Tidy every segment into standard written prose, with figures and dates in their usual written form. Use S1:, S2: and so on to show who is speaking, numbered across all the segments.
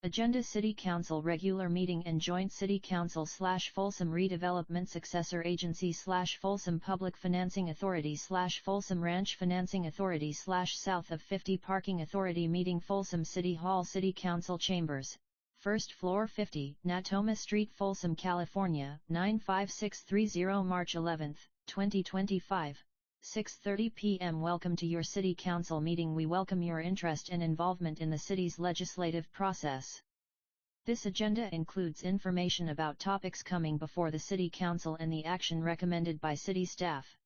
S1: Agenda: City Council Regular Meeting and Joint City Council / Folsom Redevelopment Successor Agency / Folsom Public Financing Authority / Folsom Ranch Financing Authority / South of 50 Parking Authority Meeting. Folsom City Hall, City Council Chambers, 1st floor, 50 Natoma Street, Folsom, California, 95630. March 11, 2025, 6:30 p.m. Welcome to your City Council meeting. We welcome your interest and involvement in the city's legislative process. This agenda includes information about topics coming before the City Council and the action recommended by city staff.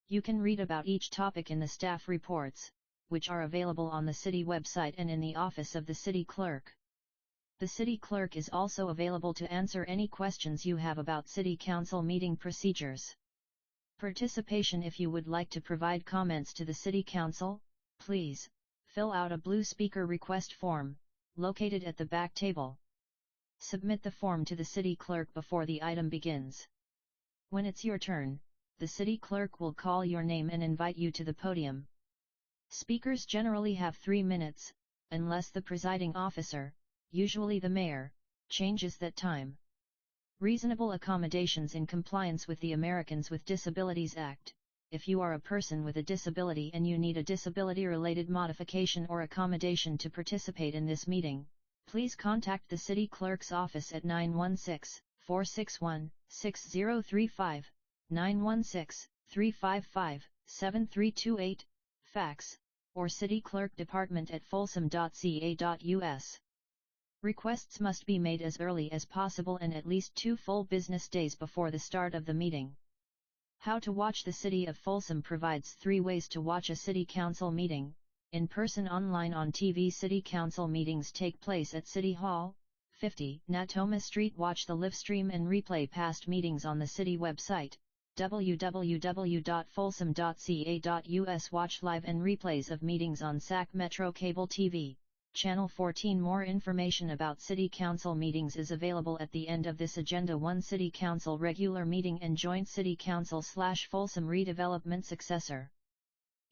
S1: You can read about each topic in the staff reports, which are available on the city website and in the office of the city clerk. The city clerk is also available to answer any questions you have about City Council meeting procedures. Participation: if you would like to provide comments to the City Council, please fill out a blue speaker request form, located at the back table. Submit the form to the city clerk before the item begins. When it's your turn, the city clerk will call your name and invite you to the podium. Speakers generally have 3 minutes, unless the presiding officer, usually the mayor, changes that time. Reasonable accommodations: in compliance with the Americans with Disabilities Act, if you are a person with a disability and you need a disability-related modification or accommodation to participate in this meeting, please contact the city clerk's office at 916-461-6035, 916-355-7328, fax, or City Clerk Department at folsom.ca.us. Requests must be made as early as possible and at least 2 full business days before the start of the meeting. How to watch: the City of Folsom provides 3 ways to watch a City Council meeting: in person, online, on TV. City Council meetings take place at City Hall, 50 Natoma Street. Watch the live stream and replay past meetings on the city website, www.folsom.ca.us. Watch live and replays of meetings on SAC Metro Cable TV, Channel 14. More information about City Council meetings is available at the end of this agenda. 1 City Council Regular Meeting and Joint City Council / Folsom Redevelopment Successor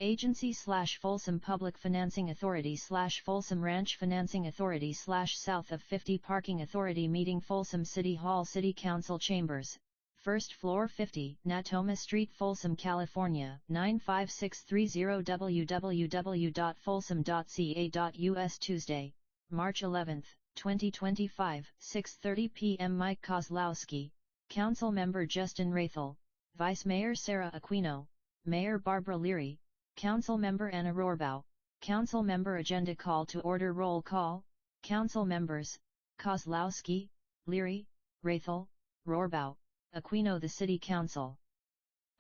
S1: Agency / Folsom Public Financing Authority / Folsom Ranch Financing Authority / South of 50 Parking Authority Meeting. Folsom City Hall, City Council Chambers, 1st floor, 50 Natoma Street, Folsom, California, 95630. www.folsom.ca.us. Tuesday, March 11, 2025, 6:30 p.m. Mike Kozlowski, Council Member Justin Rathel, Vice Mayor Sarah Aquino, Mayor Barbara Leary, Council Member Anna Rohrbaugh, Council Member. Agenda: call to order. Roll call. Council Members: Kozlowski, Leary, Rathel, Rohrbaugh, Aquino. The City Council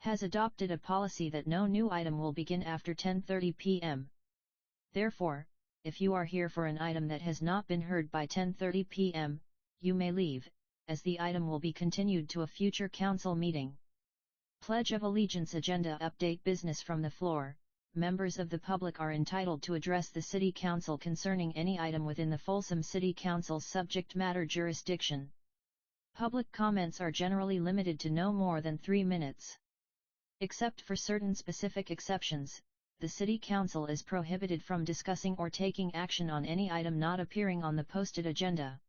S1: has adopted a policy that no new item will begin after 10:30 p.m. Therefore, if you are here for an item that has not been heard by 10:30 p.m., you may leave, as the item will be continued to a future council meeting. Pledge of Allegiance. Agenda update: business from the floor. Members of the public are entitled to address the City Council concerning any item within the Folsom City Council's subject matter jurisdiction. Public comments are generally limited to no more than 3 minutes. Except for certain specific exceptions, the City Council is prohibited from discussing or taking action on any item not appearing on the posted agenda.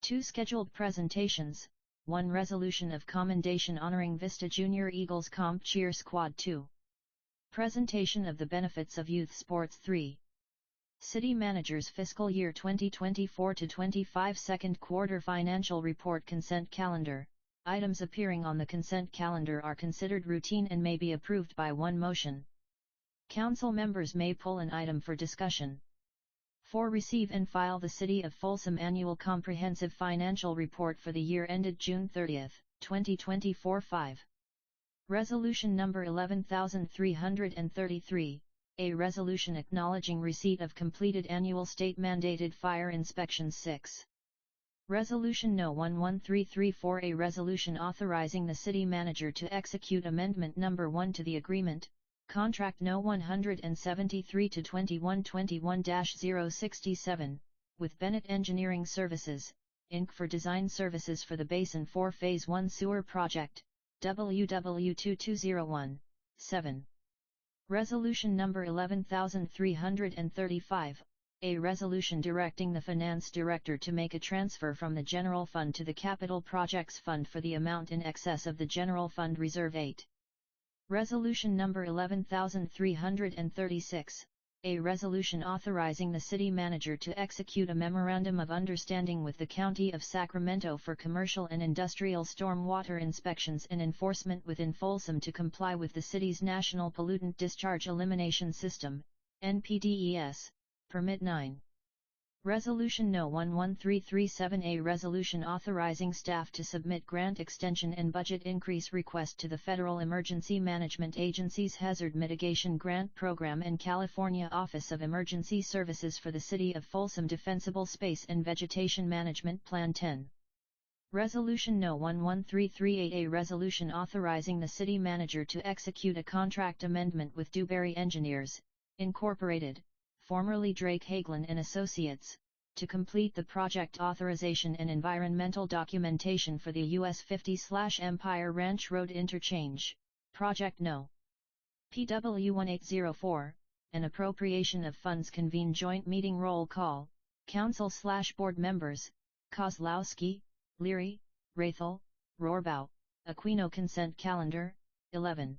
S1: 2 scheduled presentations: 1 resolution of commendation honoring Vista Junior Eagles Comp Cheer Squad. 2 presentation of the benefits of youth sports. 3 City Manager's Fiscal Year 2024-25 Second Quarter Financial Report. Consent Calendar. Items appearing on the consent calendar are considered routine and may be approved by one motion. Council members may pull an item for discussion. 4 Receive and file the City of Folsom Annual Comprehensive Financial Report for the year ended June 30, 2024. 5 Resolution Number 11333, a resolution acknowledging receipt of completed annual state-mandated fire inspections. 6 Resolution No. 11334, a resolution authorizing the City Manager to execute Amendment No. 1 to the Agreement, Contract No. 173-2121-067, with Bennett Engineering Services, Inc. for design services for the Basin 4 Phase 1 Sewer Project, WW2201. 7 Resolution Number 11335, A resolution directing the Finance Director to make a transfer from the General Fund to the Capital Projects Fund for the amount in excess of the General Fund Reserve 8. Resolution number 11336. A resolution authorizing the City Manager to execute a Memorandum of Understanding with the County of Sacramento for commercial and industrial stormwater inspections and enforcement within Folsom to comply with the city's National Pollutant Discharge Elimination System, NPDES, Permit 9. Resolution No. 11337. A resolution authorizing staff to submit grant extension and budget increase request to the Federal Emergency Management Agency's Hazard Mitigation Grant Program and California Office of Emergency Services for the City of Folsom Defensible Space and Vegetation Management Plan 10. Resolution No. 11338. A resolution authorizing the City Manager to execute a contract amendment with Dewberry Engineers, Incorporated, formerly Drake Hagelin and Associates, to complete the project authorization and environmental documentation for the US 50/Empire Ranch Road Interchange, Project No. PW 1804, an appropriation of funds. Convene joint meeting. Roll call. Council/Board members, Kozlowski, Leary, Rathel, Rohrbaugh, Aquino. Consent calendar. 11.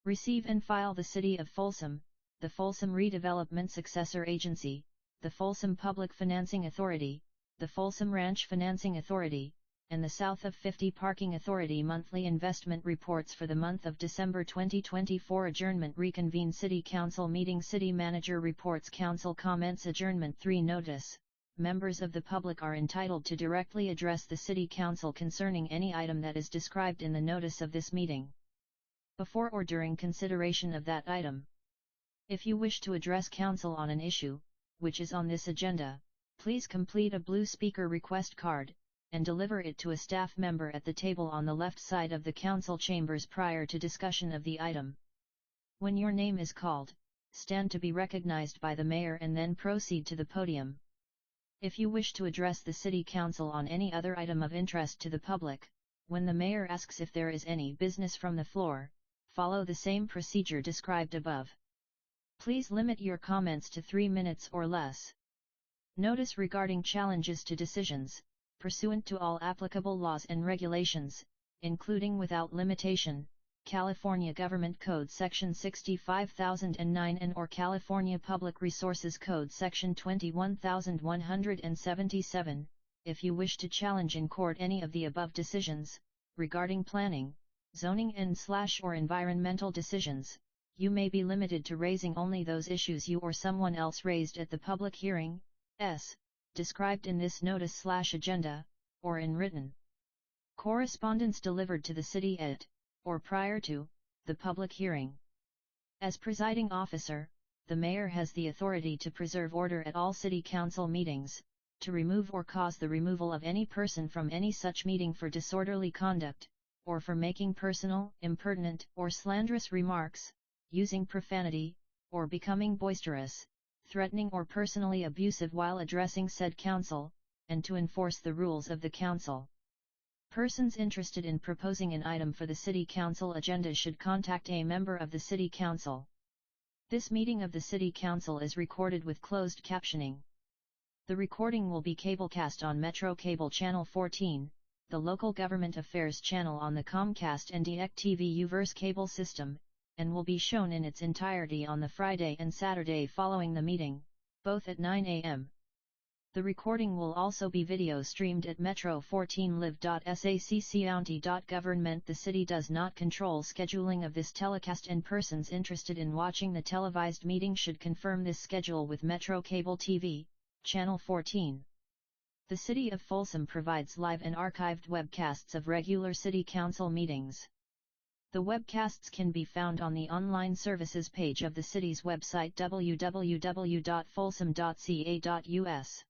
S1: Receive and file. The City of Folsom, the Folsom Redevelopment Successor Agency, the Folsom Public Financing Authority, the Folsom Ranch Financing Authority, and the South of 50 Parking Authority monthly investment reports for the month of December 2024. Adjournment. Reconvene City Council meeting. City Manager reports. Council comments. Adjournment. 3. Notice. Members of the public are entitled to directly address the City Council concerning any item that is described in the notice of this meeting, before or during consideration of that item. If you wish to address Council on an issue, which is on this agenda, please complete a blue speaker request card, and deliver it to a staff member at the table on the left side of the Council chambers prior to discussion of the item. When your name is called, stand to be recognized by the Mayor and then proceed to the podium. If you wish to address the City Council on any other item of interest to the public, when the Mayor asks if there is any business from the floor, follow the same procedure described above. Please limit your comments to 3 minutes or less. Notice regarding challenges to decisions, pursuant to all applicable laws and regulations, including without limitation, California Government Code Section 65009 and/or California Public Resources Code Section 21177, if you wish to challenge in court any of the above decisions, regarding planning, zoning and/or environmental decisions. You may be limited to raising only those issues you or someone else raised at the public hearing, described in this notice/agenda, or in written correspondence delivered to the city at, or prior to, the public hearing. As presiding officer, the Mayor has the authority to preserve order at all City Council meetings, to remove or cause the removal of any person from any such meeting for disorderly conduct, or for making personal, impertinent, or slanderous remarks, using profanity, or becoming boisterous, threatening or personally abusive while addressing said council, and to enforce the rules of the council. Persons interested in proposing an item for the City Council agenda should contact a member of the City Council. This meeting of the City Council is recorded with closed captioning. The recording will be cablecast on Metro Cable Channel 14, the Local Government Affairs channel on the Comcast and DirecTV Uverse cable system, and will be shown in its entirety on the Friday and Saturday following the meeting, both at 9 a.m. The recording will also be video streamed at metro14live.sacccounty.government. The city does not control scheduling of this telecast, and persons interested in watching the televised meeting should confirm this schedule with Metro Cable TV, Channel 14. The City of Folsom provides live and archived webcasts of regular City Council meetings. The webcasts can be found on the online services page of the city's website www.folsom.ca.us.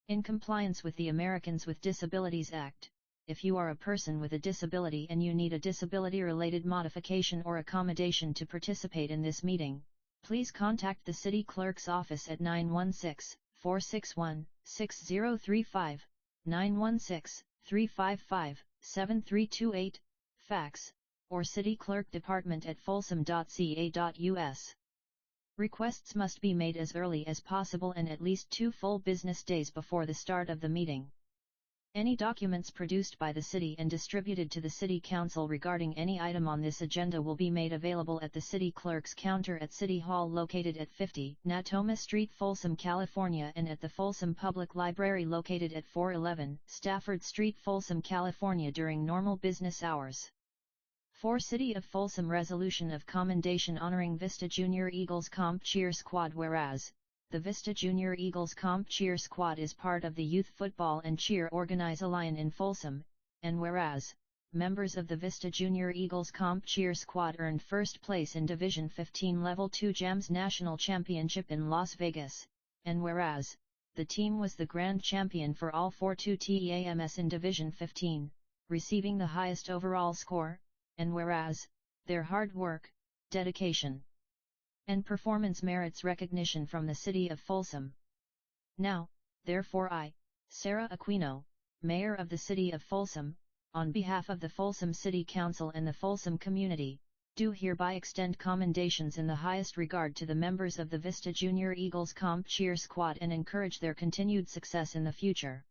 S1: In compliance with the Americans with Disabilities Act, if you are a person with a disability and you need a disability-related modification or accommodation to participate in this meeting, please contact the City Clerk's office at 916-461-6035, 916-355-7328, fax, or City Clerk Department at folsom.ca.us. Requests must be made as early as possible and at least 2 full business days before the start of the meeting. Any documents produced by the city and distributed to the City Council regarding any item on this agenda will be made available at the City Clerk's counter at City Hall located at 50 Natoma Street, Folsom, California, and at the Folsom Public Library located at 411 Stafford Street, Folsom, California during normal business hours. 4 City of Folsom Resolution of Commendation honoring Vista Junior Eagles Comp Cheer Squad. Whereas, the Vista Junior Eagles Comp Cheer Squad is part of the Youth Football and Cheer Organize-A-Lion in Folsom, and whereas, members of the Vista Junior Eagles Comp Cheer Squad earned first place in Division 15 Level 2 JAMS National Championship in Las Vegas, and whereas, the team was the grand champion for all 4-2 TEAMS in Division 15, receiving the highest overall score, and whereas, their hard work, dedication, and performance merits recognition from the City of Folsom. Now, therefore I, Sarah Aquino, Mayor of the City of Folsom, on behalf of the Folsom City Council and the Folsom community, do hereby extend commendations in the highest regard to the members of the Vista Junior Eagles Comp Cheer Squad and encourage their continued success in the future.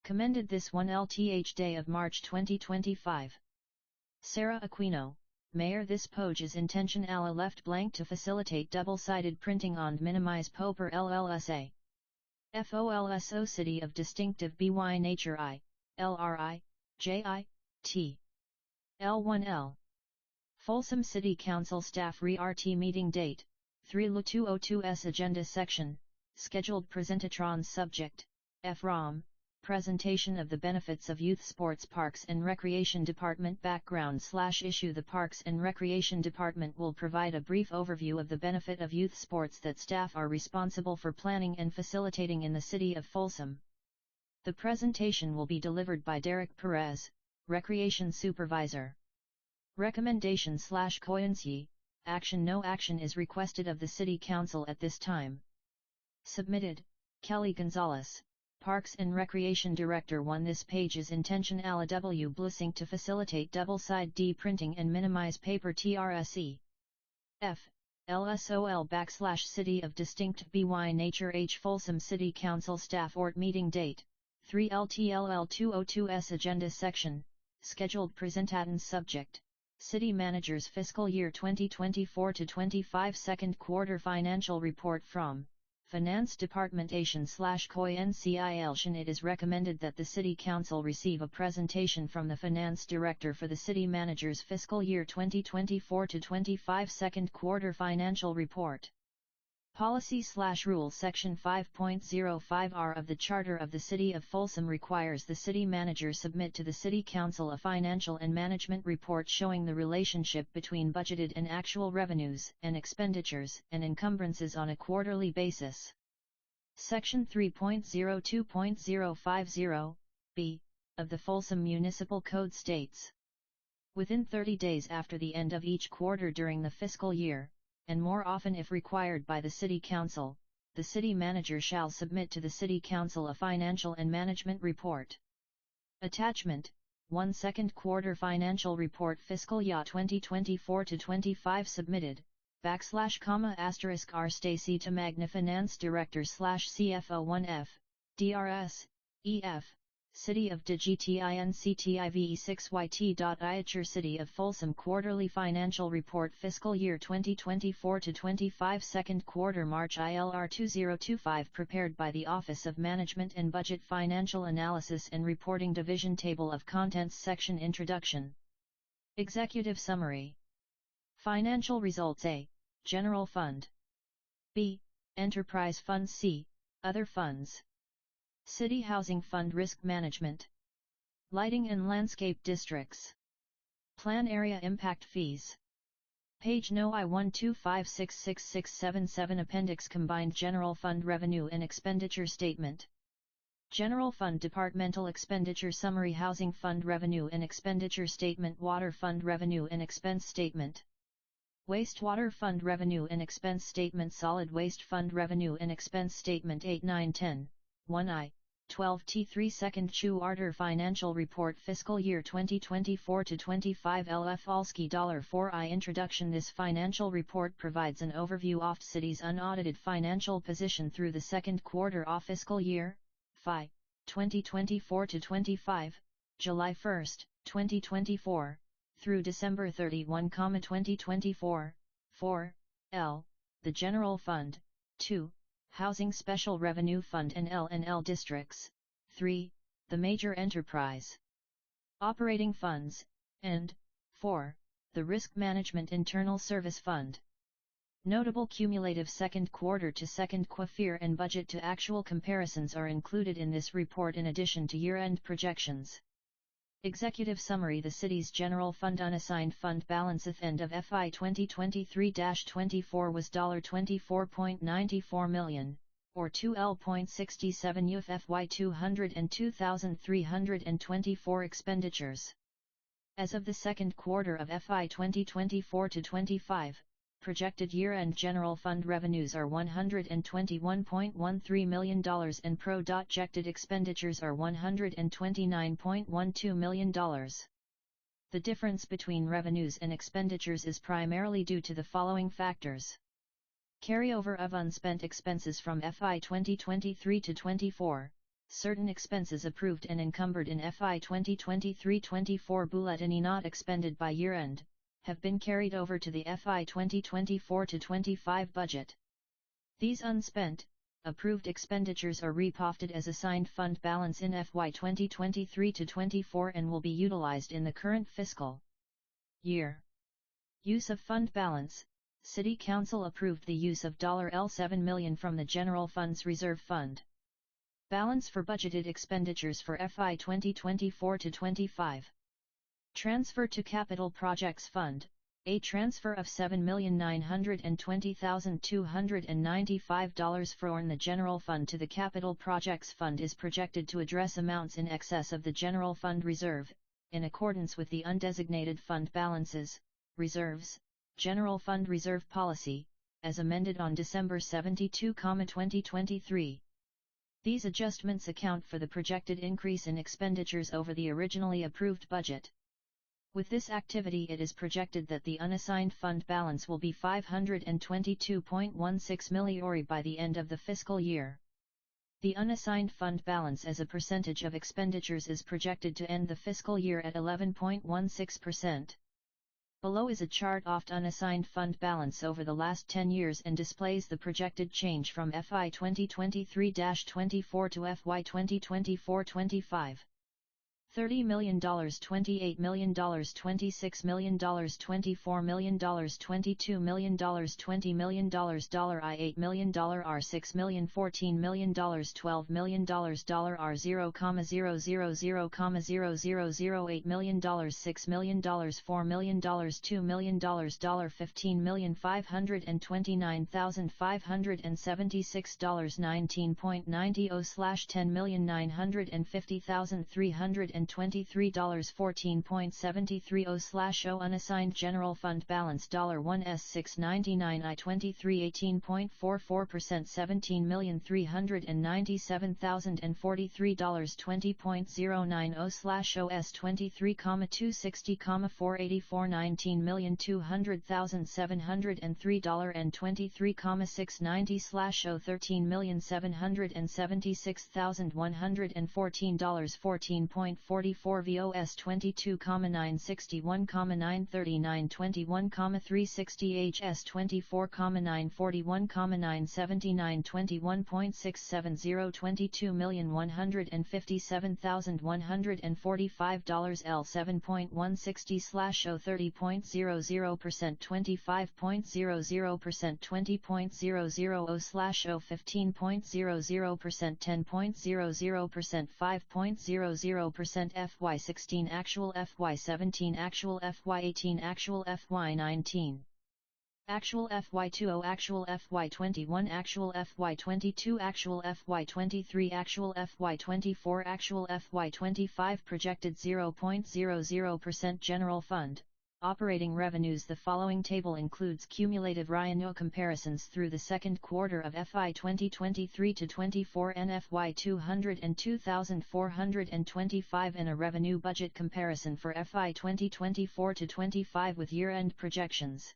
S1: Commended this 1th day of March 2025. Sarah Aquino, Mayor. This page is intentionally left blank to facilitate double-sided printing and minimize paper LLSA. FOLSO City of Distinctive BY Nature I, LRI, JI, T. L1L. Folsom City Council Staff Re-RT Meeting Date, 3/202S Agenda Section, Scheduled Presentatron Subject, FROM, Presentation of the Benefits of Youth Sports Parks and Recreation Department. Background/issue. The Parks and Recreation Department will provide a brief overview of the benefit of youth sports that staff are responsible for planning and facilitating in the City of Folsom. The presentation will be delivered by Derek Perez, Recreation Supervisor. Recommendation/coinci, action. No action is requested of the City Council at this time. Submitted, Kelly Gonzalez, Parks and Recreation Director. 1. This page is intentionally blessing to facilitate double-side D printing and minimize paper TRSE. F. LSOL /City of Distinct BY Nature H. Folsom City Council Staff ORT Meeting Date, 3/LTLL202S Agenda Section, Scheduled Presentations Subject, City Manager's Fiscal Year 2024-25 Second Quarter Financial Report from Finance Department. Ation/COINCIL. It is recommended that the City Council receive a presentation from the Finance Director for the City Manager's Fiscal Year 2024-25 Second Quarter Financial Report. Policy/Rule Section 5.05R of the Charter of the City of Folsom requires the City Manager submit to the City Council a financial and management report showing the relationship between budgeted and actual revenues and expenditures and encumbrances on a quarterly basis. Section 3.02.050, b, of the Folsom Municipal Code states, within 30 days after the end of each quarter during the fiscal year, and more often if required by the City Council, the City Manager shall submit to the City Council a financial and management report. Attachment: 1 Second Quarter Financial Report Fiscal Year 2024-25 submitted, \R Stacy Tamagna Finance Director/CFO 1F, DRS, EF, City of DGTINCTIVE 6YT.IHR City of Folsom Quarterly Financial Report Fiscal Year 2024-25 Second Quarter March ILR 2025 prepared by the Office of Management and Budget Financial Analysis and Reporting Division. Table of Contents Section Introduction. Executive Summary. Financial Results. A. General Fund. B. Enterprise Fund. C. Other Funds. City Housing Fund. Risk Management. Lighting and Landscape Districts. Plan Area Impact Fees. Page No. I-1256677 Appendix Combined General Fund Revenue and Expenditure Statement. General Fund Departmental Expenditure Summary. Housing Fund Revenue and Expenditure Statement. Water Fund Revenue and Expense Statement. Wastewater Fund Revenue and Expense Statement. Solid Waste Fund Revenue and Expense Statement. 8-9-10, 1I, 12T3 Second Quarter Financial Report Fiscal Year 2024-25 LF Alski $4I Introduction. This financial report provides an overview of city's unaudited financial position through the second quarter of fiscal year, FY, 2024-25, July 1, 2024, through December 31, 2024, 4, L, the General Fund, 2, Housing Special Revenue Fund and L&L Districts, 3, the Major Enterprise Operating Funds, and 4, the Risk Management Internal Service Fund. Notable cumulative second quarter to second quarter and budget to actual comparisons are included in this report in addition to year-end projections. Executive Summary: the city's general fund unassigned fund balance at end of FY 2023-24 was $24.94 million, or 2L.67 UF FY 202,324 expenditures. As of the second quarter of FY 2024-25, projected year-end general fund revenues are $121.13 million and projected expenditures are $129.12 million. The difference between revenues and expenditures is primarily due to the following factors: carryover of unspent expenses from FY 2023-24, certain expenses approved and encumbered in FY 2023-24 bulletin not expended by year-end, have been carried over to the FY 2024-25 budget. These unspent, approved expenditures are reposted as assigned fund balance in FY 2023-24 and will be utilized in the current fiscal year. Use of fund balance: City Council approved the use of $7 million from the General Fund's Reserve Fund. Balance for budgeted expenditures for FY 2024-25. Transfer to Capital Projects Fund: a transfer of $7,920,295 from the General Fund to the Capital Projects Fund is projected to address amounts in excess of the General Fund Reserve, in accordance with the Undesignated Fund Balances, Reserves, General Fund Reserve Policy, as amended on December 72, 2023. These adjustments account for the projected increase in expenditures over the originally approved budget. With this activity, it is projected that the unassigned fund balance will be $522.16 million by the end of the fiscal year. The unassigned fund balance as a percentage of expenditures is projected to end the fiscal year at 11.16%. Below is a chart of unassigned fund balance over the last 10 years and displays the projected change from FY 2023-24 to FY 2024-25. $30 million, $28 million, $26 million, $24 million, $22 million, $20 million, $8 million, R6 million, $14 million, $12 million, R0,000,000,008 million, $6 million, $4 million, $2 million, $15,529,576, $19.90/$10,950,323 $14.730/0 unassigned general fund balance $1s699 I23 18.44% $17,397,043 $20.090/OS23,260,484 $19,200,703 and $23,690/0 $13,776,114 14.44 VOS 22,961,939 21,360 HS 24,941,979 21.670 $22,157,145 L 7.160/0 30.00% 25.00% 20.000/0 15.00% 10.00% 5.00% FY16 actual FY17 actual FY18 actual FY19 actual FY20 actual FY21 actual FY22 actual FY23 actual FY24 actual FY25 projected 0.00% General Fund Operating revenues. The following table includes cumulative RINO comparisons through the second quarter of FY 2023 to 24 and FY 202,425 and a revenue budget comparison for FY 2024 to 25 with year-end projections.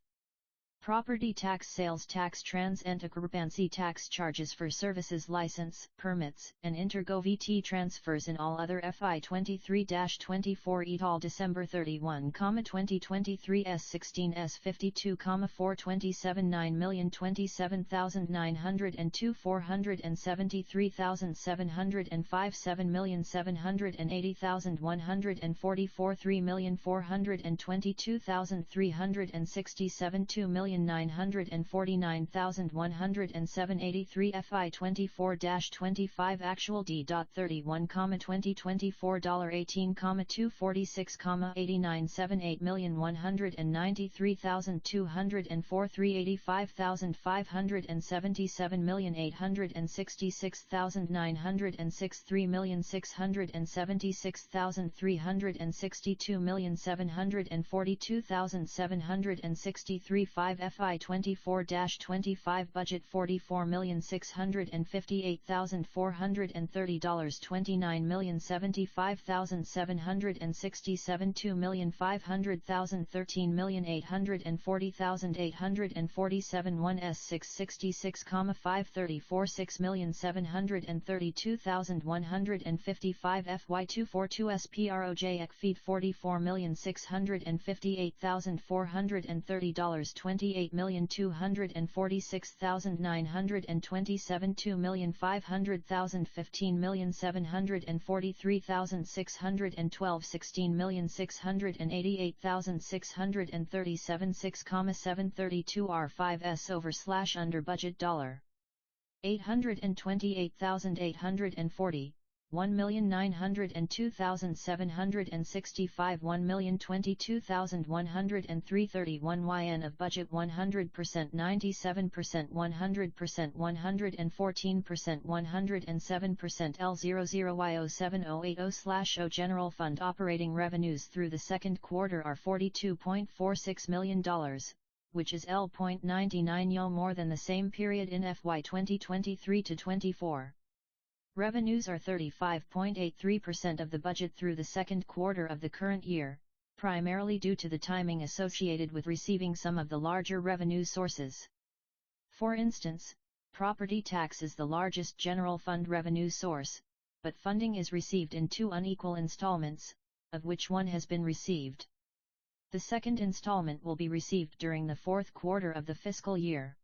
S1: Property tax, sales tax, trans-occupancy tax, charges for services, license, permits, and intergovt transfers in all other FI 23-24 et al. December 31, 2023 S16 S52, 427 9,027,902 473,705 7,780,144 3,422,367 2,949,107 FI 24-25 actual D.31, 2024 $18, 246, 8978 193,204 385,577 866,906 3,676,362 742,763 5 FI 24-25 budget $44,658,430 $29,075,767 2,500,000 13,840,847 1S666, 534 6,732,155 FY 242 SPROJ feed $44,658,430 $28,246,927 2,500,000 15,743,612 16,688,637 6,732 R5S under budget $828,840 1,902,765 1,022,103 31 YN of budget 100% 97% 100% 114% 107% L00Y07080/O General Fund operating revenues through the second quarter are $42.46 million, which is L.99 yo more than the same period in FY 2023 to 24. Revenues are 35.83% of the budget through the second quarter of the current year, primarily due to the timing associated with receiving some of the larger revenue sources. For instance, property tax is the largest general fund revenue source, but funding is received in two unequal installments, of which one has been received. The second installment will be received during the fourth quarter of the fiscal year.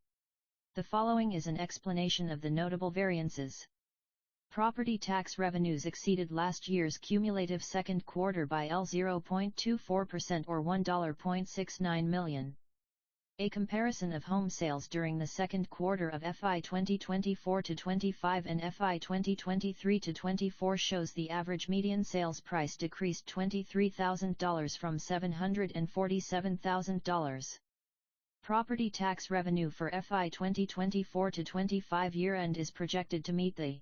S1: The following is an explanation of the notable variances. Property tax revenues exceeded last year's cumulative second quarter by L0.24% or $1.69 million. A comparison of home sales during the second quarter of FI 2024 to 25 and FI 2023 to 24 shows the average median sales price decreased $23,000 from $747,000. Property tax revenue for FI 2024 to 25 year-end is projected to meet the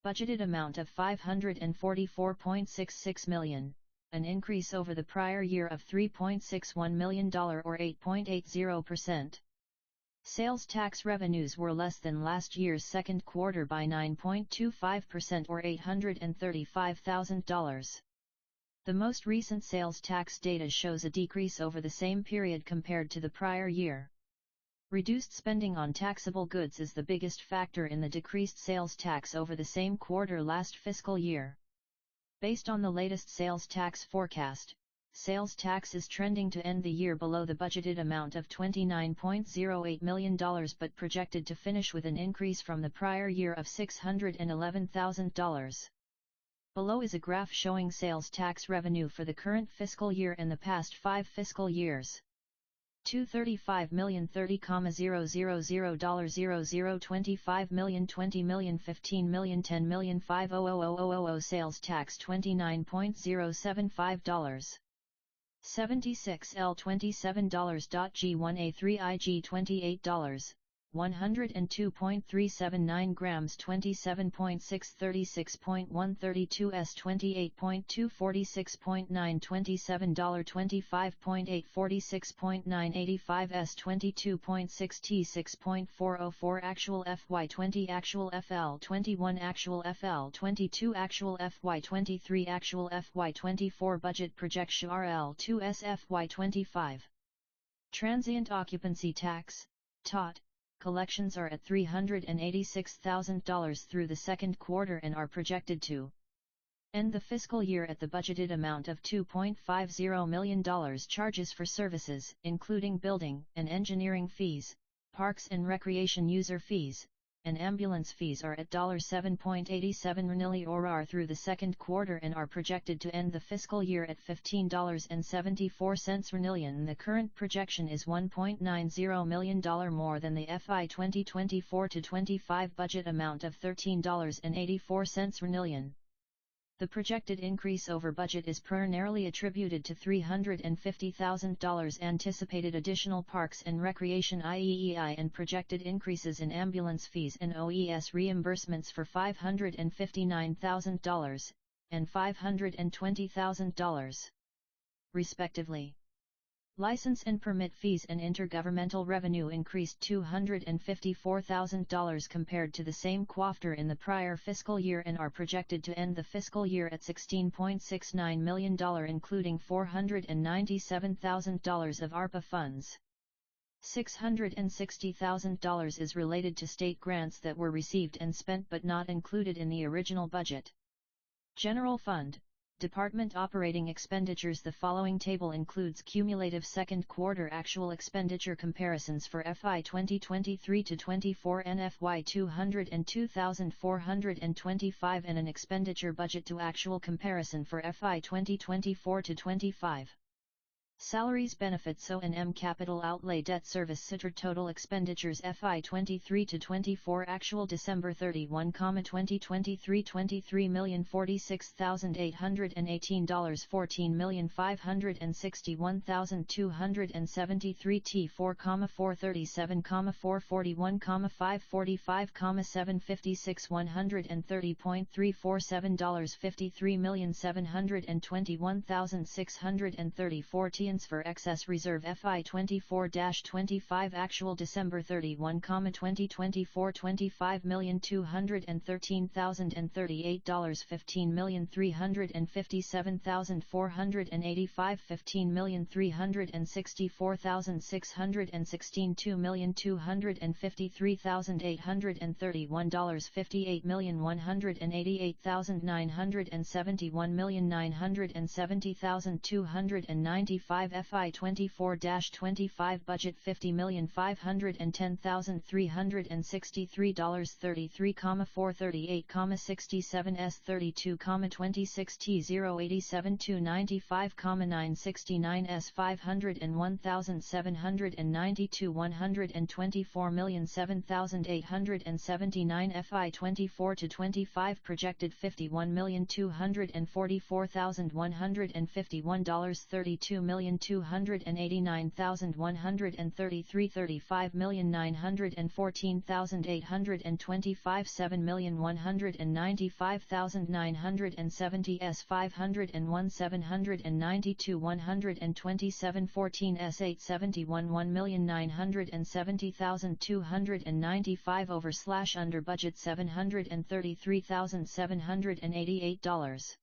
S1: budgeted amount of $544.66 million, an increase over the prior year of $3.61 million or 8.80%. Sales tax revenues were less than last year's second quarter by 9.25% or $835,000. The most recent sales tax data shows a decrease over the same period compared to the prior year. Reduced spending on taxable goods is the biggest factor in the decreased sales tax over the same quarter last fiscal year. Based on the latest sales tax forecast, sales tax is trending to end the year below the budgeted amount of $29.08 million but projected to finish with an increase from the prior year of $611,000. Below is a graph showing sales tax revenue for the current fiscal year and the past 5 fiscal years. $235 million $30,000 $25 million $20 million $15 million $10 million $500,000 sales tax $29.075 $76 L $27 G1A3 IG $28 102.379 grams 27.636.132 s 28.2 46.9 $27 25.8 46.9 85 s 22.6 t 6.404 actual FY 20 actual FL 21 actual FL 22 actual FY 23 actual FY 24 budget projection RL2 s FY 25 Transient occupancy tax, TOT, collections are at $386,000 through the second quarter and are projected to end the fiscal year at the budgeted amount of $2.50 million. Charges for services, including building and engineering fees, parks and recreation user fees, and ambulance fees are at $7.87 million through the second quarter and are projected to end the fiscal year at $15.74 million. The current projection is $1.90 million more than the FY 2024-25 budget amount of $13.84 million. The projected increase over budget is primarily attributed to $350,000 anticipated additional parks and recreation IEEI and projected increases in ambulance fees and OES reimbursements for $559,000 and $520,000, respectively. License and permit fees and intergovernmental revenue increased $254,000 compared to the same quarter in the prior fiscal year and are projected to end the fiscal year at $16.69 million, including $497,000 of ARPA funds. $660,000 is related to state grants that were received and spent but not included in the original budget. General Fund, Department operating expenditures. The following table includes cumulative second quarter actual expenditure comparisons for FY 2023-24 and FY 202,425 and an expenditure budget to actual comparison for FY 2024-25. Salaries, benefits, O&M, capital outlay, debt service, SITR. Total expenditures FY 23-24 actual December 31, 2023 $23,046,818 $14,561,273 T4, 437, 441, 545, 756 $130.347 $53,721,634 for excess reserve FY 24-25 actual December 31, 2024 $25,213,038 $15,357,485 $15,364,616 $2,253,831 $58,188,971,970,295 FY 24-25 budget $50,510,363 $33,438,67 S32,26 T087,295,969 S501,792 $124,007,879 FY 24-25 projected $51,244,151 $32,289,133 $35,914,825 $7,195,970 S501,792 $127,14 S871 $1,970,295 over budget $733,788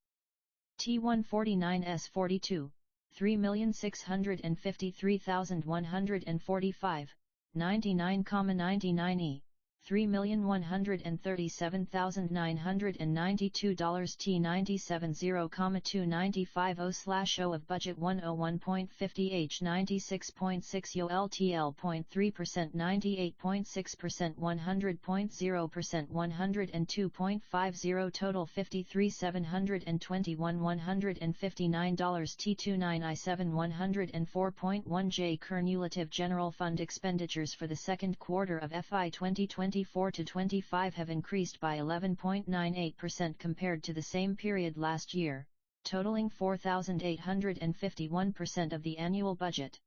S1: T149 S42 $3,653,145, 99,99 $3,137,992 T97.0,295 of budget 101.50 H 96.6 ULTL.3% 98.6% 100.0% 102.50 total 53,721 $159 T29 I7 104.1 J Cumulative General Fund expenditures for the second quarter of FY 2024-25 have increased by 11.98% compared to the same period last year, totaling 4,851% of the annual budget.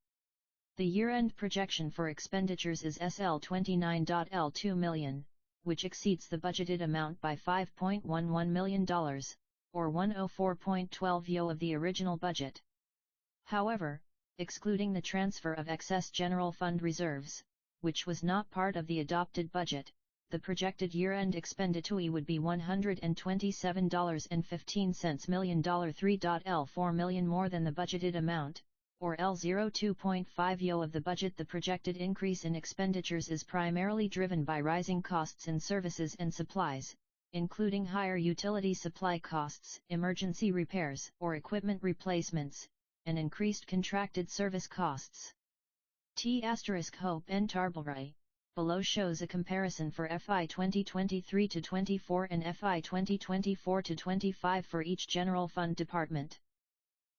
S1: The year-end projection for expenditures is SL29.L2 million, which exceeds the budgeted amount by $5.11 million, or 104.12% of the original budget. However, excluding the transfer of excess general fund reserves, which was not part of the adopted budget, the projected year-end expenditure would be $127.15 million, $3.L4 million more than the budgeted amount, or L02.50% of the budget. The projected increase in expenditures is primarily driven by rising costs in services and supplies, including higher utility supply costs, emergency repairs or equipment replacements, and increased contracted service costs. T*Hope and Tarbleray, below shows a comparison for FY 2023 to 24 and FY 2024 to 25 for each general fund department.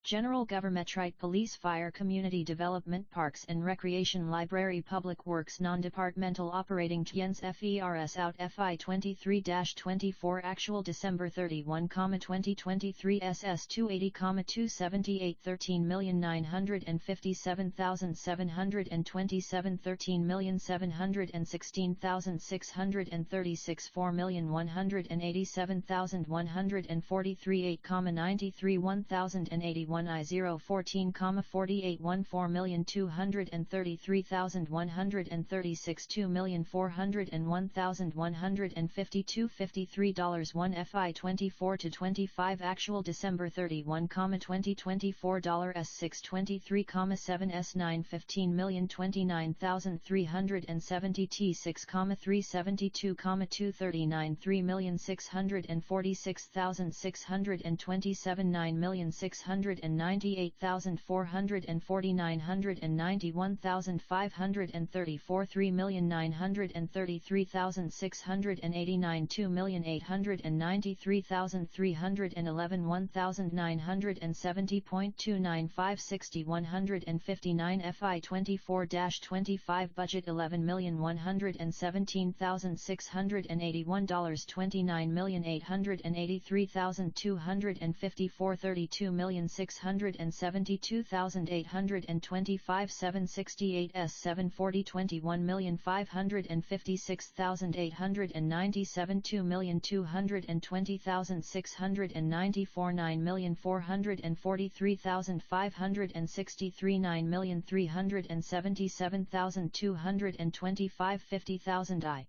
S1: General Government, Police, Fire, Community Development, Parks and Recreation, Library, Public Works, Non-Departmental Operating Tjens FERS out FI 23-24 Actual December 31, 2023 SS 280,278 13,957,727 13,716,636 4,187,143 8,93 1,081 I0 14, 48 14,233,136 2,401,152 $53 1 FI 24 to 25 Actual December 31, 2024 $S6 23,7 S9 15,029,370 T6, 372, 239 3,646,627 9,698,440 991,534 3,933,689 2,893,311 1,970.295 60 159 FI 24-25 Budget $11,117,681 $29,883,254 $32,672,825 768 S 740 $21,556,897 2,220,694 9,443,563 9,377,225 50,000 I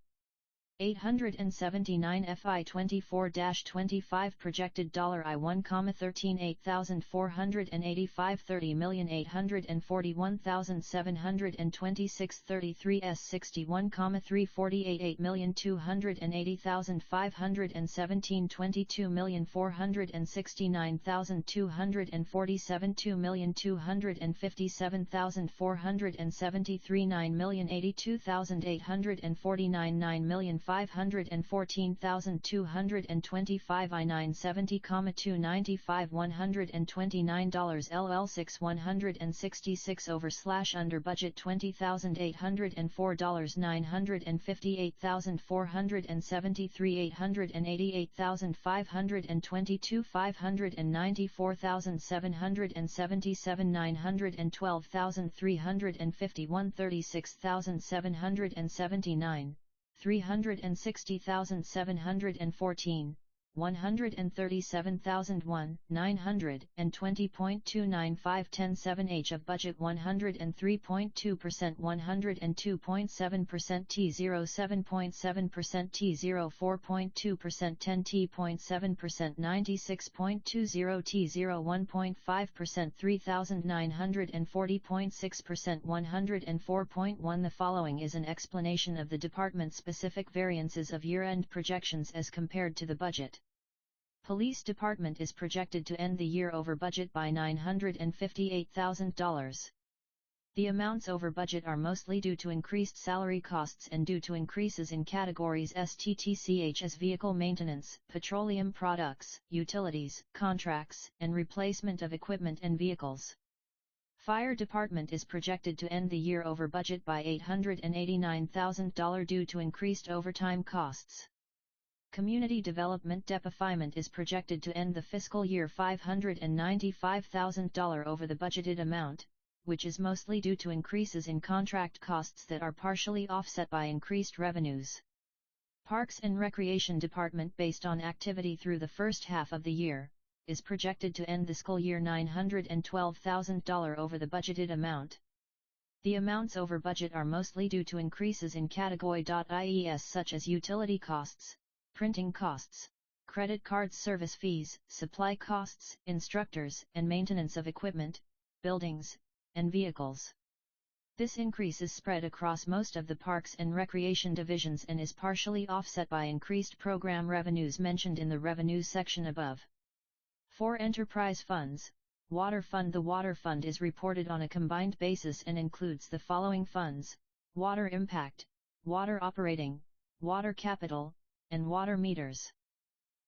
S1: 879 FI 24-25 projected $I1, 13,8485 30,841,726 33 S 61, 348 8,280,517 22,469,247 2,257,473 9,082,849 9,514,225 I 970, 295 $129 LL6 166 over/under budget $20,804 958,473 888,522 594,777 912,351 36,779 360,714 137,001, 920.295 107 H of budget 103.2% 102.7% T0 7.7% T0 4.2% 10 T.7% 96.20 T0 1.5% 3,940.6% 104.1 The following is an explanation of the department-specific variances of year-end projections as compared to the budget. Police Department is projected to end the year over budget by $958,000. The amounts over budget are mostly due to increased salary costs and due to increases in categories STTCH as vehicle maintenance, petroleum products, utilities, contracts, and replacement of equipment and vehicles. Fire Department is projected to end the year over budget by $889,000 due to increased overtime costs. Community Development Department is projected to end the fiscal year $595,000 over the budgeted amount, which is mostly due to increases in contract costs that are partially offset by increased revenues. Parks and Recreation Department, based on activity through the first half of the year, is projected to end the school year $912,000 over the budgeted amount. The amounts over budget are mostly due to increases in category.ies such as utility costs, printing costs, credit cards, service fees, supply costs, instructors, and maintenance of equipment, buildings, and vehicles. This increase is spread across most of the Parks and Recreation divisions and is partially offset by increased program revenues mentioned in the revenues section above. For enterprise funds, Water Fund. The Water Fund is reported on a combined basis and includes the following funds: Water Impact, Water Operating, Water Capital, and Water Meters.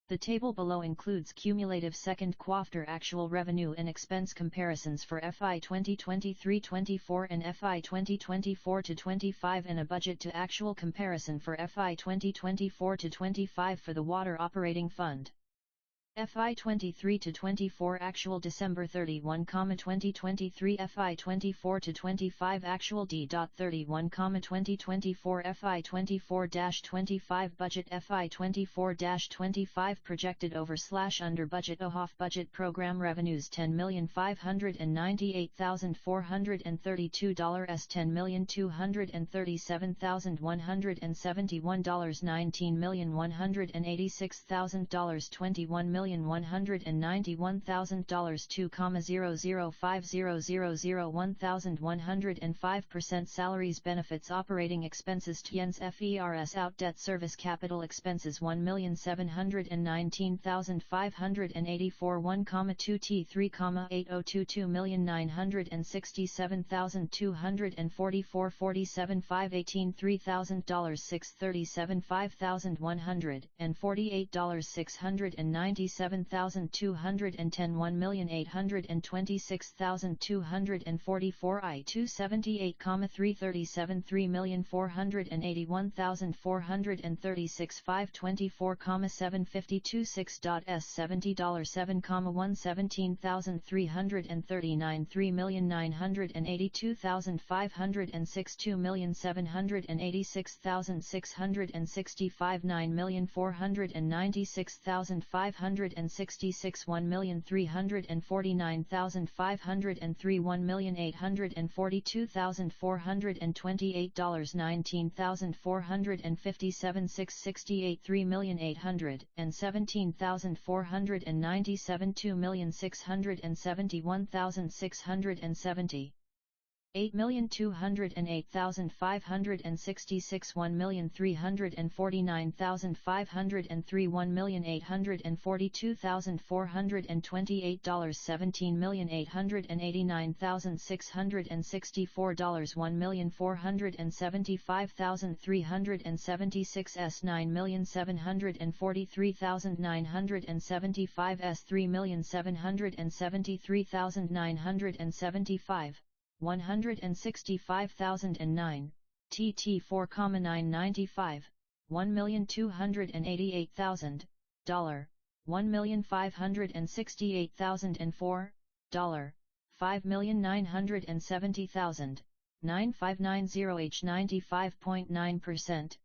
S1: The table below includes cumulative second quarter actual revenue and expense comparisons for FY 2023-24 and FY 2024-25 and a budget to actual comparison for FY 2024-25 for the Water Operating Fund. FY 23-24 actual December 31, 2023 FY 24-25 actual D.31, 2024 FY 24-25 budget FY 24-25 projected over/under budget OHOF budget program revenues $10,598,432 $10,237,171 $19,186,000 $21,191,000 2,005,000 salaries benefits operating expenses TNs FERS out debt service capital expenses 1,719,584 1,2 T3, 8022 $967,244 47 518 $3,000 637 $5,148 $697,210 $1,826,244 I-278, 337 $3,481,436 524, 752 6.S $70 7, $117,339 $3,982,506 $2,786,665 $9,496,566 $1,349,503 $1,842,428 $19,457 668 $3,817,497 $2,671,670 $8,208,566 $1,349,503 $1,842,428 $17,889,664 $1,475,376 $9,743,975 $3,773,975 $165,009, TT4, 995, $1,288,000, $1,568,004, $5,970,000, 9590H 95.9%,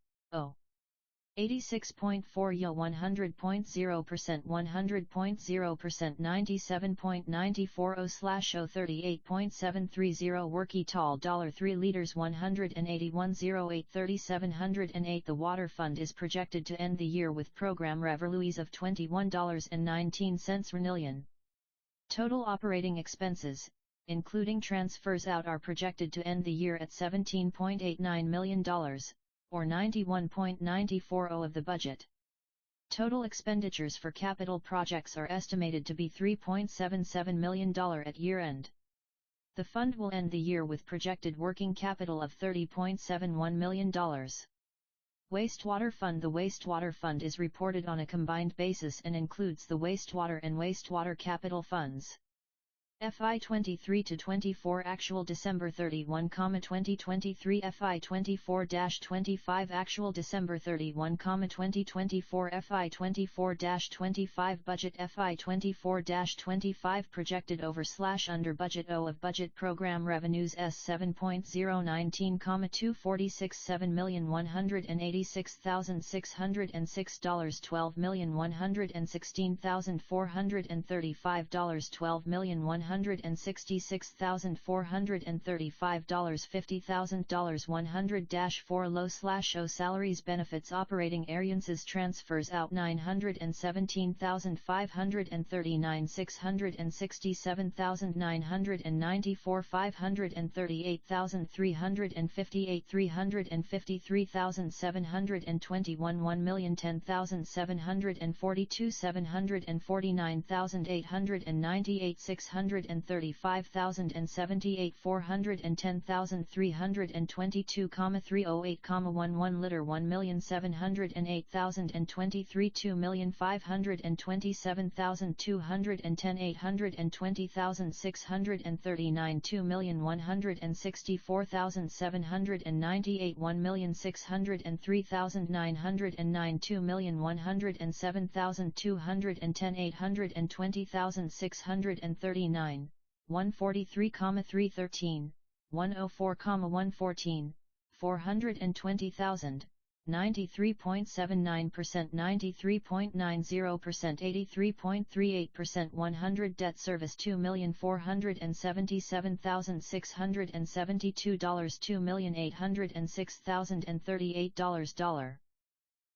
S1: 86.4 YO 100.0% 100.0% 97.94/038.730 Worky Tall $3 liters 181.08 $3,708 The Water Fund is projected to end the year with program revenues of $21.19 million. Total operating expenses, including transfers out, are projected to end the year at $17.89 million. Or 91.940 of the budget. Total expenditures for capital projects are estimated to be $3.77 million at year-end. The fund will end the year with projected working capital of $30.71 million. Wastewater Fund. The Wastewater Fund is reported on a combined basis and includes the wastewater and wastewater capital funds. FI 23 to 24 actual December 31, 2023 FI 24-25 actual December 31, 2024 FI 24-25 budget FI 24-25 projected over/under budget O of budget program revenues S 7.019, 246 $7,186,606 $12,116,435 $12,166,435 $50,000 $100-4 low/O salaries benefits operating variances transfers out 917,539 667,994 538,358 353,721 1,010,742 749,898 635,078 410,322, 308, 11 liter 1,708,023 2,527,210 820,639 2,164,798 1,603,909 2,107,210 820,639 143, 313, 104, 114, 420,000, 93.79%, 93.90%, 83.38%, 100 debt service $2,477,672, $2,806,038,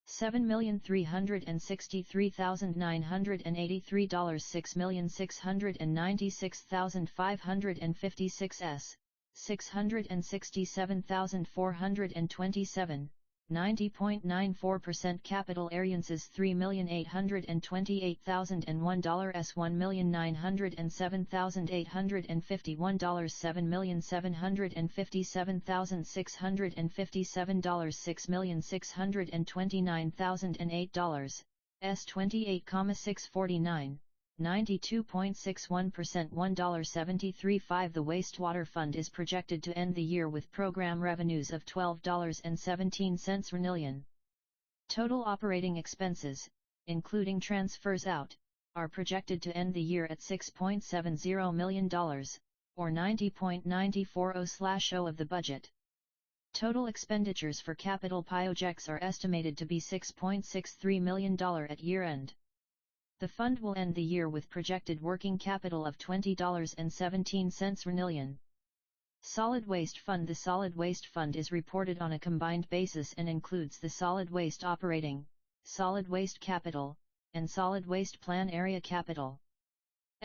S1: $7,363,983, $6,696,556 S, $667,427, 90.94% capital variances $3,828,001 S $1,907,851 $7,757,657 $6,629,008 S 28,649 92.61% $1.735. The wastewater fund is projected to end the year with program revenues of $12.17 per million. Total operating expenses, including transfers out, are projected to end the year at $6.70 million, or 90.940/0 of the budget. Total expenditures for capital projects are estimated to be $6.63 million at year-end. The fund will end the year with projected working capital of $20.17 per million. Solid Waste Fund. The Solid Waste Fund is reported on a combined basis and includes the solid waste operating, solid waste capital, and solid waste plan area capital.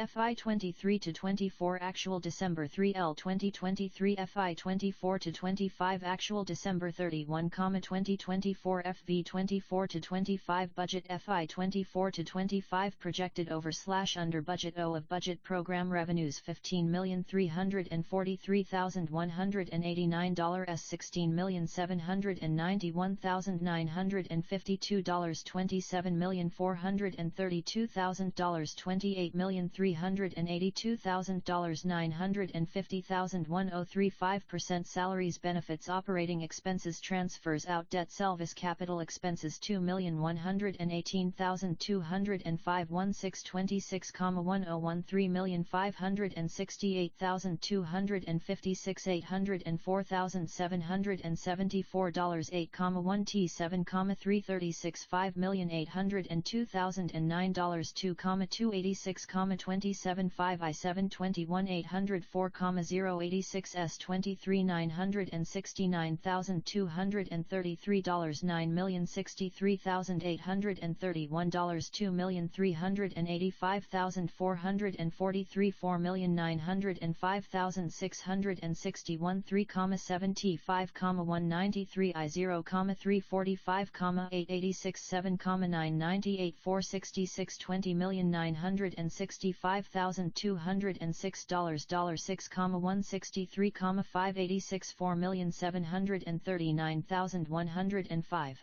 S1: FI 23-24 actual December 3L 2023 FI 24-25 actual December 31, 2024 FV 24-25 budget FI 24-25 projected over/under budget O of budget program revenues $15,343,189 S $16,791,952 $27,432,000 $28,382,000 $950,103 salaries benefits operating expenses transfers out debt service capital expenses $2,118,205 $1626,1013 $3,568,256 $804,774 $8,1T7,336 $5,802,009 $2,286, 27.5 I721 804,086 S23 $969,233 $9,063,831 $2,385,443 $4,905,661 3,75,193 I0,345,886 7,998 466 $20,965,206 $6,163,586 4,739,105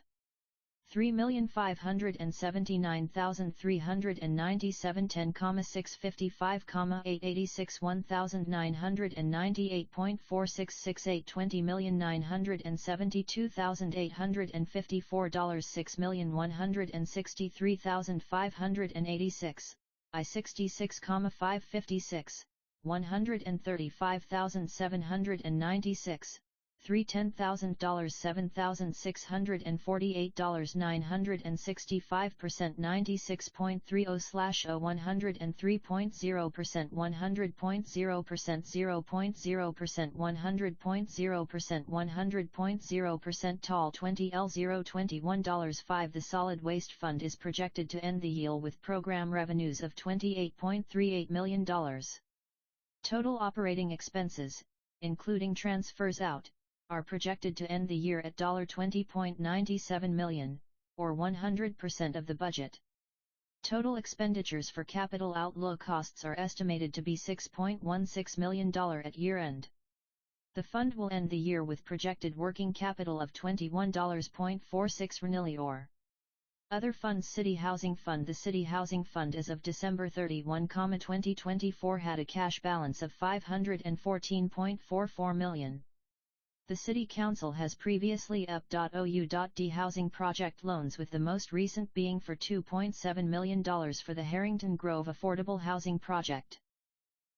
S1: 3,579,397 10,655,886 1,998.4668 $20,972,854 6,163,586 I66,556 135,796 $310,000 $7,648 965% 96.30/0 103.0% 100.0% 0.0% 100.0% 100.0% tall 20L021.5 The solid waste fund is projected to end the year with program revenues of $28.38 million. Total operating expenses, including transfers out, are projected to end the year at $20.97 million, or 100% of the budget. Total expenditures for capital outlay costs are estimated to be $6.16 million at year-end. The fund will end the year with projected working capital of $21.46 million or other funds. City Housing Fund. The City Housing Fund as of December 31, 2024 had a cash balance of $514.44 million. The City Council has previously up.ou.d housing project loans, with the most recent being for $2.7 million for the Harrington Grove Affordable Housing Project.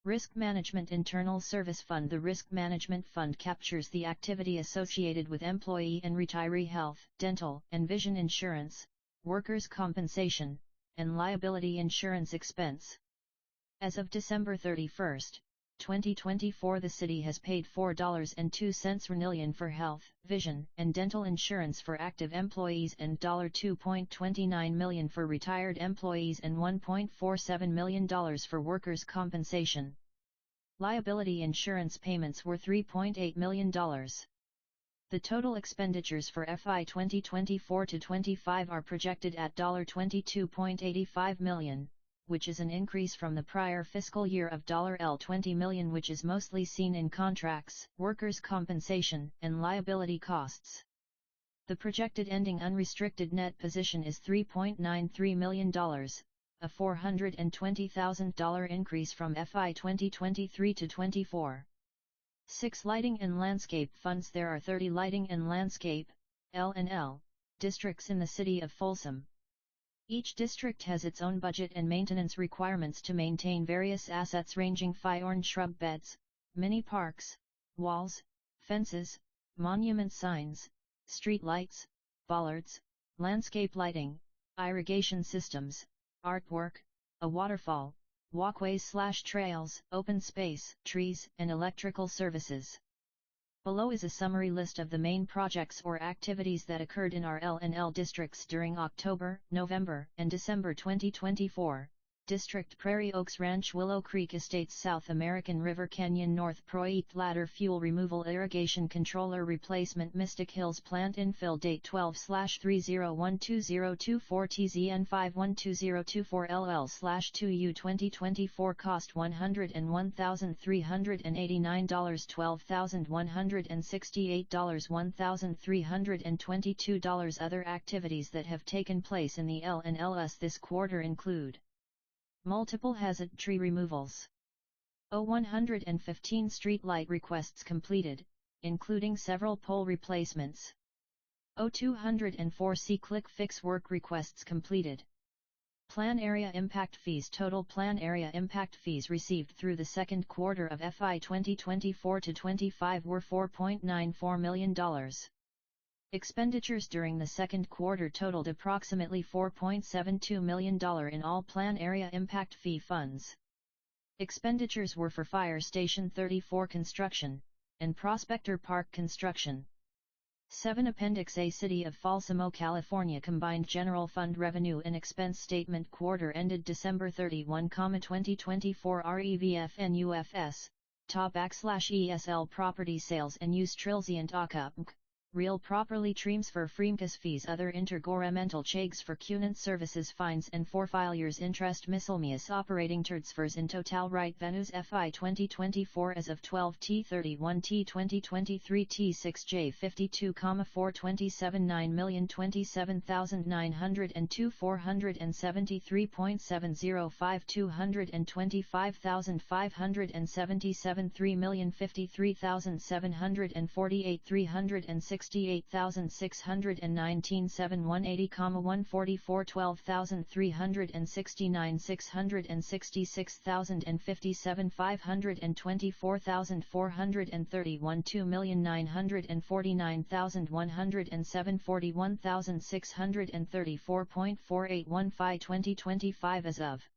S1: Risk Management Internal Service Fund. The Risk Management Fund captures the activity associated with employee and retiree health, dental, and vision insurance, workers' compensation, and liability insurance expense. As of December 31, 2024, the City has paid $4.02 million for health, vision, and dental insurance for active employees and $2.29 million for retired employees and $1.47 million for workers' compensation. Liability insurance payments were $3.8 million. The total expenditures for FY 2024-25 are projected at $22.85 million. Which is an increase from the prior fiscal year of $20 million, which is mostly seen in contracts, workers' compensation, and liability costs. The projected ending unrestricted net position is $3.93 million, a $420,000 increase from FY 2023-24. 6 Lighting and Landscape Funds. There are 30 lighting and landscape (L&L) districts in the city of Folsom. Each district has its own budget and maintenance requirements to maintain various assets ranging from shrub beds, mini parks, walls, fences, monument signs, street lights, bollards, landscape lighting, irrigation systems, artwork, a waterfall, walkways/trails, open space, trees, and electrical services. Below is a summary list of the main projects or activities that occurred in our L&L districts during October, November, and December 2024. District: Prairie Oaks Ranch, Willow Creek Estates, South American River Canyon, North Project Ladder, Fuel Removal, Irrigation Controller Replacement, Mystic Hills Plant Infill. Date 12/30/12024 TZN 512024 LL/2U 2024 Cost $101,389 $12,168 $1,322 Other activities that have taken place in the L&LS this quarter include: multiple hazard tree removals. 115 street light requests completed, including several pole replacements. 204 see-click fix work requests completed. Plan Area Impact Fees. Total Plan Area Impact Fees received through the second quarter of FY 2024-25 were $4.94 million. Expenditures during the second quarter totaled approximately $4.72 million in all Plan Area Impact Fee funds. Expenditures were for Fire Station 34 construction, and Prospector Park construction. 7 Appendix A. City of Folsom, California Combined General Fund Revenue and Expense Statement Quarter ended December 31, 2024 REVFNUFS, /ESL Property Sales and Use Trilliant ACA real properly treams for freemkes fees other intergouvernemental chags for cunant services fines and for failures interest miscellaneous operating transfers in total right venues FI 2024 as of 12/31 2023 T6J 52,427 9,027,902 473.705 225,577 3,053,748 368,619 7 180,144 12,369 666,057 524,431 2,949,107 41,634.4815 2025 as of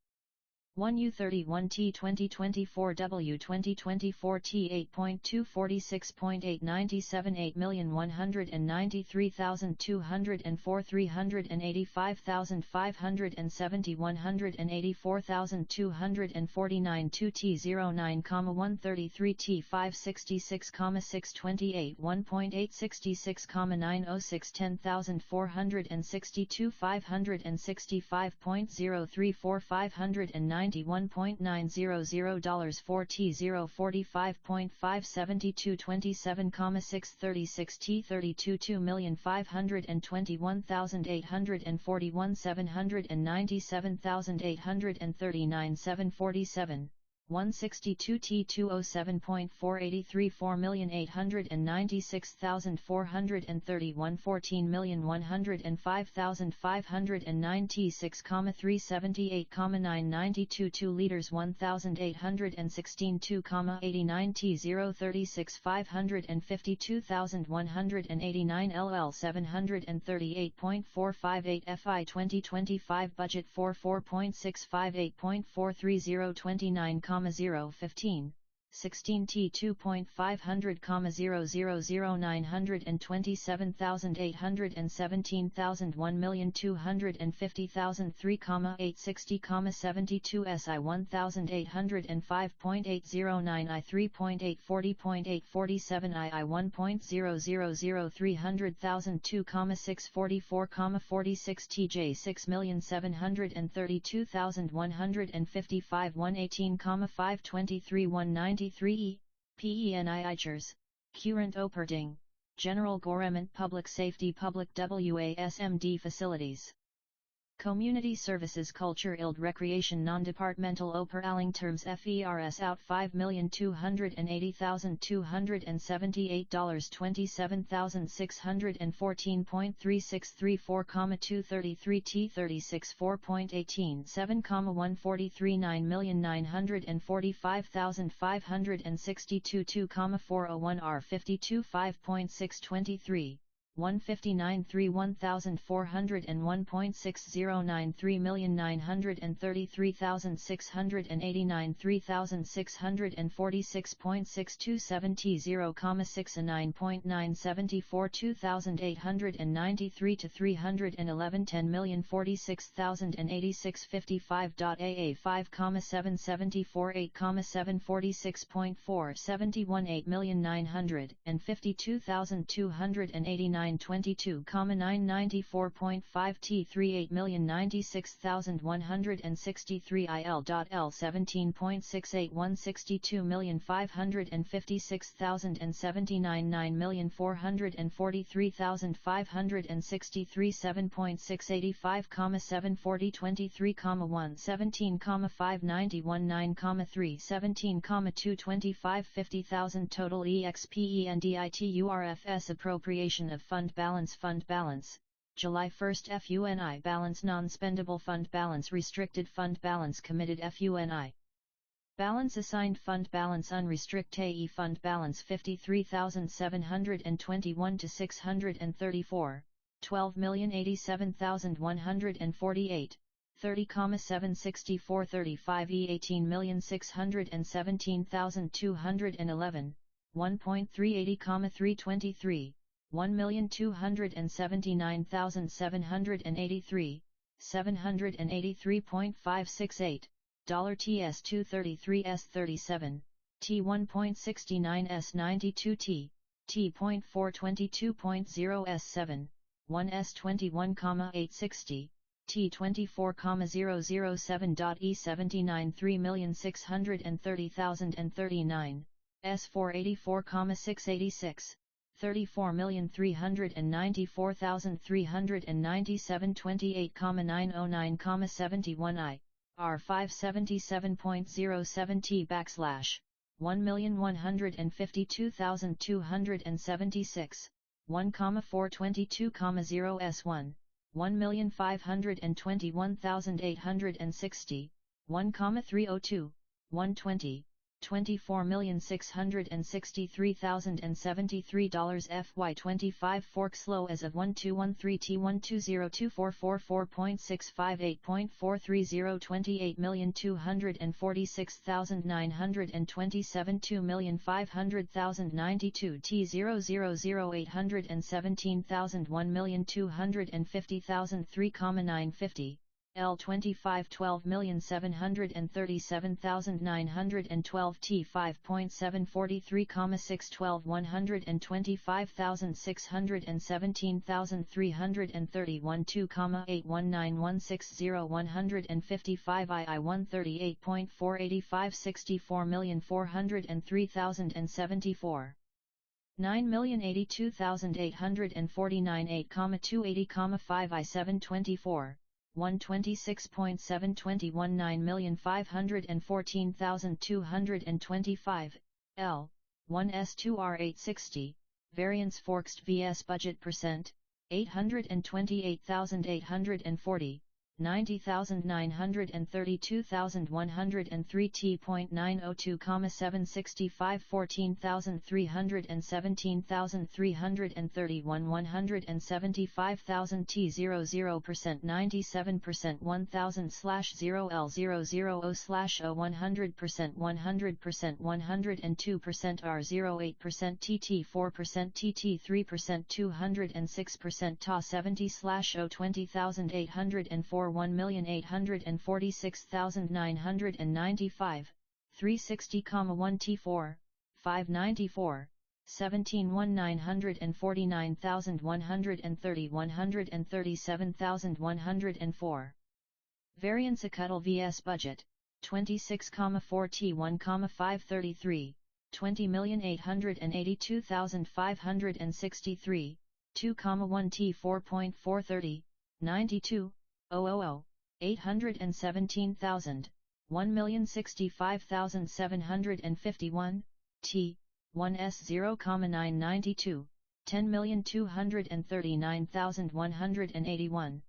S1: 1U31 T 2024 W 2024 T 8.246.897 8,193,204 385,570 184,249 2 T 09,133 T 566,628 1.866,906 10,462 565.034 $591.900 4 T 045.572 27,636 T 32 2,521,841 797,839 747 162 T 207.483 4,896,431 14,105,509 T 6,378,992 2 liters 1,816 2,89 T 036 552,189 LL 738.458 FI 2025 budget 44.658.430 29,015, 16 T 2.500,000 927,817 1,250,000 3,860,72 SI 1,805.809 I 3.840.847 II 1.000 300,000 2,644,46 TJ 6,732,155 118,523 193 PENI Eichers, Current Operating, General Government Public Safety Public WASMD Facilities. Community Services Culture Ild Recreation Non-Departmental Operaling Terms FERS out $5,280,278 $27,614.3634, 233 T36 4.18 7, 143 9,945,562 2,401 R52 5.623 159 3 1401.6093 3,933,689 3,646.627 T 0,69.974 2,893 to 311 10,046,086 55.AA 5,774 8,746.4 71 8,952,289 22,994.5 T 38,096,163 IL.L 17.68 162,556,079 9,443,563 7.685, 740 23,1 17,591 9,3 17,225 50,000 total EXPENDITURFS appropriation of Fund balance, July 1 FUNI balance non-spendable fund balance restricted fund balance committed FUNI. Balance assigned fund balance unrestricted AE fund balance 53,721 to 634, 12,087,148, 30,764 35 E 18,617,211, 1.380,323. 1,279,783, 783.568, $TS 233 S 37, T 1.69 S 92 T, T.422.0s7, 1s21,860, T24,007.e79 3,630,039, S484,686, 34,394,397 28,909,71 R577.07 T /1,152,276, 1,422,0s1, 1,521,860, 1,302, 120, $24,663,073 FY25 Forks low as of 1213T1202444.658.430 $28,246,927 $2,500,092 T000817,000 $1,250,000 3,950 L25 12,737,912 T5.743,612 125,617,331 2,819,160 155 II138.485 64,403,074 9,082,849 8,280,5 I724 126.721 9,514,225, L, 1S2R860, variance forecast vs budget percent, 828,840, 90,932,103 T.902,765 14,317,331 175,000 T00% 97% 1000/0 L000/0 100% 102% R08% TT 4% TT 3% 206% TA 70/0 20,804 1,846,995, 360,1 T4, 594, 17,949,130 137,104. Variance Acuttle vs Budget, 26,4 T1,533, 20,882,563, 2,1 T4.430, 92, 000, 817,000, 1,065,751, T, 1S 0,992, 10,239,181,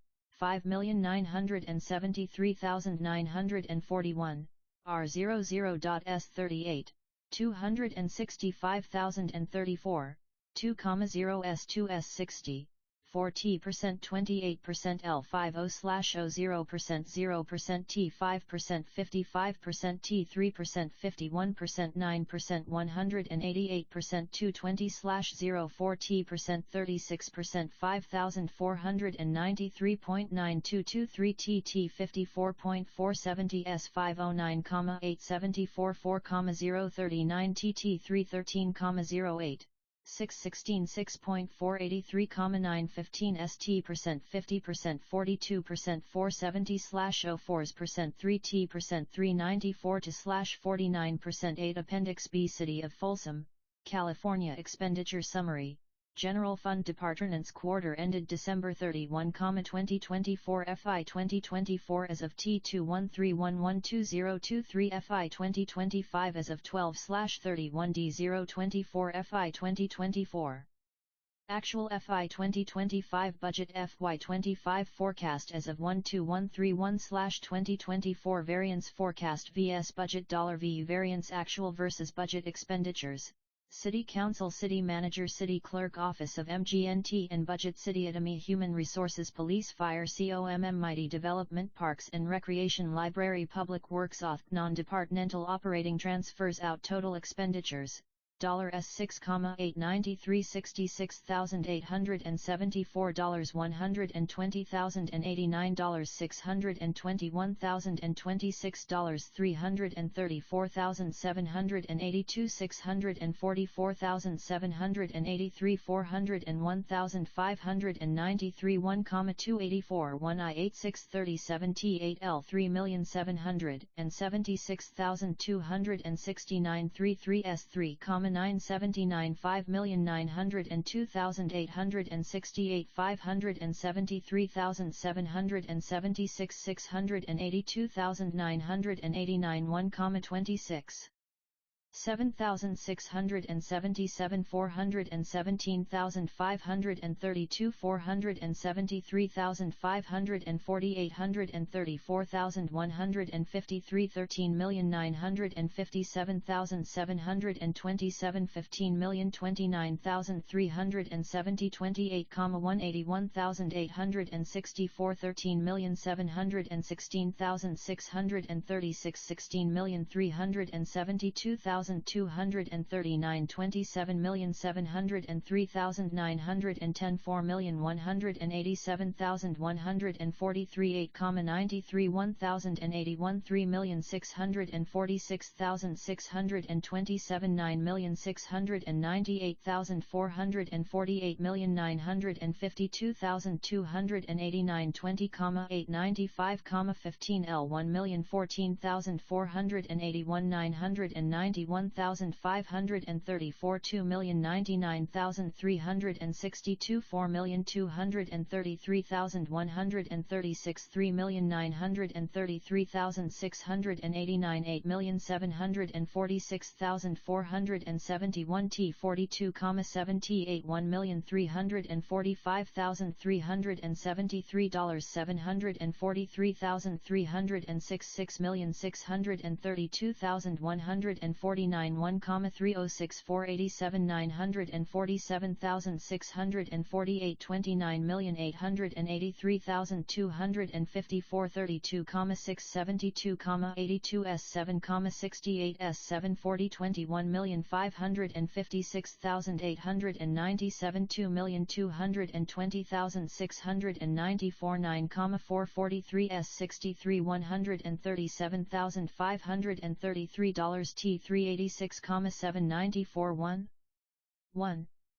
S1: 5,973,941, R00.S38, 265,034, 2,0S2S60, 4T% 28% L50/0% 0% T5% 55% T3% 51% 9% 188% 220/0 4T% 36% 5,493.9223 TT 54.470 S509,874 4,039 TT 313,08 616 6.483,915 ST% 50% 42% 470/04% 3T% 394 to/49% 8 Appendix B City of Folsom, California Expenditure Summary General Fund Departments Quarter ended December 31, 2024 FI 2024 as of T213112023 FI 2025 as of 12/31/D024 FI 2024. Actual FI 2025 Budget FY 25 Forecast as of 1/21/31/2024 Variance Forecast vs Budget $V Variance Actual vs Budget Expenditures City Council City Manager City Clerk Office of MGNT and Budget City Attorney Human Resources Police Fire COMM Mighty Development Parks and Recreation Library Public Works Auth Non-Departmental Operating Transfers Out Total Expenditures $S6, 893 $66,874 $120,089 $621,026 $334,782 $644,783 $401,593 1,284 1I8637 T8L 3,776,269 33S3, 979 5,902,868 573,776 682,989 1,26 7,677 417,532 473,540 834,153 13,957,727 15,029,370 28,181,864 13,716,636 16,372,239 27,703,910 4,187,143 8,93 1,081 3,646,627 9,698,448 952,289 20,895 15 L 1,014,481 991 1,534 2,099,362 4,233,136 3,933,689 8,746,471 T42,7 T8 1,345,373 $743,306 6,632,149 1,306,487 947,648 29,883,254 32,672,82 S7, 68 S7 40 21,556,897 2,220,694 9,443 S63 137,533 T386, 794 1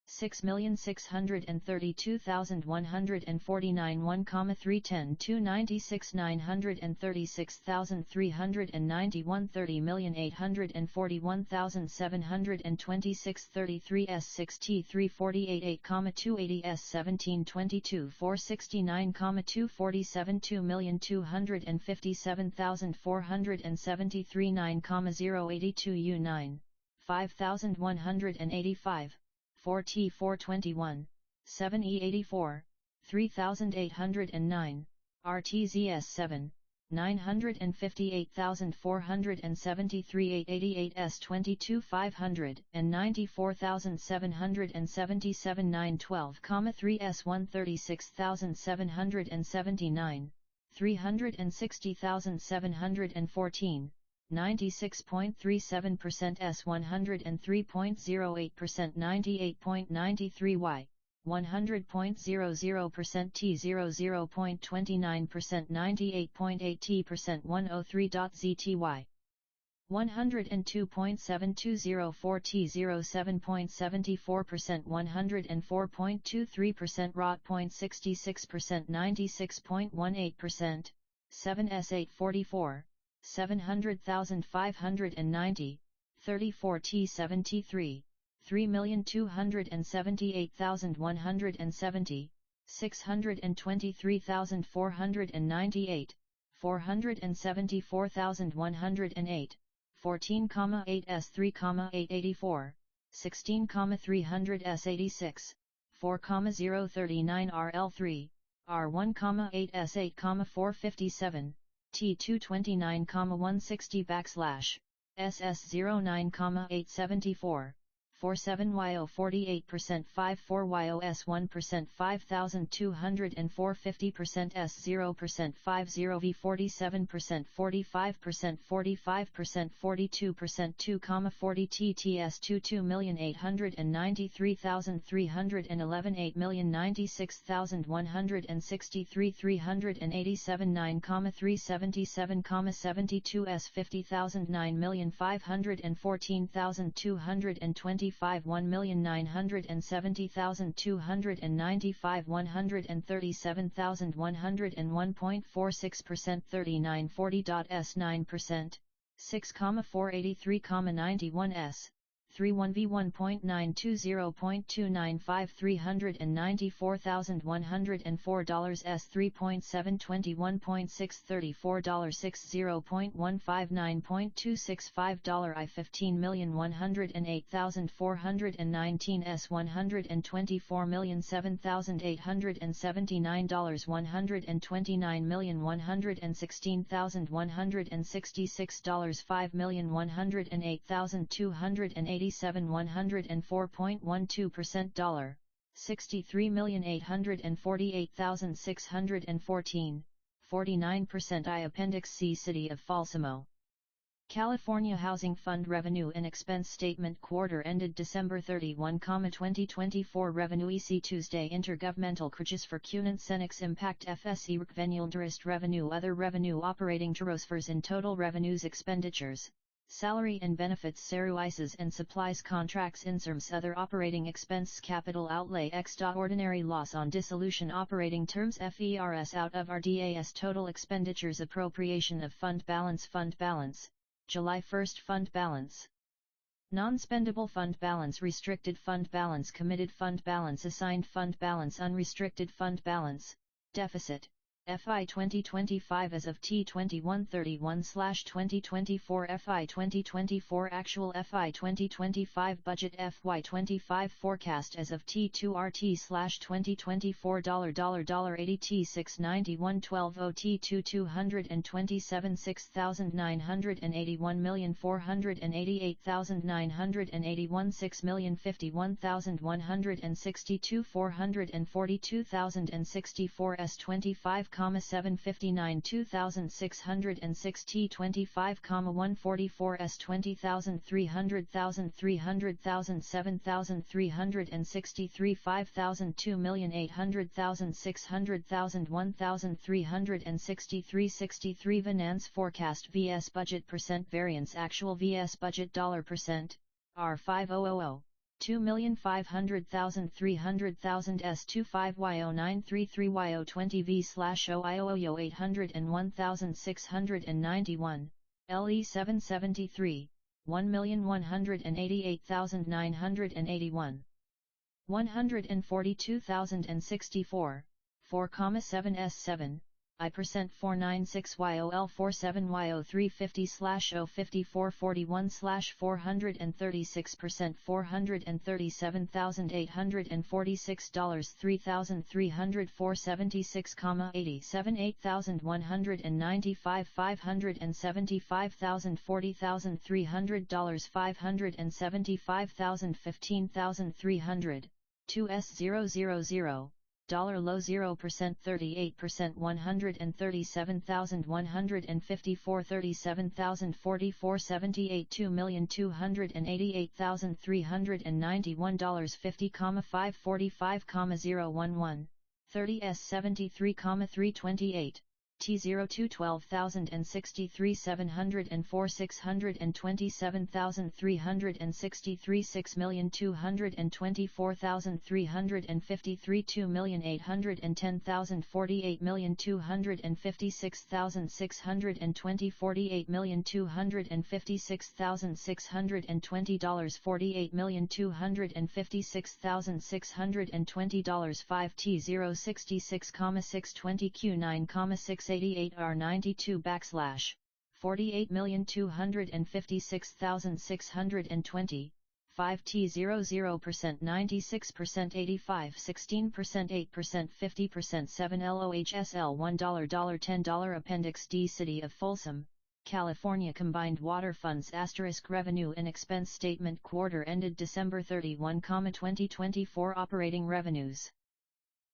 S1: 6,632,149 1,310 296 936,391 30,841,726 33 S6 T348 8,280 S1722 469, 247 2,257,473 9,082 U9 5,185 4T421, 7E84, 3809, RTZS7, 958,473 888 S22 500 and 94,777 912, 3 S136,779, 360,714. 96.37% S103.08% 98.93 Y, 100.00% T00.29% 98.8% 103.ZTY, 102.7204 T07.74% 104.23% ROT.66% 96.18%, 7S844. 700,590, 34 T73, 3,278,170, 623,498, 474,108, 14,8 S3,884, 16,300 S86, 4,039 RL3, R1,8 S8, 457. T229,160 /SS09,874, 47yo 48% 54yos 1% 5204 50% s 0% 50v 47% 45% 45% 42% 2, 40 tts 22,893,311 8,096,163 387 9, 377, 72 s 50,000 9,514,225 1,970,295 137,101.46% 3940.s 9%, 6, 483, 91 s, 31v 1.920.295 $394,104 s 3.721.634 $60.159.265 I 15,108,419 s 124,007,879 $129,116,166 $5,108,287 104.12% $63,848,614, 49% I Appendix C City of Folsom, California Housing Fund Revenue and Expense Statement Quarter ended December 31, 2024 Revenue EC Tuesday Intergovernmental Crisis for Cunant Senex Impact FSE Revenue Tourist Revenue Other Revenue Operating Transfers in Total Revenues Expenditures Salary and Benefits Services and Supplies Contracts Inserms Other Operating Expense Capital Outlay X. Ordinary Loss on Dissolution Operating Terms FERS Out of RDAS Total Expenditures Appropriation of Fund Balance July 1 Fund Balance Non-spendable Fund Balance Restricted Fund Balance Committed Fund Balance Assigned Fund Balance Unrestricted Fund Balance Deficit FI 2025 as of T2131/2024 FI 2024 Actual FI 2025 Budget FY 25 Forecast as of T2RT/2024 $80 T69112 OT 227 6,981,488,981 6,051,162 442,064 S25 759 2606 T25, 144 S 20,300 300,000 7,363 5,000 2,800,000 600,000 1,363 63 Finance Forecast vs Budget Percent Variance Actual vs Budget $% R5000 2,500,000 300,000 S25yo933yo20v/OIOYO 801,691, LE773, 1,188,981. 142,064, 4,7 S7, I% 496YOL350/05441/436% $437,846 $3,300 476, 87 8,195 575,000 $40,300 $575,000 $15,300, 2S000 low 0% 38% 137,154 37,044 78 $2,288,391 50, 545, 011, 30 S73, 328. T02 12,063 704 627,363 6,224,353 2,810,000 48,256,620 48,256,620 $48,256,620 5 T066, 620 Q9, 688 R92 /48,256,620, 5 T00% 96% 85 16% 8% 50% 7 LOHSL $1 $10 Appendix D City of Folsom, California Combined Water Funds * Revenue and Expense Statement Quarter ended December 31, 2024 Operating Revenues.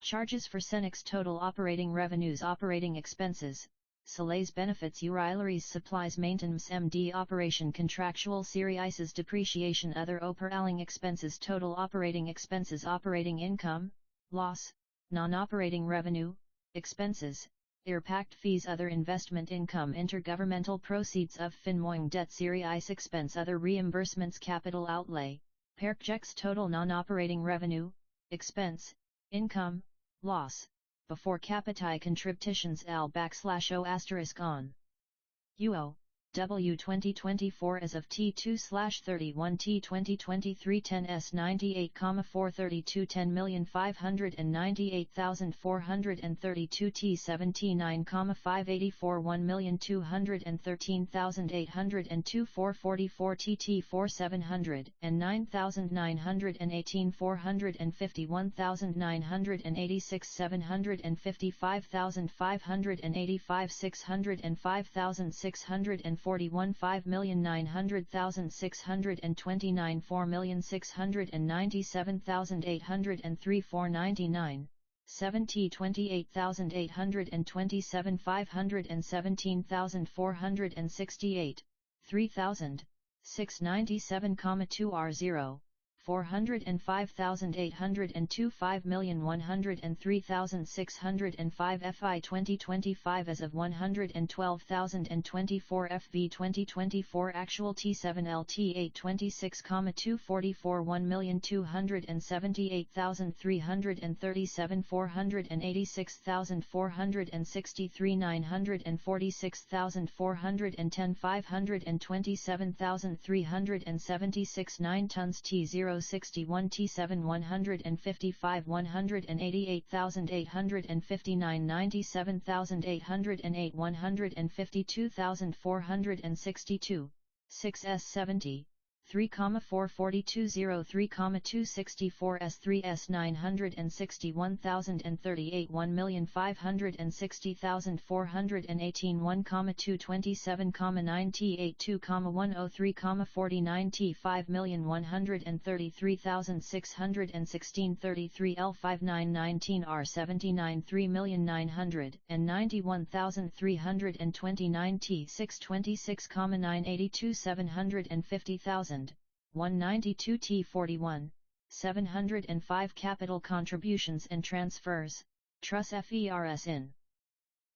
S1: Charges for Cenex Total Operating Revenues Operating Expenses, Salays Benefits Urilaries Supplies Maintenance MD Operation Contractual Services Depreciation Other Operating Expenses Total Operating Expenses Operating Income, Loss, Non-Operating Revenue, Expenses, Pact Fees Other Investment Income Intergovernmental Proceeds of Finmoing Debt Series Expense Other Reimbursements Capital Outlay, Projects Total Non-Operating Revenue, Expense, Income, Loss, Before Capitae Contributions L/O** on UO, W 2024 as of T2/31 T 2023 10s 98,432 10,598,432 T 79,584 1,213,802 444 TT 4700 and 9,918 451,986 755,585 605,641 5,900,629 4,697,803 499, 7 28,827 517,468, 3,000, 697, 2 R0, 405,802 5,103,605 FI 2025 as of 112,024 FV 2024 Actual T7 LT 826, 244 1,278,337 486,463 946,410 527,376 9 tons T0 61 T7 155 188,859 97,808 152,462, 6s 70, 3,442 03, 264 S3 S 961,038 1,560,418 1, 227, 9 T 82, 103, 49 T 5,133,616 33 L 5919 R 79 3,991,329 T 626, 982 750,000 192 T41, 705 Capital Contributions and Transfers, Trust FERS in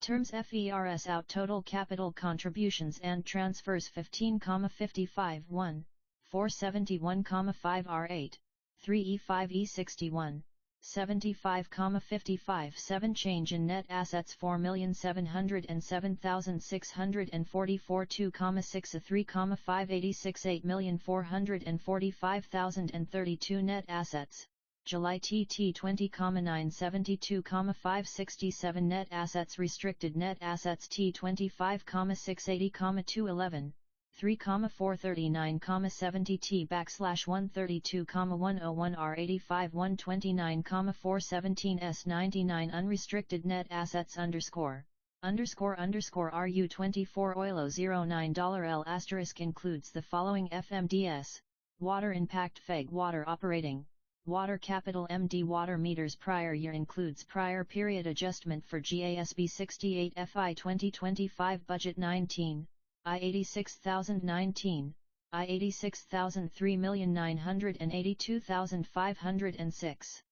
S1: terms FERS out Total Capital Contributions and Transfers 15,55 1, 471,5 R8, 3E5 E61, 75,55 7 Change in net assets 4,707,644 2,6 3,586 8,445,032 net assets, July TT 20,972, 567 net assets Restricted net assets T25, 680, 211, 3,439, 70 T \132, 101 R85 129, 417 S99 Unrestricted net assets ____ RU24 Oilo $09 L * includes the following FMDS, Water Impact FEG Water Operating, Water Capital MD Water Meters Prior year includes prior period adjustment for GASB 68 FI 2025 Budget 19, I 86,019, I 86,003 982,506.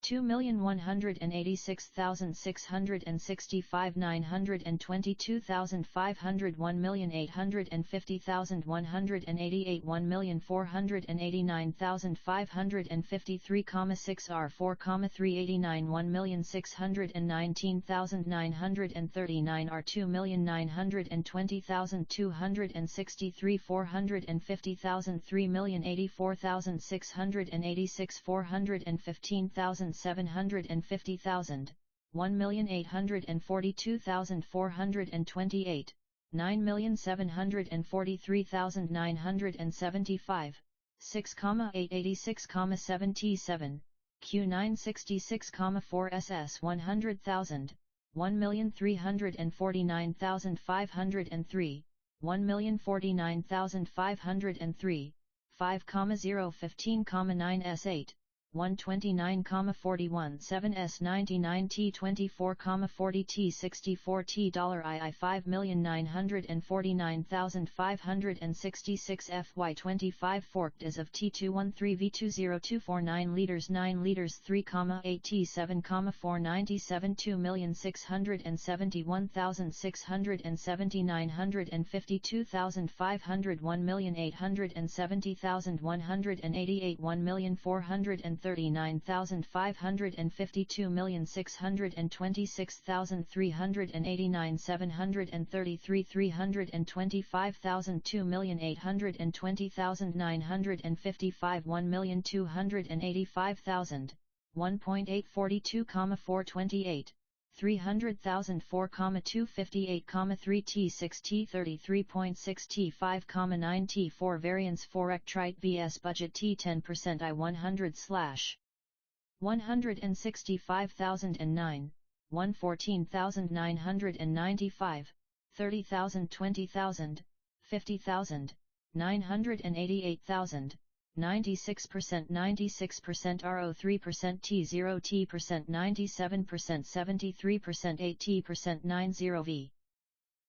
S1: 2,186,665 922,500 1,850,188 1,489,553, 6 R4, 389 1,619,939 R 2,920,263 450,000 3,084,686 415,000 750,000, 1,842,428, 9,743,975, 6,886,77, Q966,4 SS 100,000, 1,349,503, 1,049,503, 5,015,9 129,41 7 99 T24,40 T64 T $II 5,949,566 FY25 forked as of T213 V20249 liters 9 liters 3,8 T7,497 2,671,670 952,500 1,870,188 1,439,552 1,626,389 733 325,000 2,820,955 1,285,000 1.842, 428 300,000 4,258, 3 T6 T33.6 T5, 9 T4 variance for Ectrite vs budget T10% I 100/165,009, 114,995, 30,000 20,000, 50,000, 988,000, 96% RO 3% T0 T% 97% 73% 80% 90V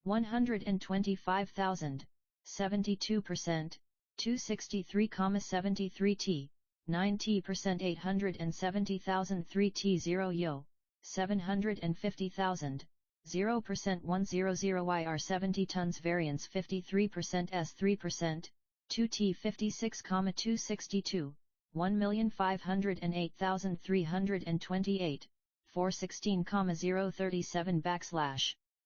S1: 125,000 72% 263,73 T 90% 870,000 3 T0 Yo 750,000 0% 100 YR 70 tons variance 53% S 3% 2T56,262, 1,508,328, 416,037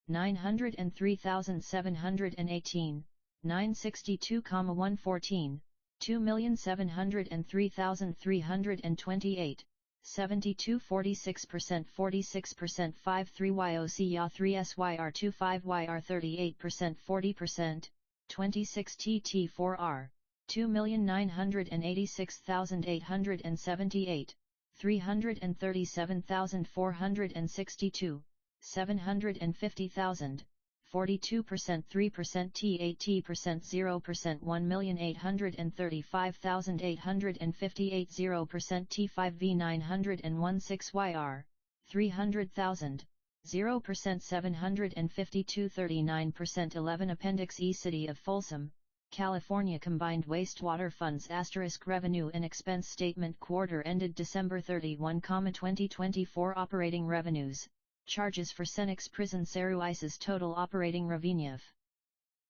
S1: 903,718, 962,114, 2,703,328, 72 46% 53 YOC YA 3 SYR 25 YR 38% 40%, 26 TT4R, 2,986,878, 337,462, 750,000, 42% 3% T80% 0% 1,835,858 0% T5V 916 YR, 300,000, 0% 752 39% 11 Appendix E City of Folsom, California Combined Wastewater Funds * Revenue and Expense Statement Quarter ended December 31, 2024 Operating Revenues, Charges for Senex Prison Services Total Operating Revenue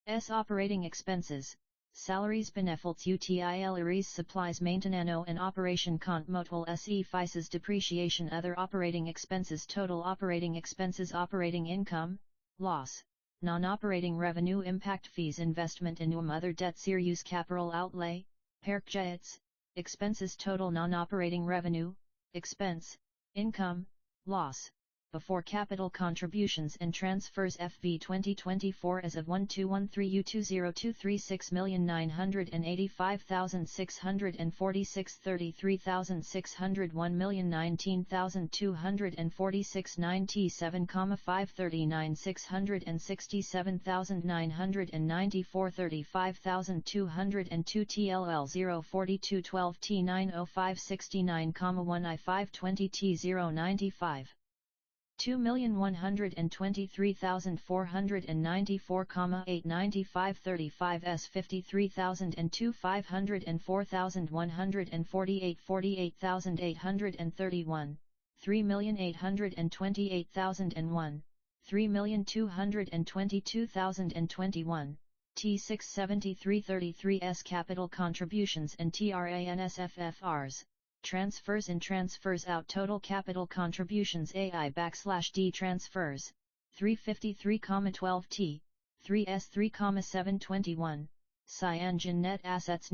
S1: S Operating Expenses, Salaries Benefices Utilities Supplies Maintenance and Operation Compte Motel Se Fices Depreciation Other Operating Expenses Total Operating Expenses Operating Income, Loss, Non-Operating Revenue Impact Fees Investment in Other Debt Serious Capital Outlay, Purchases, Expenses Total Non-Operating Revenue, Expense, Income, Loss, Before Capital Contributions and Transfers FV 2024 as of 1213 U2023 6,985,646 33,600 1,019,246 97,539 667,994 35,202 TLL 042 12 T905 69,1 I 520 T0 95 2,123,494,895 35 S 53,002 504,148 48,831 3,828,001 3,222,021 T67333 S Capital Contributions and TRANSFFRs Transfers in Transfers Out Total Capital Contributions AI/D Transfers, 353,12 T, 3S 3,721, Cyanogen Net Assets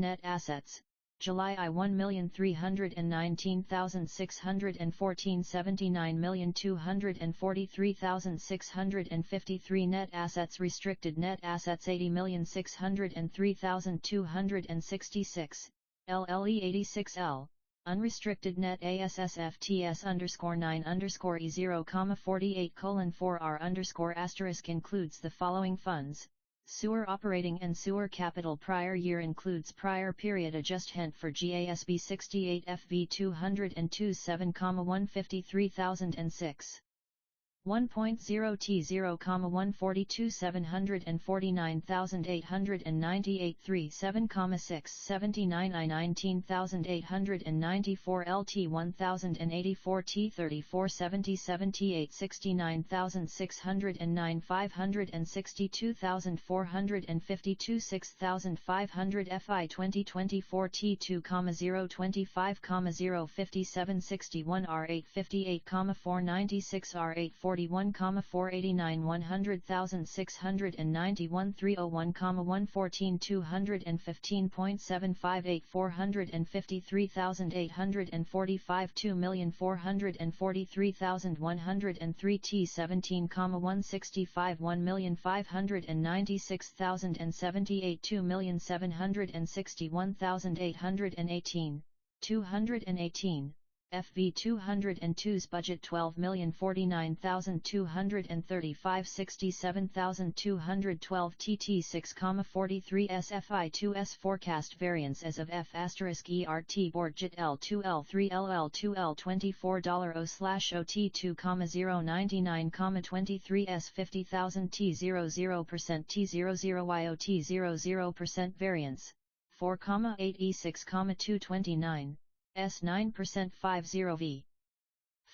S1: July I 1,319,614 79,243,653 Net Assets Restricted Net Assets 80,603,266, LLE 86L Unrestricted net ASSFTS _9 _E 0,48:4R * includes the following funds, Sewer operating and sewer capital prior year includes prior period adjustment for GASB 68 FV 202 7,153,006. 1.0 T0, 142 749,898 37,6 79 I 19,894 LT 1084 T34 77 T8 69,609 562,452 6,500 FI 2024 T2, 0 25, 0 57 61 R8 58, 496 R8 41, 489 100,691 301, 114 215.758 453,845 2,443,103 T17, 165 1,596,078 2,761,818 218. FV 202's budget 12,049,235 67,212 TT6, 43 SFI 2S forecast variance as of F *ERT board JIT L2 L3 LL2 L24.0/OT2, 099, 23 S 50,000 T00% T00 YOT 00% variance 4,8 E6, 229 S9% 50V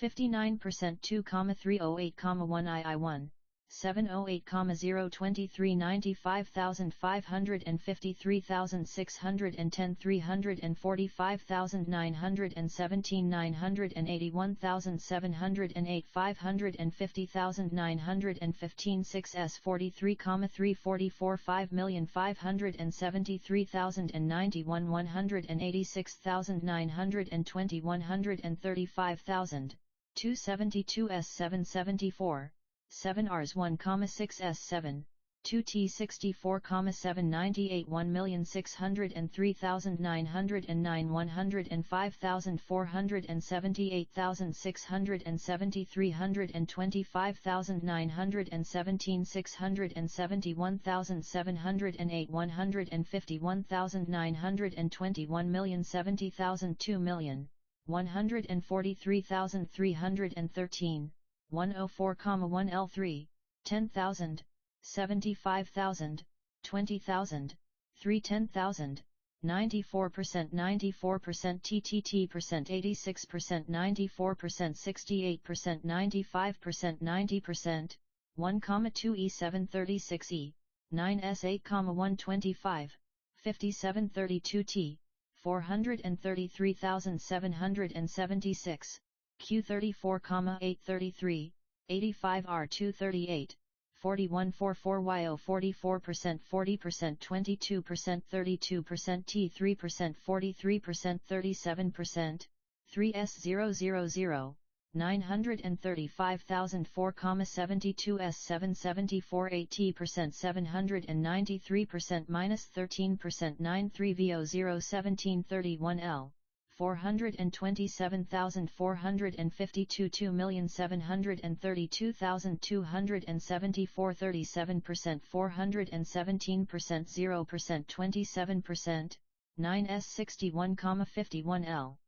S1: 59% 2,308, 1 II1 708, 023 95,553,610 345,917 981,708 550,915 6S43, 344 5,573,091 186,920 135,000 272 S774 7 Rs 1,6 S7, 2 T64, 798 1,603,909 105,478,670 325,917 671,708 151,920 1,070,000 2,000,000 143,313 104, 1 L3, 10,000, 75,000, 20,000, 3 10,000, 94% 94% TTT percent 86% 94% 68% 95% 90%, 1,2 E736E, 9S8, 125, 5732 T, 433,776. Q34, 833, 85 R238, 4144 YO 44% 40% 22% 32% T3% 43% 37%, 3S000, 935,004, 72 S774 80% 793% minus 13% 93 VO 01731 L. 427,452 2,732,274 37% 417% 0% 27%, 9S61, 51 L.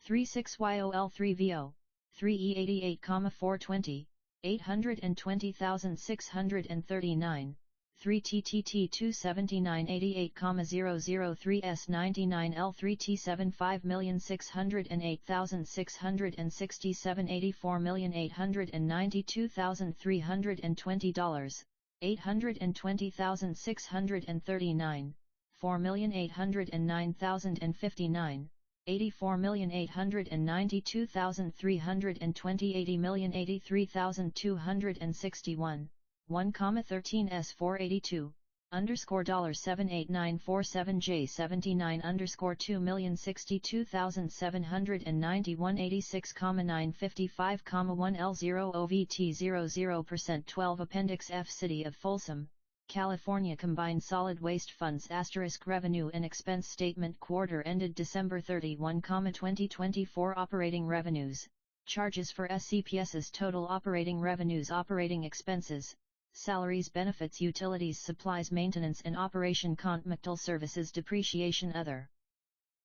S1: 36 YOL 3 VO, 3E88, 420, 820,639. 3 TTT 27988, 003 S99 L3 T7 5,608,667 $84,892,320, 820,639, 4,809,059, 84,892,320 $80,083,261. 1,13 S482 underscore $78947J79 underscore 2,062,791 86,955, 1 L0 OVT 00% 12 Appendix F City of Folsom, California Combined Solid Waste Funds * Revenue and Expense Statement Quarter ended December 31, 2024 Operating Revenues, Charges for SCPS's Total Operating Revenues Operating Expenses, salaries, benefits, utilities, supplies, maintenance and operation, contractual services, depreciation, other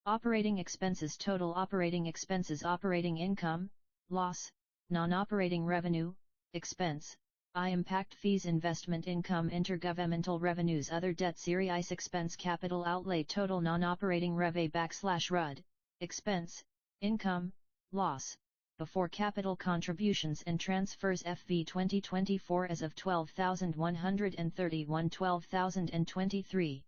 S1: operating expenses, total operating expenses, operating income, loss, non-operating revenue, expense, impact fees, investment income, intergovernmental revenues, other debt, series expense, capital outlay, total non-operating RUD, expense, income, loss, before capital contributions and transfers. FV 2024 as of 12,131, 12,023.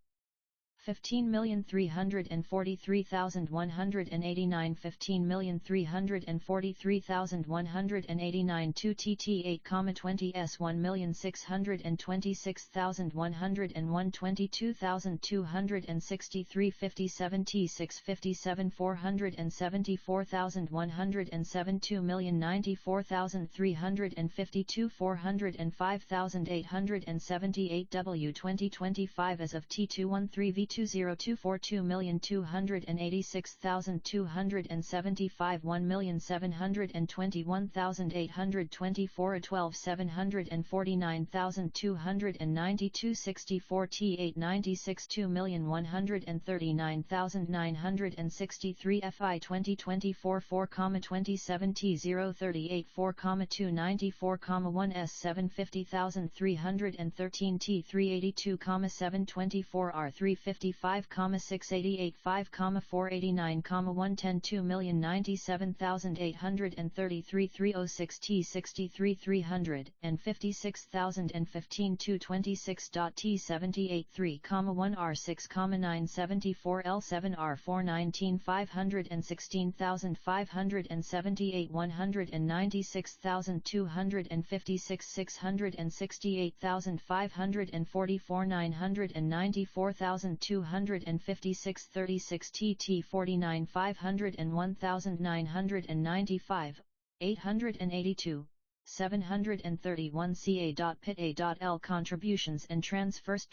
S1: 15,343,189, 15,343,189, 2 TT 8,20 S 1,626,101, 22,263, 57 T 6 57, 474,107, 2,094,352, 405,878 W 2025 as of T213 V 2024 2,286,275, 1,721,824, 12,749,292, 64 T8 96, 2,139,963, FI 2024 4,27 T038 4,294, 1 S 750,313 T382, 724 R350 55,688 5,489, 110 2,097,833 306 T63 300 and 56,015 226. T78 3,1 R6, 974 L7 R4 19 516,578 196,256 668,544 994,256 36 TT 49 501 995 882 731 CA.PIT.A.L contributions and transfers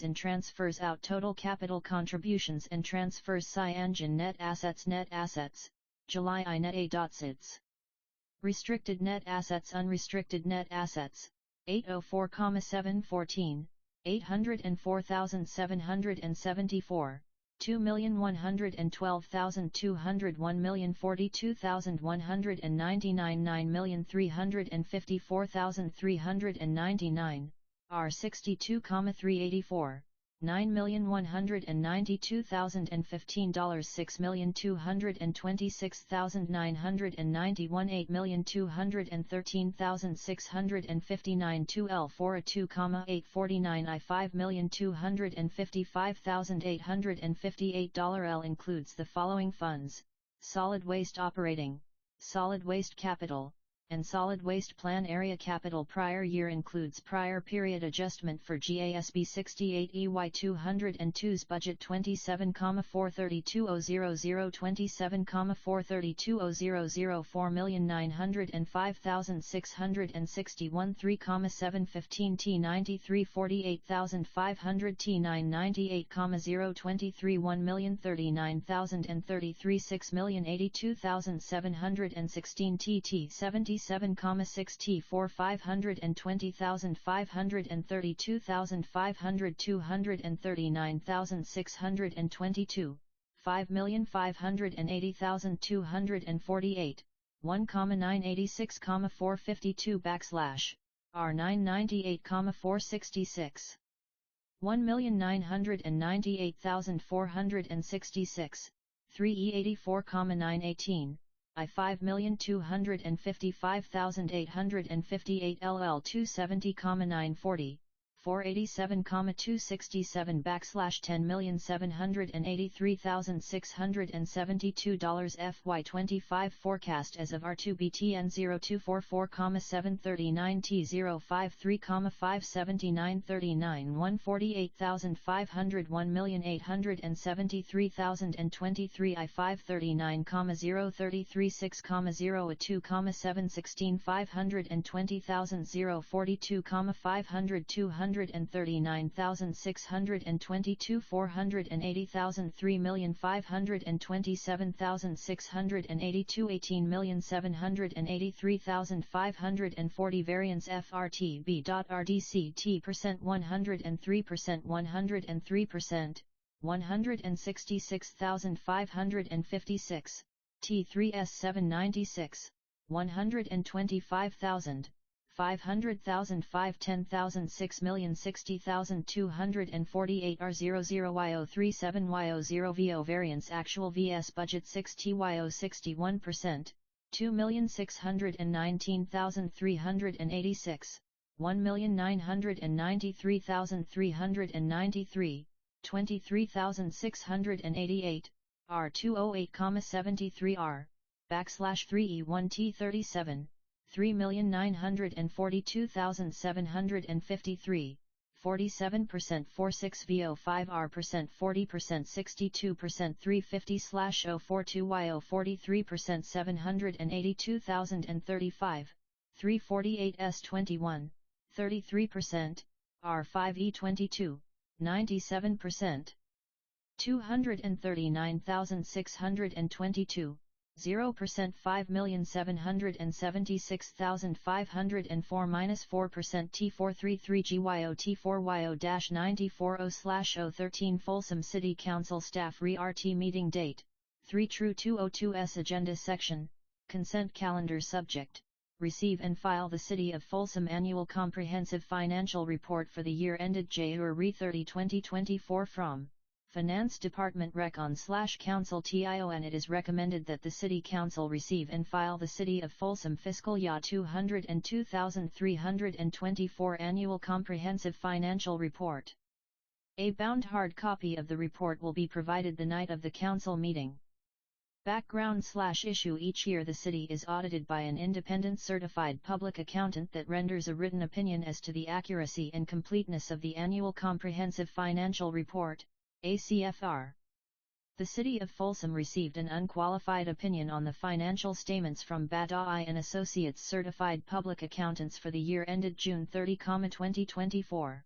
S1: in transfers out total capital contributions and transfers Cyangn net assets July I net A.SIDS restricted net assets unrestricted net assets 804,714 804,774 2,112,200 1,042,199 9,354,399 R62,384 $9,192,015 $6,226,991 $8,213,659 2L4 2,849 I $5,255,858 L includes the following funds: solid waste operating, solid waste capital, and solid waste plan area. Capital prior year includes prior period adjustment for GASB 68 EY 202's budget 27,432,000 27,432,000 4,905,661 3,715 T93 48,500 T998,0 23 1,039,033 6,082,716 TT 77,6 T4 520,532,500 239,622 5,580,248 1,986, 452 R998, 466 1,998,466 3E84, 918 I 5,255,858 LL 270, 940 487, 267 $10,783,672 FY25 forecast as of R2BTN 0244, 739 T053, 57939 148,500 1,873,023 I 539, 0336, 02, 716 520,042, 500 200 3,439,622 480,000 3,527,682 18,783,540 Variance FRTB.RDCT% 103% 103% 166,556 T3S 796 125,000 500,000 510,000 6,060,248 R00Y037Y00VO Variance Actual VS Budget 6 TYO 61% 2,619,386 1,993,393 23,688 R208,73 R/3E1T37 3,942,753 47% 46VO5 R% 40% 62% 350/042YO 43% 782,035 348 S21 33% R5E22 97% 239,622 0% 5,776,504 T433GYO T4YO-940/013 Folsom City Council Staff Re-RT Meeting Date 3 True 202S Agenda Section Consent Calendar Subject Receive and file the City of Folsom Annual Comprehensive Financial Report for the year ended January 30, 2024 from Finance Department Recon/Council TIO, and it is recommended that the City Council receive and file the City of Folsom Fiscal Year 202,324 Annual Comprehensive Financial Report. A bound hard copy of the report will be provided the night of the Council meeting. Background/issue Each year the City is audited by an independent certified public accountant that renders a written opinion as to the accuracy and completeness of the Annual Comprehensive Financial Report, ACFR. The City of Folsom received an unqualified opinion on the financial statements from Badawi and Associates Certified Public Accountants for the year ended June 30, 2024.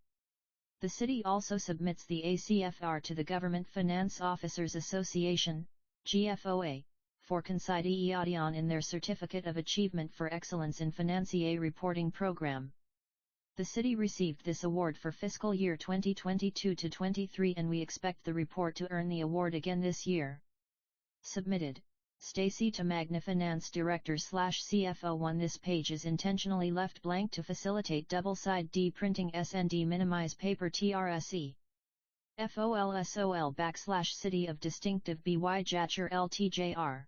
S1: The City also submits the ACFR to the Government Finance Officers Association, GFOA, for consideration in their Certificate of Achievement for Excellence in Financier Reporting Program. The City received this award for fiscal year 2022-23 and we expect the report to earn the award again this year. Submitted, Stacy Tamagna Finance Director/CFO1 This page is intentionally left blank to facilitate double-side D-printing SND minimize paper TRSE. FOLSOL \City of Distinctive BY Jatcher LTJR.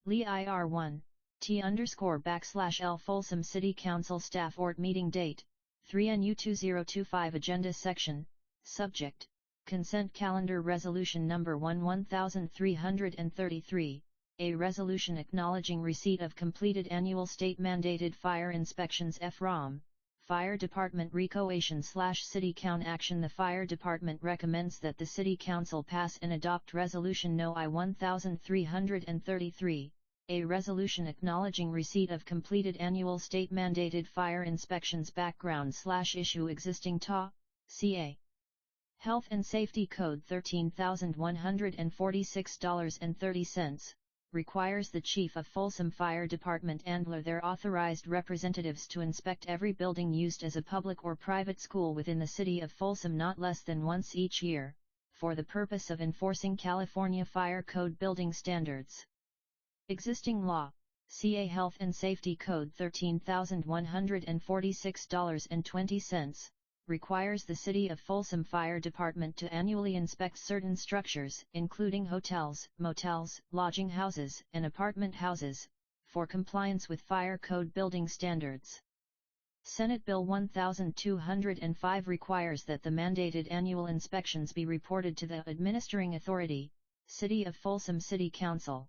S1: Lee IR1, T_L Folsom City Council Staff Ort Meeting Date, 3NU2025 Agenda Section, Subject, Consent Calendar Resolution Number 1333, a resolution acknowledging receipt of completed annual state-mandated fire inspections FROM, Fire Department Recoation/City Count Action. The Fire Department recommends that the City Council pass and adopt Resolution No. I-1333, a resolution acknowledging receipt of completed annual state-mandated fire inspections. Background/issue Existing TA, CA. Health and Safety Code $13,146.30, requires the Chief of Folsom Fire Department and their authorized representatives to inspect every building used as a public or private school within the City of Folsom not less than once each year, for the purpose of enforcing California Fire Code building standards. Existing law, CA Health and Safety Code $13,146.20, requires the City of Folsom Fire Department to annually inspect certain structures, including hotels, motels, lodging houses, and apartment houses, for compliance with Fire Code building standards. Senate Bill 1205 requires that the mandated annual inspections be reported to the administering authority, City of Folsom City Council.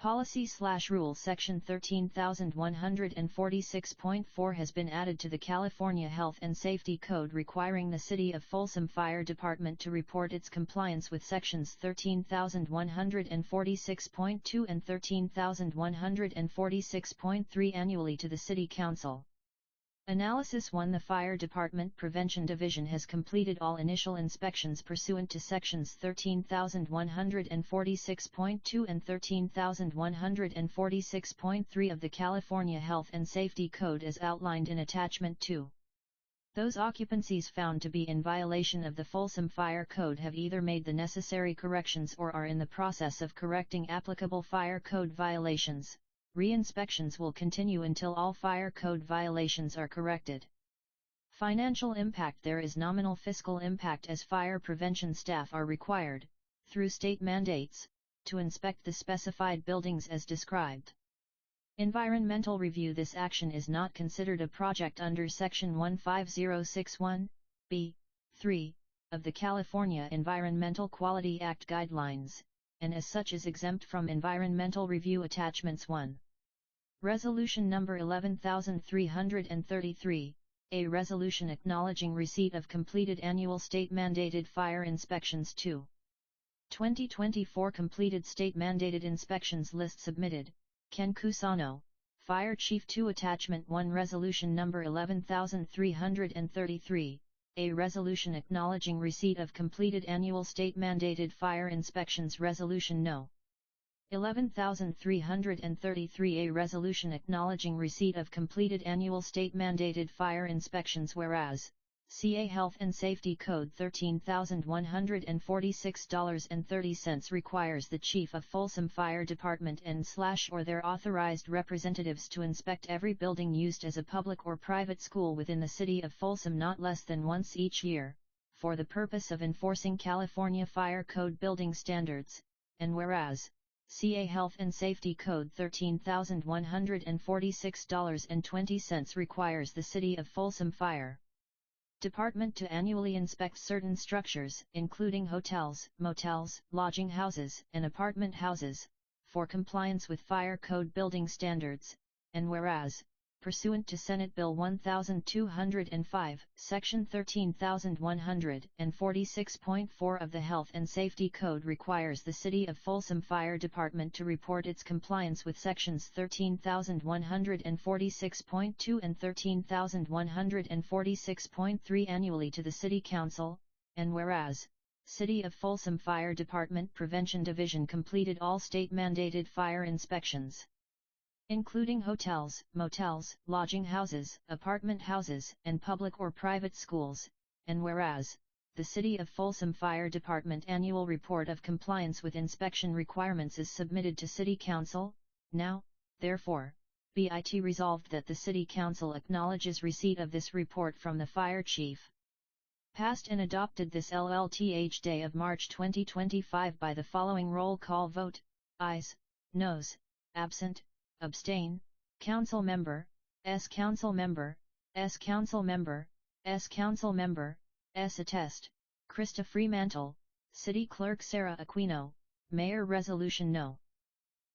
S1: Policy/Rule Section 13146.4 has been added to the California Health and Safety Code, requiring the City of Folsom Fire Department to report its compliance with Sections 13146.2 and 13146.3 annually to the City Council. Analysis 1. The Fire Department Prevention Division has completed all initial inspections pursuant to Sections 13,146.2 and 13,146.3 of the California Health and Safety Code as outlined in Attachment 2. Those occupancies found to be in violation of the Folsom Fire Code have either made the necessary corrections or are in the process of correcting applicable fire code violations. Re-inspections will continue until all fire code violations are corrected. Financial impact. There is nominal fiscal impact as fire prevention staff are required, through state mandates, to inspect the specified buildings as described. Environmental review. This action is not considered a project under Section 15061(b)(3) of the California Environmental Quality Act guidelines, and as such is exempt from environmental review. Attachments 1. Resolution number 11333, a resolution acknowledging receipt of completed annual state-mandated fire inspections. 2. 2024 completed state-mandated inspections list submitted, Ken Cusano, Fire Chief. 2. Attachment 1. Resolution number 11333, a resolution acknowledging receipt of completed annual state-mandated fire inspections. Resolution No. 11333, a resolution acknowledging receipt of completed annual state-mandated fire inspections. Whereas, CA Health and Safety Code $13,146.30 requires the Chief of Folsom Fire Department and/or their authorized representatives to inspect every building used as a public or private school within the city of Folsom not less than once each year, for the purpose of enforcing California Fire Code building standards, and whereas, CA Health and Safety Code $13,146.20 requires the City of Folsom Fire Department to annually inspect certain structures, including hotels, motels, lodging houses, and apartment houses, for compliance with Fire Code building standards, and whereas, pursuant to Senate Bill 1205, Section 13146.4 of the Health and Safety Code requires the City of Folsom Fire Department to report its compliance with Sections 13146.2 and 13146.3 annually to the City Council, and whereas, City of Folsom Fire Department Prevention Division completed all state-mandated fire inspections, including hotels, motels, lodging houses, apartment houses, and public or private schools, and whereas, the City of Folsom Fire Department Annual Report of Compliance with Inspection Requirements is submitted to City Council. Now, therefore, be it resolved that the City Council acknowledges receipt of this report from the Fire Chief. Passed and adopted this LLTH day of March 2025 by the following roll call vote: ayes, noes, absent, abstain, Council Member, S. Council Member, S. Council Member, S. Council Member, S. Attest, Krista Fremantle, City Clerk Sarah Aquino, Mayor. Resolution No.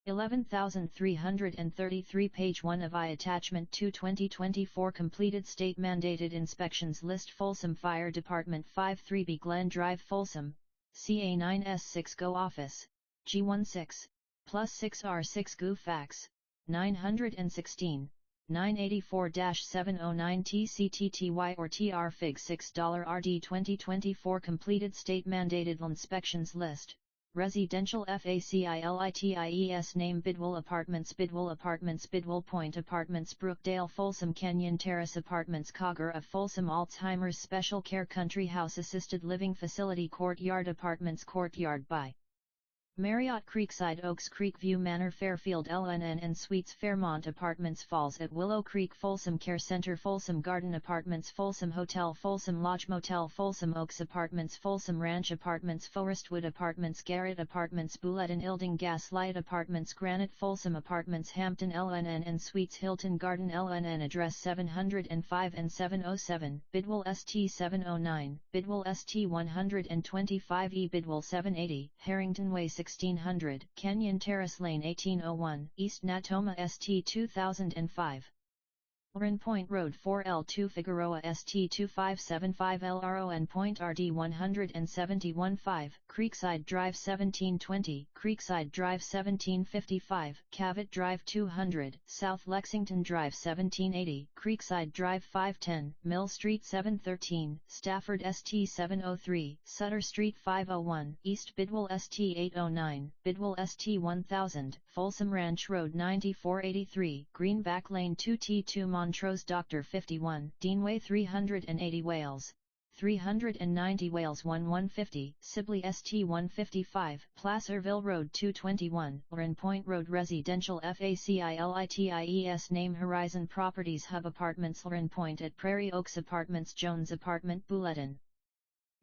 S1: 11333, page 1 of I. Attachment 2. 2024 completed state-mandated inspections list: Folsom Fire Department 53B Glen Drive, Folsom, CA 9S6 Go Office, G16, plus 6R6 Goo Fax, 916, 984-709 TCTTY or TR Fig $6 RD. 2024 completed state-mandated inspections list: Residential FACILITIES name: Bidwell Apartments, Bidwell Apartments, Bidwell Point Apartments, Brookdale, Folsom Canyon Terrace Apartments, Cogger of Folsom, Alzheimer's Special Care Country House Assisted Living Facility, Courtyard Apartments, Courtyard by Marriott, Creekside Oaks, Creekview Manor, Fairfield LNN and Suites, Fairmont Apartments, Falls at Willow Creek, Folsom Care Center, Folsom Garden Apartments, Folsom Hotel, Folsom Lodge Motel, Folsom Oaks Apartments, Folsom Ranch Apartments, Forestwood Apartments, Garrett Apartments, Bullet and Ilding Gaslight Apartments, Granite, Folsom Apartments, Hampton LNN and Suites, Hilton Garden LNN. Address 705 and 707, Bidwell ST 709, Bidwell ST 125E, Bidwell 780, Harrington Way 1600, Canyon Terrace Lane 1801, East Natoma ST 2005. Lorraine Point Road 4L2 Figueroa ST2575 LRON Point RD 171.5, Creekside Drive 1720, Creekside Drive 1755, Cavett Drive 200, South Lexington Drive 1780, Creekside Drive 510, Mill Street 713, Stafford ST 703, Sutter Street 501, East Bidwell ST 809, Bidwell ST 1000, Folsom Ranch Road 9483, Greenback Lane 2T2 Montrose Dr. 51, Deanway 380 Wales, 390 Wales 1150, Sibley ST 155, Placerville Road 221, Lorraine Point Road Residential FACILITIES Name Horizon Properties Hub Apartments Lorraine Point at Prairie Oaks Apartments Jones Apartment Bulletin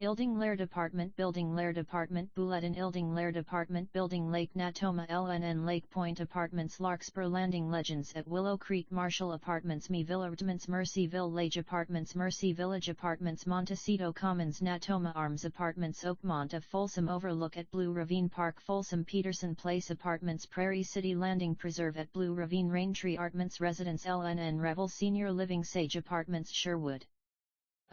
S1: Ilding Laird Apartment Building Laird Apartment Bulletin Ilding Laird Apartment Building Lake Natoma LNN Lake Point Apartments Larkspur Landing Legends at Willow Creek Marshall Apartments Me Villa Apartments Mercyville Lage Apartments Mercy Village Apartments Montecito Commons Natoma Arms Apartments Oakmont of Folsom Overlook at Blue Ravine Park Folsom Peterson Place Apartments Prairie City Landing Preserve at Blue Ravine Raintree Apartments Residence LNN Revel Senior Living Sage Apartments Sherwood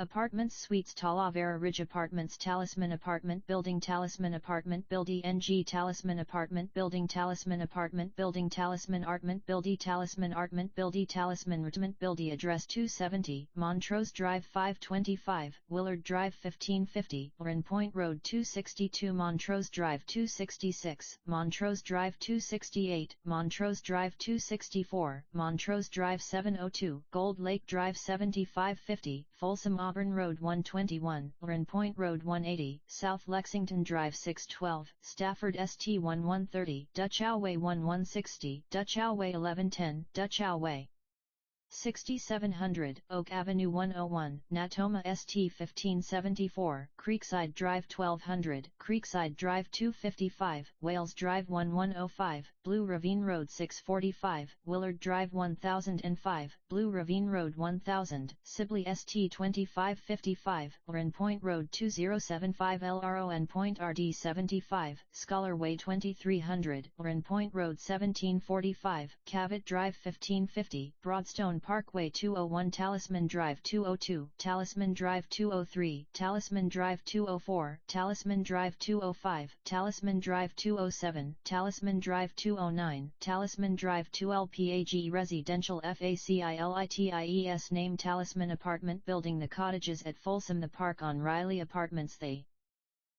S1: Apartments Suites Talavera Ridge Apartments Talisman Apartment Building Talisman Apartment Building NG Talisman Apartment Building Talisman Apartment Building Talisman Artment Building Talisman Artment Building Talisman Artment Building Address 270 Montrose Drive 525 Willard Drive 1550 Lorraine Point Road 262 Montrose Drive 266 Montrose Drive 268 Montrose Drive 264 Montrose Drive 702 Gold Lake Drive 7550 Folsom Auburn Road 121, Lorraine Point Road 180, South Lexington Drive 612, Stafford ST 1130, Dutch Way 1160, Dutch Way 1110, Dutch Way 6700, Oak Avenue 101, Natoma ST 1574, Creekside Drive 1200, Creekside Drive 255, Wales Drive 1105, Blue Ravine Road 645, Willard Drive 1005, Blue Ravine Road 1000, Sibley ST 2555, Lorraine Point Road 2075 LRON Point RD 75, Scholar Way 2300, Lorraine Point Road 1745, Cavett Drive 1550, Broadstone Parkway 201 Talisman Drive 202, Talisman Drive 203, Talisman Drive 204, Talisman Drive 205, Talisman Drive 207, Talisman Drive 209, Talisman Drive 2LPAG Residential FACILITIES Name Talisman Apartment Building The Cottages at Folsom The Park on Riley Apartments The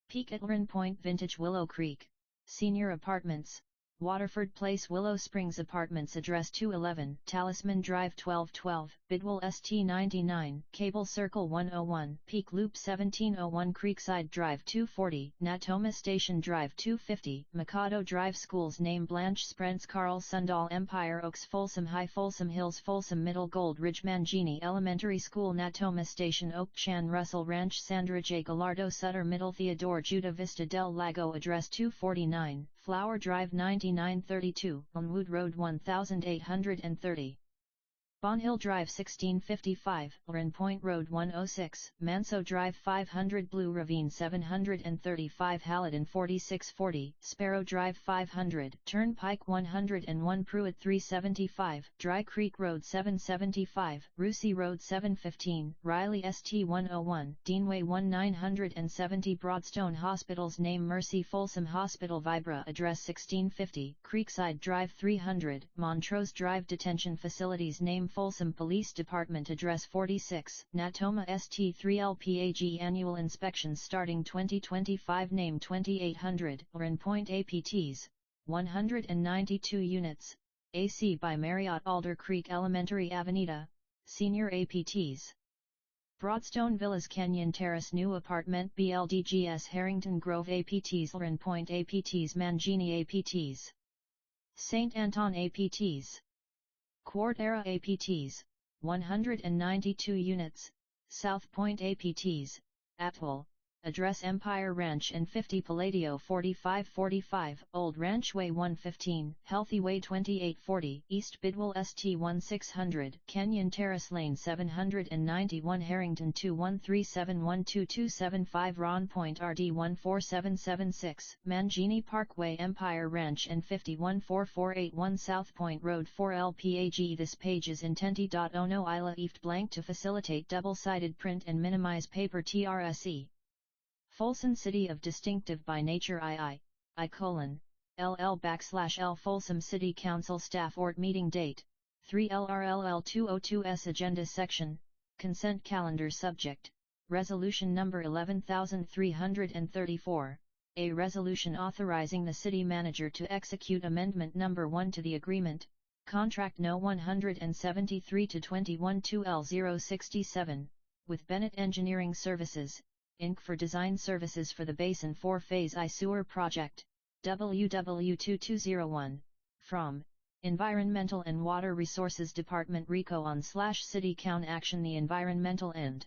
S1: Peak at Lorraine Point Vintage Willow Creek, Senior Apartments, Waterford Place Willow Springs Apartments Address 211, Talisman Drive 1212, Bidwell ST 99, Cable Circle 101, Peak Loop 1701 Creekside Drive 240, Natoma Station Drive 250, Mikado Drive Schools Name Blanche Sprents Carl Sundal Empire Oaks Folsom High Folsom Hills Folsom Middle Gold Ridge Mangini Elementary School Natoma Station Oak Chan Russell Ranch Sandra J. Gallardo Sutter Middle Theodore Judah Vista del Lago Address 249, Flower Drive 9932, Elmwood Road 1830. Bon Hill Drive 1655, Lorraine Point Road 106, Manso Drive 500 Blue Ravine 735 Haladin 4640, Sparrow Drive 500, Turnpike 101 Pruitt 375, Dry Creek Road 775, Rusey Road 715, Riley ST 101, Deanway 1970 Broadstone Hospitals Name Mercy Folsom Hospital Vibra Address 1650, Creekside Drive 300, Montrose Drive Detention Facilities Name Folsom Police Department Address 46, Natoma ST3LPAG Annual Inspections starting 2025 Name 2800, Lorraine Point APTs, 192 units, AC by Marriott Alder Creek Elementary Avenida, Senior APTs. Broadstone Villas Canyon Terrace New Apartment BLDGS Harrington Grove APTs Lorraine Point APTs Mangini APTs St. Anton APTs Quart Era APTs, 192 units, South Point APTs, Atwell, Address Empire Ranch and 50 Palladio 4545, Old Ranch Way 115, Healthy Way 2840, East Bidwell ST 1600, Kenyon Terrace Lane 791, Harrington 213712275, Ron Point RD 14776, Mangini Parkway, Empire Ranch and 514481, South Point Road 4 LPAG. This page is intended ono ila eft blank to facilitate double-sided print and minimize paper TRSE. Folsom City of Distinctive by Nature II, LL Folsom City Council Staff Ort Meeting Date, 3 LRLL 202S Agenda Section, Consent Calendar Subject, Resolution Number 11334, a resolution authorizing the City Manager to execute Amendment Number 1 to the Agreement, Contract No. 173-21-2L067, with Bennett Engineering Services, Inc. for design services for the Basin 4-Phase I Sewer Project, WW2201, from Environmental and Water Resources Department RECO on/City Count Action. The Environmental and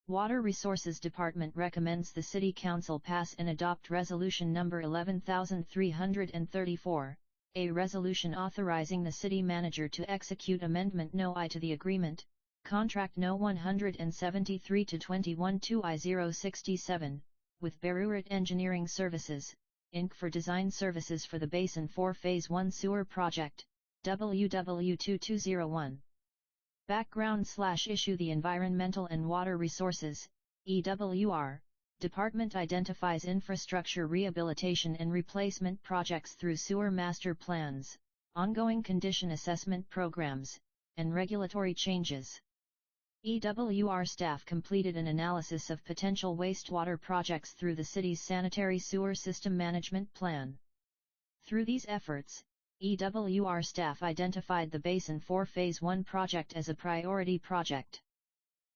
S1: Water Resources Department recommends the City Council pass and adopt Resolution Number 11334, a resolution authorizing the City Manager to execute Amendment No. I to the Agreement, Contract No. 173-21-2I067, with Berurit Engineering Services, Inc. for design services for the Basin 4-Phase I Sewer Project, WW2201. Background/issue. The Environmental and Water Resources, EWR, Department identifies infrastructure rehabilitation and replacement projects through sewer master plans, ongoing condition assessment programs, and regulatory changes. EWR staff completed an analysis of potential wastewater projects through the city's Sanitary Sewer System Management Plan. Through these efforts, EWR staff identified the Basin 4 Phase 1 project as a priority project.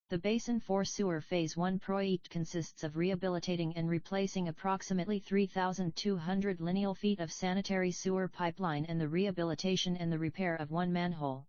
S1: The Basin 4 Sewer Phase 1 project consists of rehabilitating and replacing approximately 3,200 lineal feet of sanitary sewer pipeline and the rehabilitation and the repair of one manhole.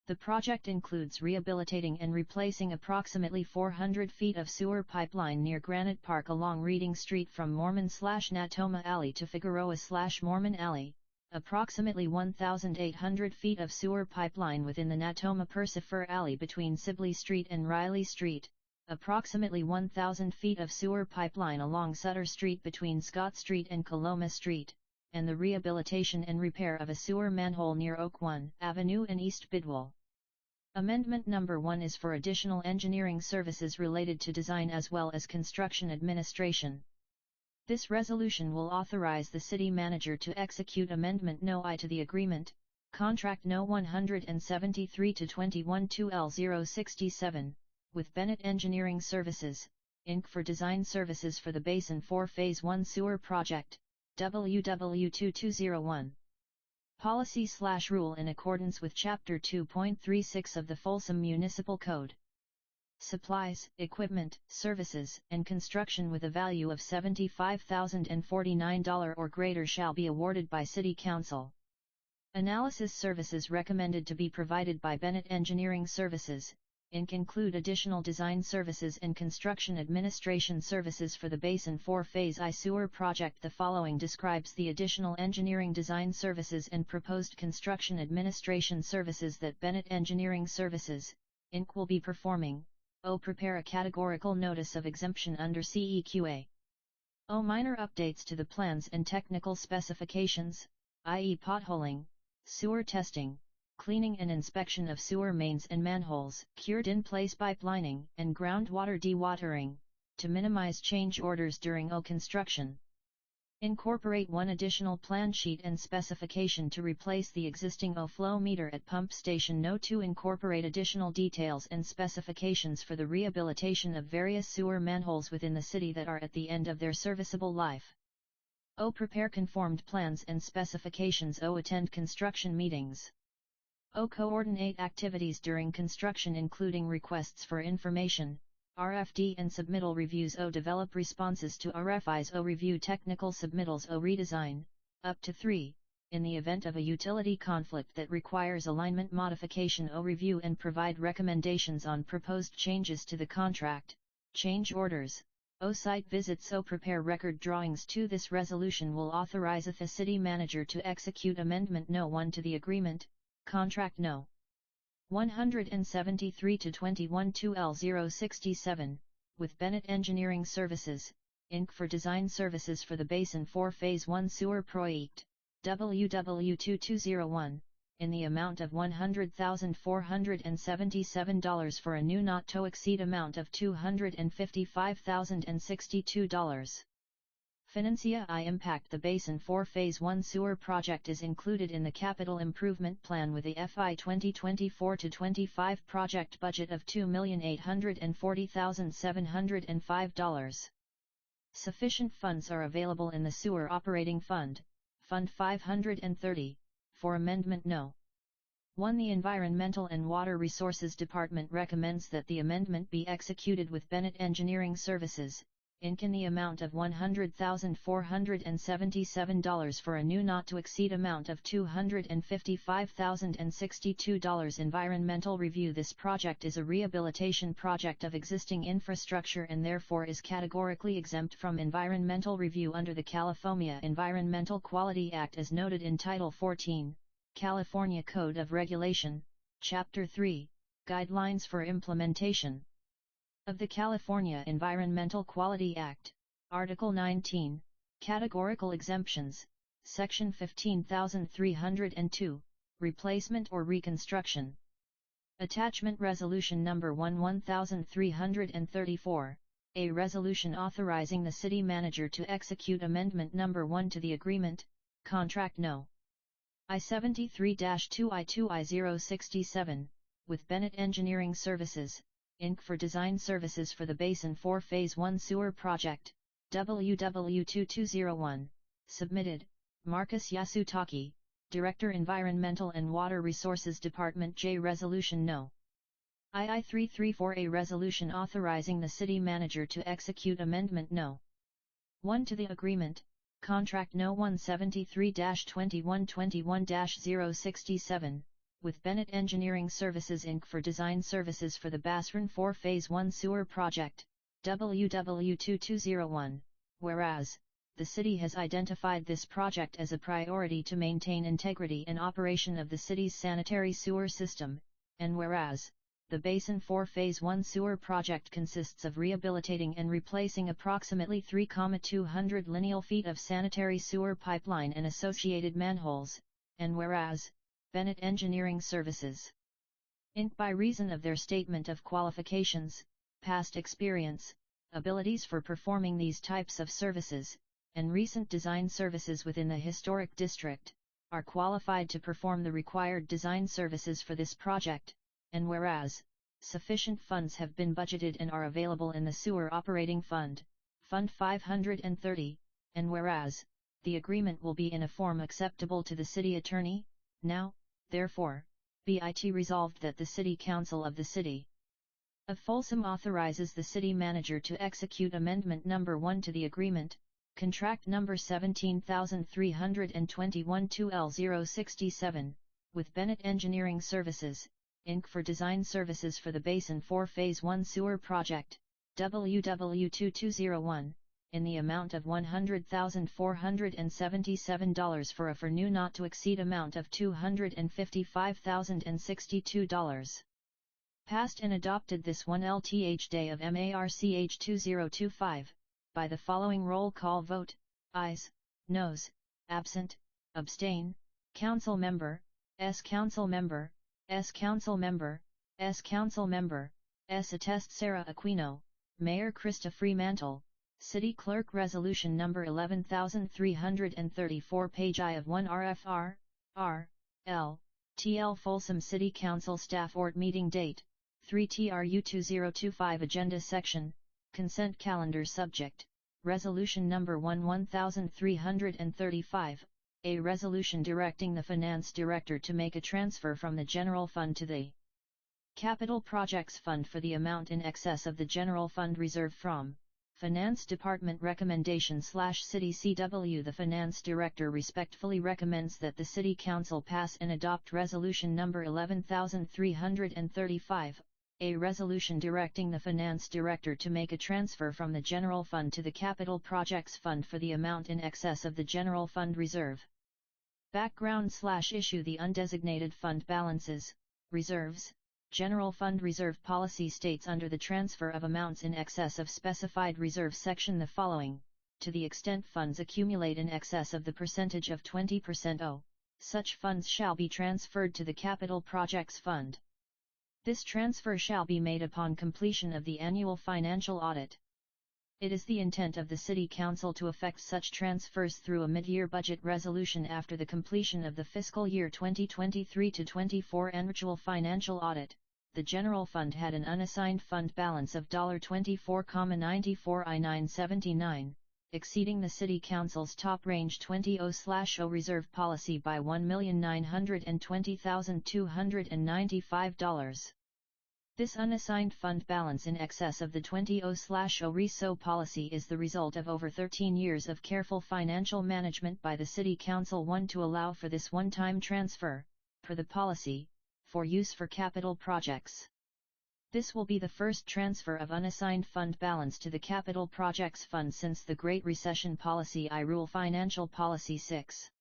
S1: The project includes rehabilitating and replacing approximately 400 feet of sewer pipeline near Granite Park along Reading Street from Mormon/Natoma Alley to Figueroa/Mormon Alley, approximately 1,800 feet of sewer pipeline within the Natoma-Persifer Alley between Sibley Street and Riley Street, approximately 1,000 feet of sewer pipeline along Sutter Street between Scott Street and Coloma Street, and the rehabilitation and repair of a sewer manhole near Oak 1 Avenue and East Bidwell. Amendment Number 1 is for additional engineering services related to design as well as construction administration. This resolution will authorize the City Manager to execute Amendment No. I to the Agreement, Contract No. 173-21-2L067, with Bennett Engineering Services, Inc. for design services for the Basin 4 Phase 1 Sewer Project, WW2201. Policy/rule in accordance with Chapter 2.36 of the Folsom Municipal Code. Supplies, equipment, services, and construction with a value of $75,049 or greater shall be awarded by City Council. Analysis services recommended to be provided by Bennett Engineering Services, Inc. include additional design services and construction administration services for the Basin 4 Phase I Sewer Project. The following describes the additional engineering design services and proposed construction administration services that Bennett Engineering Services, Inc. will be performing. Prepare a categorical notice of exemption under CEQA. Minor updates to the plans and technical specifications, i.e. potholing, sewer testing, cleaning and inspection of sewer mains and manholes, cured-in-place pipelining, and groundwater dewatering, to minimize change orders during construction. Incorporate one additional plan sheet and specification to replace the existing flow meter at Pump Station No. 2. Incorporate additional details and specifications for the rehabilitation of various sewer manholes within the city that are at the end of their serviceable life. Prepare conformed plans and specifications. Attend construction meetings. Coordinate activities during construction including requests for information, RFD and submittal reviews. Develop responses to RFIs. Review technical submittals. Redesign, up to 3, in the event of a utility conflict that requires alignment modification. Review and provide recommendations on proposed changes to the contract, change orders, O site visits O prepare record drawings to this resolution will authorize the city manager to execute Amendment No. 1 to the agreement, Contract No. 173 to 21 2L067, with Bennett Engineering Services, Inc. for design services for the Basin 4 Phase 1 Sewer Project, WW2201, in the amount of $100,477 for a new not-to-exceed amount of $255,062. Financia I impact the Basin 4 Phase 1 Sewer Project is included in the Capital Improvement Plan with the FY 2024-25 project budget of $2,840,705. Sufficient funds are available in the Sewer Operating Fund, Fund 530, for Amendment No. 1. The Environmental and Water Resources Department recommends that the amendment be executed with Bennett Engineering Services, Inc. in the amount of $100,477 for a new not-to-exceed amount of $255,062. Environmental review. This project is a rehabilitation project of existing infrastructure and therefore is categorically exempt from environmental review under the California Environmental Quality Act as noted in Title 14, California Code of Regulation, Chapter 3, Guidelines for Implementation of the California Environmental Quality Act, Article 19, Categorical Exemptions, Section 15302, Replacement or Reconstruction. Attachment Resolution Number 11334, a resolution authorizing the city manager to execute Amendment Number 1 to the agreement, Contract No. I-73-2I2I067, with Bennett Engineering Services, Inc. for design services for the Basin 4 Phase 1 Sewer Project, WW2201, submitted, Marcus Yasutake, Director Environmental and Water Resources Department. J. Resolution No. II-334, a resolution authorizing the city manager to execute Amendment No. 1 to the agreement, Contract No. 173-2121-067, with Bennett Engineering Services Inc. for design services for the Basin 4 Phase 1 Sewer Project, WW2201, whereas, the city has identified this project as a priority to maintain integrity and operation of the city's sanitary sewer system, and whereas, the Basin 4 Phase 1 Sewer Project consists of rehabilitating and replacing approximately 3,200 lineal feet of sanitary sewer pipeline and associated manholes, and whereas, Bennett Engineering Services, Inc. by reason of their statement of qualifications, past experience, abilities for performing these types of services, and recent design services within the historic district, are qualified to perform the required design services for this project, and whereas, sufficient funds have been budgeted and are available in the Sewer Operating Fund, Fund 530, and whereas, the agreement will be in a form acceptable to the city attorney. Now, therefore, be it resolved that the City Council of the City of Folsom authorizes the city manager to execute Amendment Number 1 to the agreement, Contract Number 17321 2L067, with Bennett Engineering Services, Inc. for design services for the Basin 4 Phase 1 Sewer Project, WW2201, in the amount of $100,477 for a new not-to-exceed amount of $255,062. Passed and adopted this 1 LTH day of MARCH 2025, by the following roll call vote: ayes, noes, absent, abstain, council member, S council member, S council member, S council member, S attest Sarah Aquino, Mayor Krista Fremantle, City Clerk. Resolution Number 11334, page I of 1 RFR, R, L, TL Folsom City Council Staff Ort Meeting Date, 3 TRU 2025 Agenda Section, Consent Calendar. Subject, Resolution Number 11335, a resolution directing the Finance Director to make a transfer from the General Fund to the Capital Projects Fund for the amount in excess of the General Fund Reserve from Finance Department Recommendation/City CW. The Finance Director respectfully recommends that the City Council pass and adopt Resolution Number 11335, A resolution directing the Finance Director to make a transfer from the General Fund to the Capital Projects Fund for the amount in excess of the General Fund Reserve. Background/issue the undesignated fund balances, reserves. General Fund Reserve Policy states under the transfer of amounts in excess of specified reserve section the following: to the extent funds accumulate in excess of the percentage of 20% such funds shall be transferred to the Capital Projects Fund. This transfer shall be made upon completion of the annual financial audit. It is the intent of the City Council to effect such transfers through a mid-year budget resolution after the completion of the fiscal year 2023-24 annual financial audit. The General Fund had an unassigned fund balance of $24,94I979, exceeding the City Council's top range 20/0 reserve policy by $1,920,295. This unassigned fund balance in excess of the 20/0 RESO policy is the result of over 13 years of careful financial management by the City Council. 1. To allow for this one-time transfer, per the policy, for use for capital projects. This will be the first transfer of unassigned fund balance to the Capital Projects Fund since the Great Recession Policy I Rule Financial Policy 6.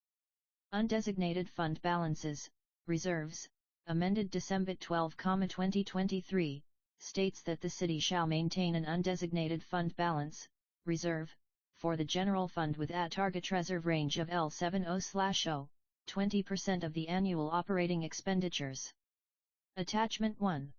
S1: Undesignated fund balances, reserves, amended December 12, 2023, states that the City shall maintain an undesignated fund balance, reserve, for the General Fund with a target reserve range of L70/0, 20% of the annual operating expenditures. Attachment 1.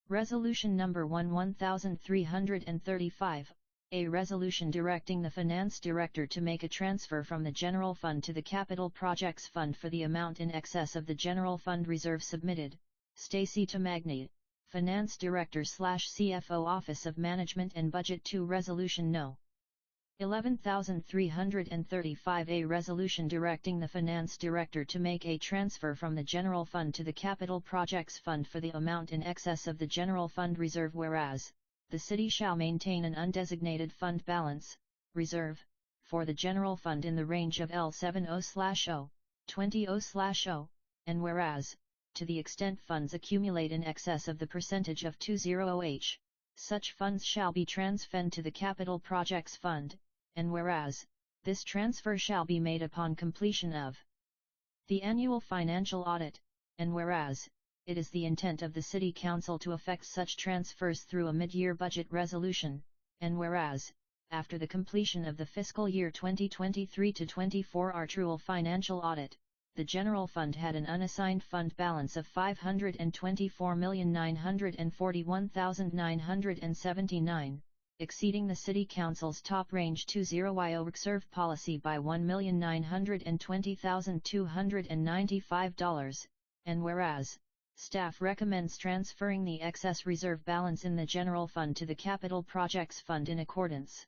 S1: Resolution Number 1335, a resolution directing the Finance Director to make a transfer from the General Fund to the Capital Projects Fund for the amount in excess of the General Fund Reserve. Submitted, Stacy Tamagni, Finance Director/CFO Office of Management and Budget. 2. Resolution No. 11335, a resolution directing the Finance Director to make a transfer from the General Fund to the Capital Projects Fund for the amount in excess of the General Fund Reserve. Whereas, the City shall maintain an undesignated fund balance, reserve, for the General Fund in the range of L70/0, 20/0, and whereas, to the extent funds accumulate in excess of the percentage of 20/0, such funds shall be transferred to the Capital Projects Fund, and whereas, this transfer shall be made upon completion of the annual financial audit, and whereas, it is the intent of the City Council to effect such transfers through a mid-year budget resolution, and whereas, after the completion of the fiscal year 2023-24 annual financial audit, the General Fund had an unassigned fund balance of $524,941,979, exceeding the City Council's top range 20/0 reserve policy by $1,920,295, and whereas, staff recommends transferring the excess reserve balance in the General Fund to the Capital Projects Fund in accordance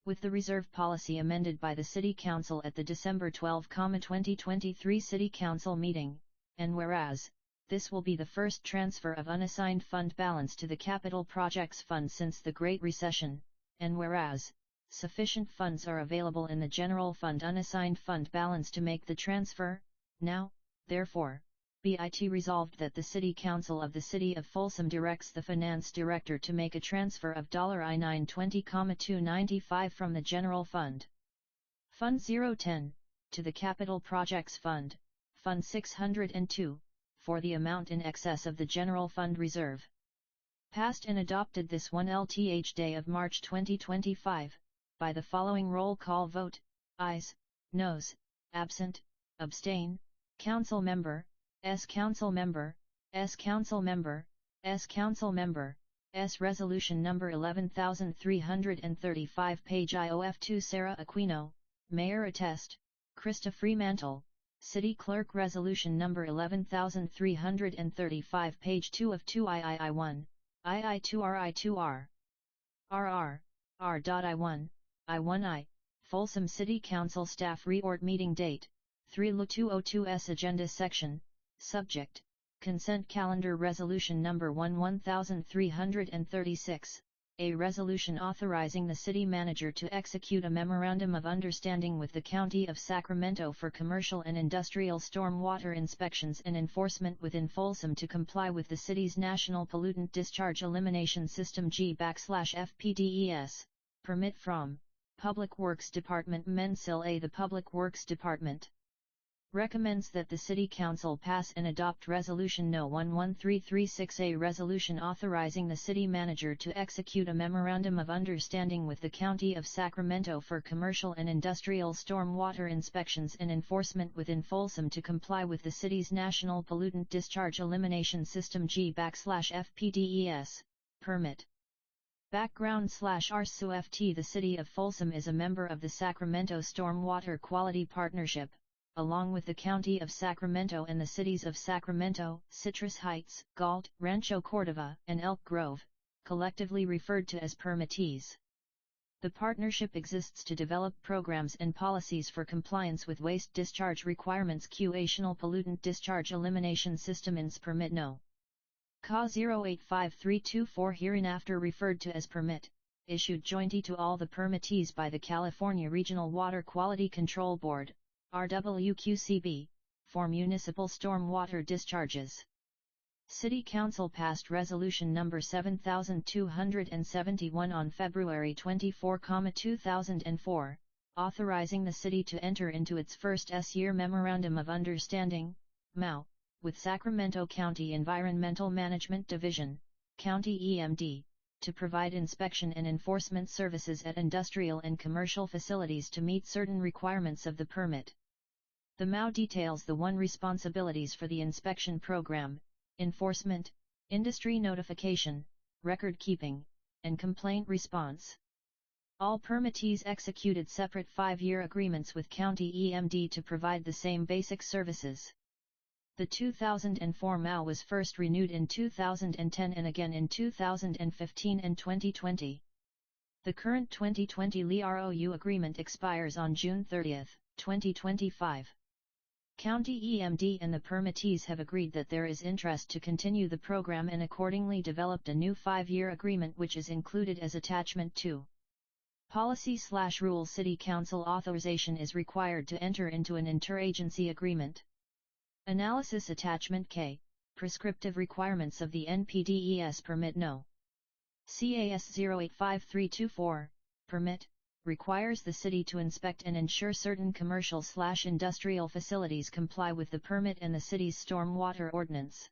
S1: with the reserve policy amended by the City Council at the December 12, 2023 City Council meeting, and whereas, this will be the first transfer of unassigned fund balance to the Capital Projects Fund since the Great Recession, and whereas, sufficient funds are available in the General Fund unassigned fund balance to make the transfer. Now, therefore, be it resolved that the City Council of the City of Folsom directs the Finance Director to make a transfer of $920,295 from the General Fund, Fund 010, to the Capital Projects Fund, Fund 602, for the amount in excess of the General Fund Reserve. Passed and adopted this 1th day of March 2025, by the following roll call vote: ayes, noes, absent, abstain, Council Member, S. Council Member, S. Council Member, S. Council Member, S. Resolution Number 11335, page IOF2. Sarah Aquino, Mayor attest, Krista Fremantle, City Clerk. Resolution Number 11335, page 2 of 2 III1, II2 RI2R, RR, R.I1, I1I, Folsom City Council Staff Reort Meeting Date, 3/2002 Agenda Section, Subject, Consent Calendar. Resolution Number 11336, a resolution authorizing the city manager to execute a memorandum of understanding with the County of Sacramento for commercial and industrial stormwater inspections and enforcement within Folsom to comply with the city's National Pollutant Discharge Elimination System G/FPDES, permit from Public Works Department. Mensil A. The Public Works Department recommends that the City Council pass and adopt Resolution No. 11336, a resolution authorizing the city manager to execute a memorandum of understanding with the County of Sacramento for commercial and industrial stormwater inspections and enforcement within Folsom to comply with the city's National Pollutant Discharge Elimination System G/FPDES, permit. Background/RSUFT. The City of Folsom is a member of the Sacramento Stormwater Quality Partnership, along with the County of Sacramento and the cities of Sacramento, Citrus Heights, Galt, Rancho Cordova, and Elk Grove, collectively referred to as permittees. The partnership exists to develop programs and policies for compliance with waste discharge requirements. National Pollutant Discharge Elimination System INS Permit No. CA 085324, hereinafter referred to as permit, issued jointly to all the permittees by the California Regional Water Quality Control Board, RWQCB, for municipal stormwater discharges. City Council passed Resolution No. 7271 on February 24, 2004, authorizing the city to enter into its first S-year Memorandum of Understanding, MOU, with Sacramento County Environmental Management Division, County EMD, to provide inspection and enforcement services at industrial and commercial facilities to meet certain requirements of the permit. The MOU details the responsibilities for the inspection program, enforcement, industry notification, record keeping, and complaint response. All permittees executed separate 5-year agreements with County EMD to provide the same basic services. The 2004 MOU was first renewed in 2010 and again in 2015 and 2020. The current 2020 LEROU agreement expires on June 30, 2025. County EMD and the permittees have agreed that there is interest to continue the program and accordingly developed a new 5-year agreement which is included as Attachment 2. Policy/Rule. City Council authorization is required to enter into an interagency agreement. Analysis. Attachment K, prescriptive requirements of the NPDES Permit No. CAS 085324, permit, requires the city to inspect and ensure certain commercial/industrial facilities comply with the permit and the city's stormwater ordinance.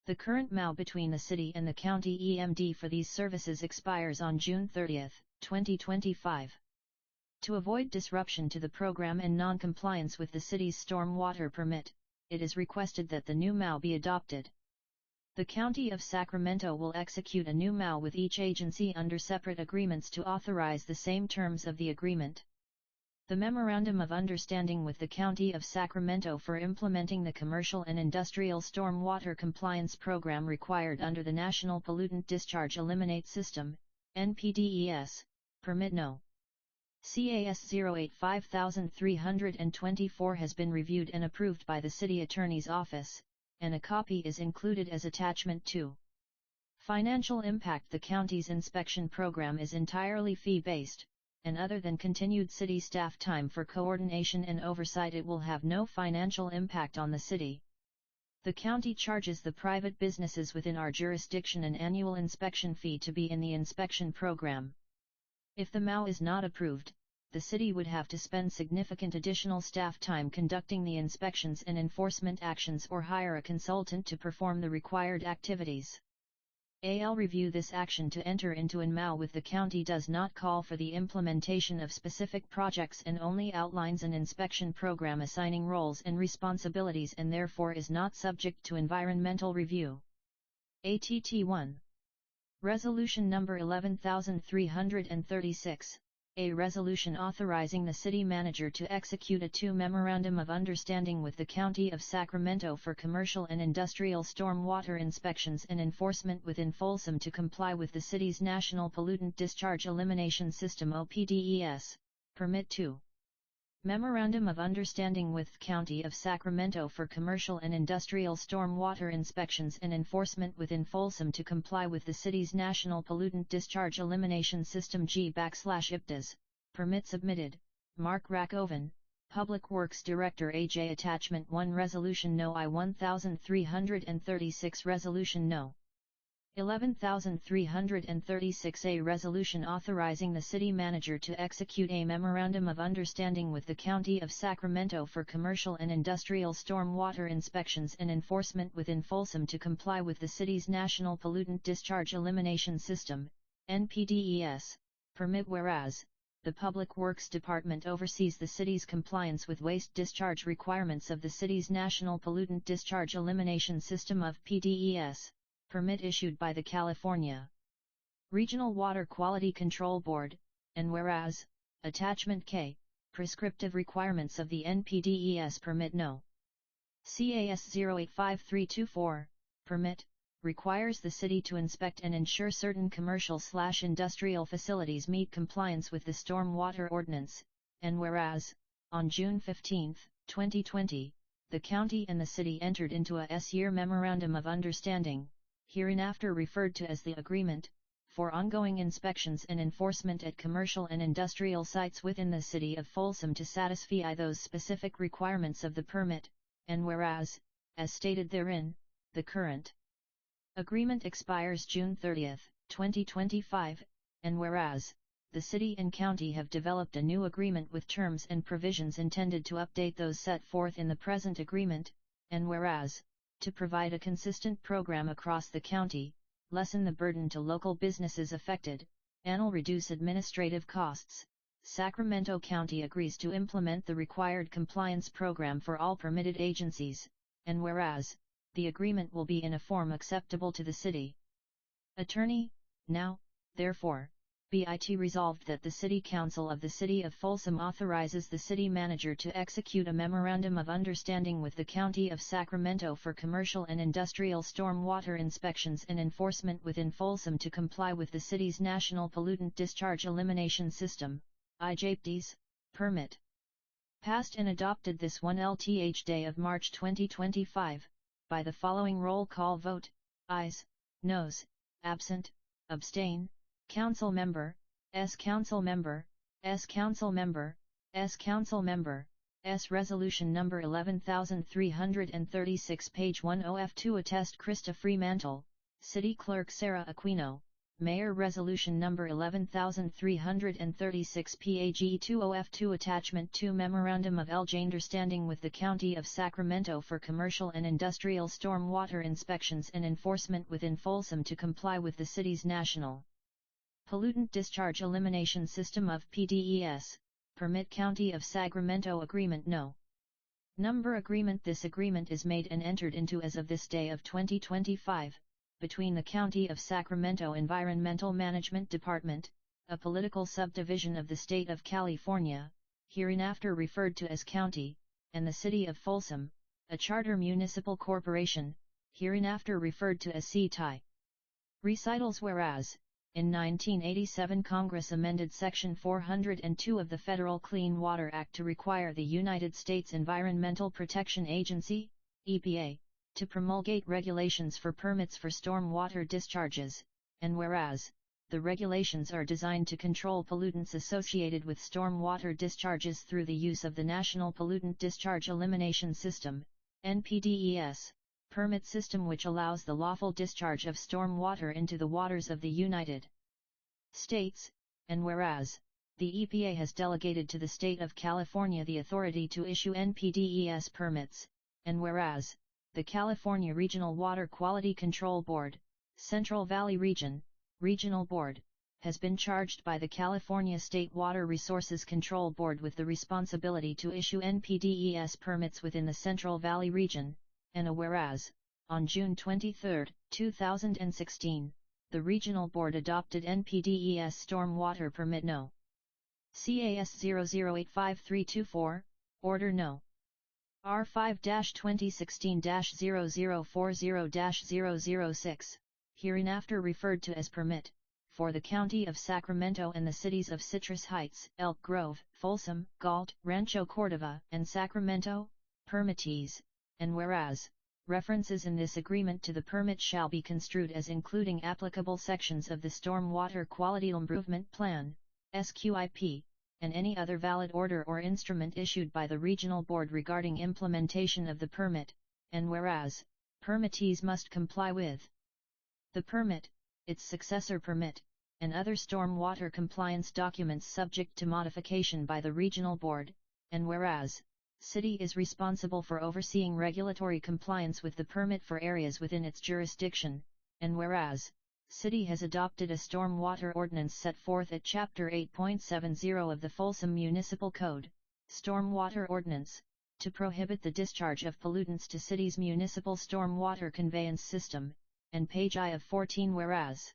S1: The current MOU between the city and the county EMD for these services expires on June 30, 2025. To avoid disruption to the program and non-compliance with the city's stormwater permit, it is requested that the new MOU be adopted. The County of Sacramento will execute a new MOU with each agency under separate agreements to authorize the same terms of the agreement. The Memorandum of Understanding with the County of Sacramento for implementing the commercial and industrial stormwater compliance program required under the National Pollutant Discharge Eliminate System, NPDES, Permit No. CAS 085324 has been reviewed and approved by the City Attorney's Office, and a copy is included as Attachment 2. Financial impact. The county's inspection program is entirely fee-based, and other than continued city staff time for coordination and oversight, it will have no financial impact on the city. The county charges the private businesses within our jurisdiction an annual inspection fee to be in the inspection program. If the MOU is not approved, the city would have to spend significant additional staff time conducting the inspections and enforcement actions or hire a consultant to perform the required activities. AL review. This action to enter into an MOU with the county does not call for the implementation of specific projects and only outlines an inspection program assigning roles and responsibilities and therefore is not subject to environmental review. ATT 1. Resolution number 11336. A resolution authorizing the city manager to execute a 2 Memorandum of Understanding with the County of Sacramento for commercial and industrial stormwater inspections and enforcement within Folsom to comply with the city's National Pollutant Discharge Elimination System OPDES, Permit 2. Memorandum of Understanding with County of Sacramento for Commercial and Industrial Stormwater Inspections and Enforcement within Folsom to comply with the city's National Pollutant Discharge Elimination System G/IPDAS. Permit submitted, Mark Rakoven, Public Works Director AJ. Attachment 1 Resolution No. I-1336 Resolution No. 11,336A Resolution authorizing the City Manager to execute a Memorandum of Understanding with the County of Sacramento for commercial and industrial stormwater inspections and enforcement within Folsom to comply with the city's National Pollutant Discharge Elimination System, NPDES, permit. Whereas, the Public Works Department oversees the city's compliance with waste discharge requirements of the city's National Pollutant Discharge Elimination System of PDES. Permit issued by the California Regional Water Quality Control Board, and whereas, Attachment K, prescriptive requirements of the NPDES permit No. CAS 085324, permit, requires the city to inspect and ensure certain commercial/industrial facilities meet compliance with the Stormwater Ordinance, and whereas, on June 15, 2020, the county and the city entered into a S-year Memorandum of Understanding, hereinafter referred to as the Agreement, for ongoing inspections and enforcement at commercial and industrial sites within the city of Folsom to satisfy those specific requirements of the permit, and whereas, as stated therein, the current agreement expires June 30, 2025, and whereas, the city and county have developed a new agreement with terms and provisions intended to update those set forth in the present agreement, and whereas, to provide a consistent program across the county, lessen the burden to local businesses affected, and reduce administrative costs, Sacramento County agrees to implement the required compliance program for all permitted agencies, and whereas, the agreement will be in a form acceptable to the city attorney. Now, therefore, be it resolved that the City Council of the City of Folsom authorizes the City Manager to execute a Memorandum of Understanding with the County of Sacramento for commercial and industrial stormwater inspections and enforcement within Folsom to comply with the city's National Pollutant Discharge Elimination System, IJPDES, permit. Passed and adopted this 1th day of March 2025, by the following roll call vote: ayes, noes, absent, abstain, Council Member, S. Council Member, S. Council Member, S. Council Member, S. Resolution number 11336 page 10F2 attest Krista Fremantle, City Clerk Sarah Aquino, Mayor Resolution number 11336 PAG 20F2 Attachment 2 Memorandum of Understanding with the County of Sacramento for commercial and industrial stormwater inspections and enforcement within Folsom to comply with the city's National Pollutant Discharge Elimination System of PDES, permit. County of Sacramento Agreement No. Number Agreement. This agreement is made and entered into as of this day of 2025, between the County of Sacramento Environmental Management Department, a political subdivision of the state of California, hereinafter referred to as County, and the City of Folsom, a charter municipal corporation, hereinafter referred to as CTI. Recitals. Whereas, in 1987 Congress amended Section 402 of the Federal Clean Water Act to require the United States Environmental Protection Agency, EPA, to promulgate regulations for permits for stormwater discharges, and whereas, the regulations are designed to control pollutants associated with stormwater discharges through the use of the National Pollutant Discharge Elimination System, NPDES, permit system, which allows the lawful discharge of stormwater into the waters of the United States, and whereas, the EPA has delegated to the state of California the authority to issue NPDES permits, and whereas, the California Regional Water Quality Control Board, Central Valley Region, Regional Board, has been charged by the California State Water Resources Control Board with the responsibility to issue NPDES permits within the Central Valley Region, and whereas, on June 23, 2016, the Regional Board adopted NPDES Stormwater Permit No. CAS 00852324, Order No. R5-2016-0040-006, hereinafter referred to as Permit, for the County of Sacramento and the cities of Citrus Heights, Elk Grove, Folsom, Galt, Rancho Cordova, and Sacramento, permittees, and whereas, references in this agreement to the permit shall be construed as including applicable sections of the Stormwater Quality Improvement Plan, SQIP, and any other valid order or instrument issued by the Regional Board regarding implementation of the permit, and whereas, permittees must comply with the permit, its successor permit, and other stormwater compliance documents subject to modification by the Regional Board, and whereas, City is responsible for overseeing regulatory compliance with the permit for areas within its jurisdiction, and whereas, City has adopted a stormwater ordinance set forth at Chapter 8.70 of the Folsom Municipal Code, Stormwater Ordinance, to prohibit the discharge of pollutants to City's municipal stormwater conveyance system, and page I of 14. Whereas,